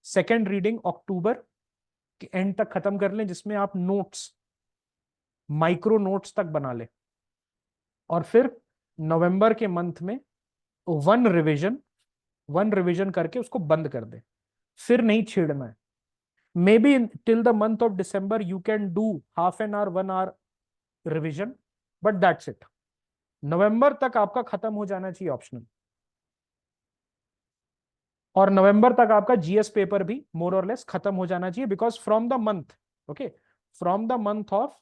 सेकेंड रीडिंग अक्टूबर के एंड तक खत्म कर लें, जिसमें आप नोट्स, माइक्रो नोट्स तक बना ले, और फिर नवंबर के मंथ में वन रिवीजन वन रिवीजन करके उसको बंद कर दे, फिर नहीं छेड़ना है। Maybe till the month of December you can do half an hour 1 hour revision, but that's it. नवंबर तक आपका खत्म हो जाना चाहिए ऑप्शनल, और नवंबर तक आपका जीएस पेपर भी मोर और लेस खत्म हो जाना चाहिए, because from the month, okay, from the month of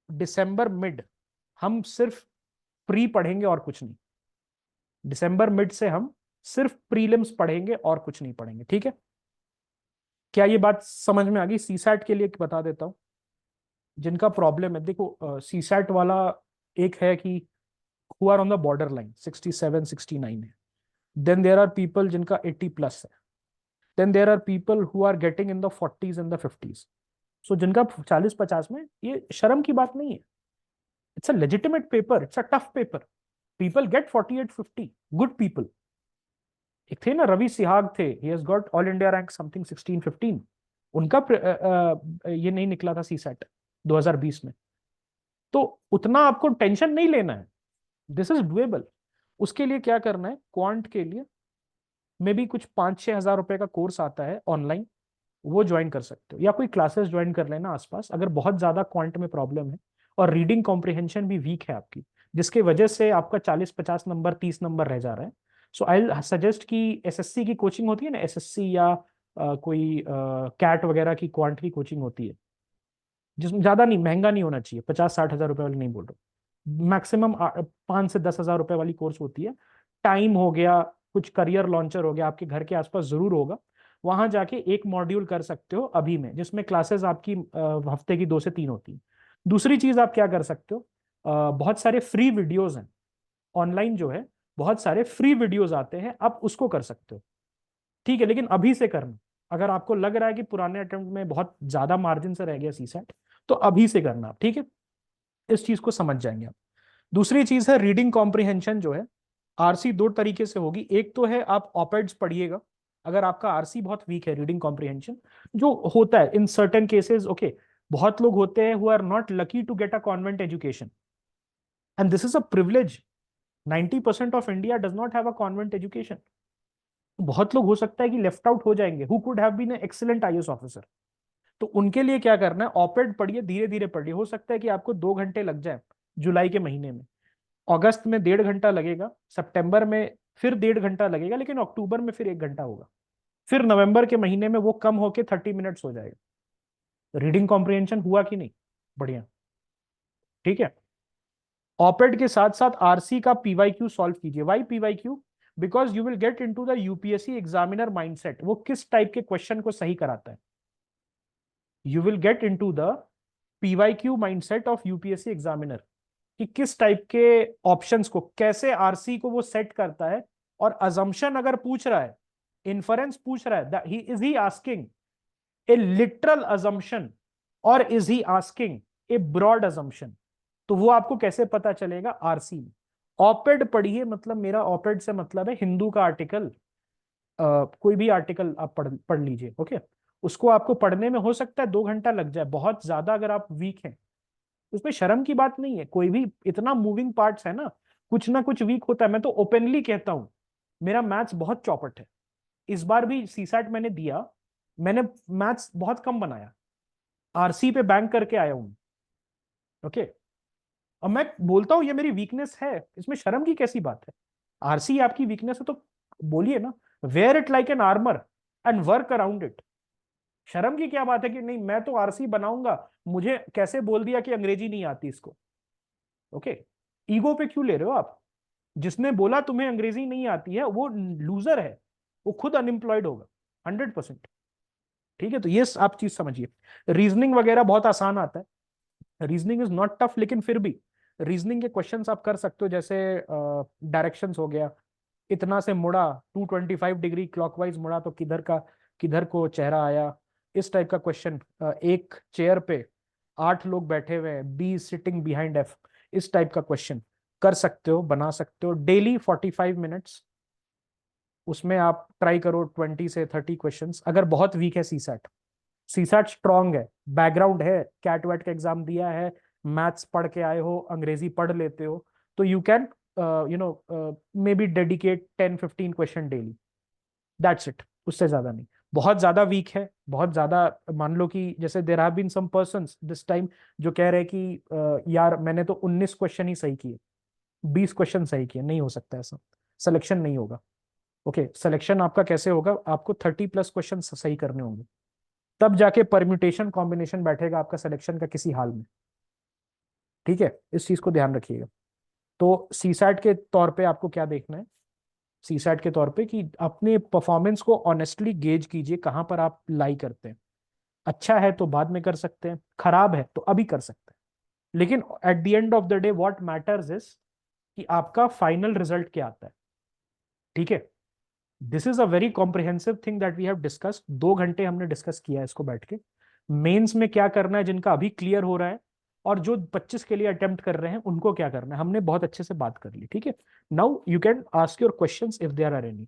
December mid हम सिर्फ प्री पढ़ेंगे और कुछ नहीं। दिसंबर मिड से हम सिर्फ प्रीलिम्स पढ़ेंगे और कुछ नहीं पढ़ेंगे, ठीक है? क्या ये बात समझ में आ गई? सीसैट के लिए बता देता हूं, जिनका प्रॉब्लम है, देखो सीसैट वाला एक है कि who are on the borderline 67 69 है, देन देयर आर पीपल जिनका 80+ है, then there are people who are getting in the 40s and the 50s। सो जिनका 40-50 में, ये शर्म की बात नहीं है, it's a legitimate paper, it's a tough paper, people get 48-50, good people. एक थे ना रवि सिहाग थे, he has got all India rank something 16-15, उनका ये नहीं निकला था सीसैट 2020 में। तो उतना आपको टेंशन नहीं लेना है, दिस इज डुएबल। उसके लिए क्या करना है, क्वांट के लिए मे बी कुछ 5-6 हजार रुपए का कोर्स आता है ऑनलाइन, वो ज्वाइन कर सकते हो, या कोई क्लासेस ज्वाइन कर लेना आसपास, अगर बहुत ज्यादा क्वांट में प्रॉब्लम है और रीडिंग कॉम्प्रिहेंशन भी वीक है आपकी, जिसके वजह से आपका 40-50 नंबर 30 नंबर रह जा रहा है। सो आई सजेस्ट कि एसएससी की कोचिंग होती है ना, एसएससी या कोई कैट वगैरह की क्वांट की कोचिंग होती है, जिसमें ज्यादा नहीं, महंगा नहीं होना चाहिए, 50-60 हज़ार रुपए वाली नहीं बोल रहा, मैक्सिमम 5 से 10 हज़ार रुपए वाली कोर्स होती है। टाइम हो गया, कुछ करियर लॉन्चर हो गया, आपके घर के आसपास जरूर होगा, वहां जाके एक मॉड्यूल कर सकते हो अभी में, जिसमें क्लासेस आपकी हफ्ते की 2 से 3 होती है। दूसरी चीज आप क्या कर सकते हो, बहुत सारे फ्री वीडियोज हैं ऑनलाइन जो है, बहुत सारे फ्री वीडियोज आते हैं, आप उसको कर सकते हो। ठीक है, लेकिन अभी से करना, अगर आपको लग रहा है कि पुराने अटेम्प्ट में बहुत ज्यादा मार्जिन से रह गया सीसेट, तो अभी से करना आप, ठीक है, इस चीज को समझ जाएंगे आप। दूसरी चीज है रीडिंग कॉम्प्रिहेंशन जो है, आरसी 2 तरीके से होगी। एक तो है आप ऑपेड्स पढ़िएगा, अगर आपका आरसी बहुत वीक है, रीडिंग कॉम्प्रिहेंशन जो होता है इन सर्टेन केसेस, ओके, बहुत लोग होते हैं who are not lucky to get a convent education, and this is a privilege. 90% of India does not have a convent education. बहुत लोग हो सकता है कि लेफ्ट आउट हो जाएंगे, who could have been excellent IAS officer. तो उनके लिए क्या करना है, ऑपेड पढ़िए, धीरे धीरे पढ़िए, हो सकता है कि आपको 2 घंटे लग जाए जुलाई के महीने में, अगस्त में 1.5 घंटा लगेगा, सितंबर में फिर 1.5 घंटा लगेगा, लेकिन अक्टूबर में फिर 1 घंटा होगा, फिर नवंबर के महीने में वो कम होके 30 मिनट्स हो जाएगा। रीडिंग कॉम्प्रिहेंशन हुआ कि नहीं, बढ़िया, ठीक है। ऑपेड के साथ साथ आरसी का पीवाईक्यू सॉल्व कीजिए। Why PYQ? Because you will get into the UPSC examiner mindset, वो किस टाइप के क्वेश्चन को सही कराता है। You will get into the PYQ mindset of UPSC examiner, कि किस टाइप के ऑप्शंस को, कैसे आरसी को वो सेट करता है, और अजम्पशन अगर पूछ रहा है, इन्फरेंस पूछ रहा है, he is he asking a literal assumption और is he asking a broad assumption, तो वो आपको कैसे पता चलेगा आरसी में। ऑपेड पढ़िए, मतलब मेरा ऑपेड से मतलब है हिंदू का आर्टिकल, कोई भी आर्टिकल आप पढ़ लीजिए, ओके। उसको आपको पढ़ने में हो सकता है 2 घंटा लग जाए, बहुत ज्यादा अगर आप वीक हैं, उसमें शर्म की बात नहीं है, कोई भी, इतना मूविंग पार्ट्स है ना कुछ वीक होता है। मैं तो ओपनली कहता हूं, मेरा मैथ्स बहुत चौपट है, इस बार भी सीसैट मैंने दिया, मैंने मैथ्स बहुत कम बनाया, आरसी पे बैंक करके आया हूं, ओके। अब मैं बोलता हूं ये मेरी वीकनेस है, इसमें शर्म की कैसी बात है। आरसी आपकी वीकनेस है तो बोलिए ना, wear it like an armour and work around it. शर्म की क्या बात है कि नहीं मैं तो आरसी बनाऊंगा, मुझे कैसे बोल दिया कि अंग्रेजी नहीं आती इसको, ओके। ईगो पे क्यों ले रहे हो आप? जिसने बोला तुम्हें अंग्रेजी नहीं आती है वो लूजर है, वो खुद अनएम्प्लॉयड होगा 100%। ठीक है, तो ये आप चीज समझिए। रीजनिंग वगैरह बहुत आसान आता है, रीजनिंग इज नॉट टफ, लेकिन फिर भी रीजनिंग के क्वेश्चंस आप कर सकते हो, जैसे डायरेक्शंस हो गया, इतना से मुड़ा, 225 डिग्री क्लॉकवाइज मुड़ा तो किधर का, किधर को चेहरा आया, इस टाइप का क्वेश्चन। एक चेयर पे 8 लोग बैठे हुए हैं, बी सिटिंग बिहाइंड एफ, इस टाइप का क्वेश्चन कर सकते हो, बना सकते हो डेली 45 मिनट्स। उसमें आप ट्राई करो 20 से 30 क्वेश्चंस। अगर बहुत वीक है सीसैट, सीसैट स्ट्रांग है, बैकग्राउंड है, कैट वैट का एग्जाम दिया है, मैथ्स पढ़ के आए हो, अंग्रेजी पढ़ लेते हो, तो you can may be dedicate 10-15 question daily, that's it, उससे ज्यादा नहीं। बहुत ज्यादा वीक है, बहुत ज्यादा, मान लो कि जैसे there have been some persons this time जो कह रहे हैं कि यार मैंने तो 19 क्वेश्चन ही सही किए, 20 क्वेश्चन सही किए, नहीं हो सकता ऐसा, सिलेक्शन नहीं होगा, ओके। सिलेक्शन आपका कैसे होगा, आपको 30+ क्वेश्चन सही करने होंगे, तब जाके परम्यूटेशन कॉम्बिनेशन बैठेगा आपका सिलेक्शन का किसी हाल में, ठीक है, इस चीज को ध्यान रखिएगा। तो सीसैट के तौर पे आपको क्या देखना है, सीसैट के तौर पे कि अपने परफॉर्मेंस को ऑनेस्टली गेज कीजिए, कहां पर आप लाई करते हैं। अच्छा है तो बाद में कर सकते हैं, खराब है तो अभी कर सकते हैं, लेकिन at the end of the day what matters is कि आपका फाइनल रिजल्ट क्या आता है, ठीक है। This is a very comprehensive thing that we have discussed, 2 घंटे हमने डिस्कस किया है इसको बैठ के। मेंस में क्या करना है जिनका अभी क्लियर हो रहा है, और जो 25 के लिए अटेम्प्ट कर रहे हैं उनको क्या करना है, हमने बहुत अच्छे से बात कर ली, ठीक है। Now you can ask your questions if there are any.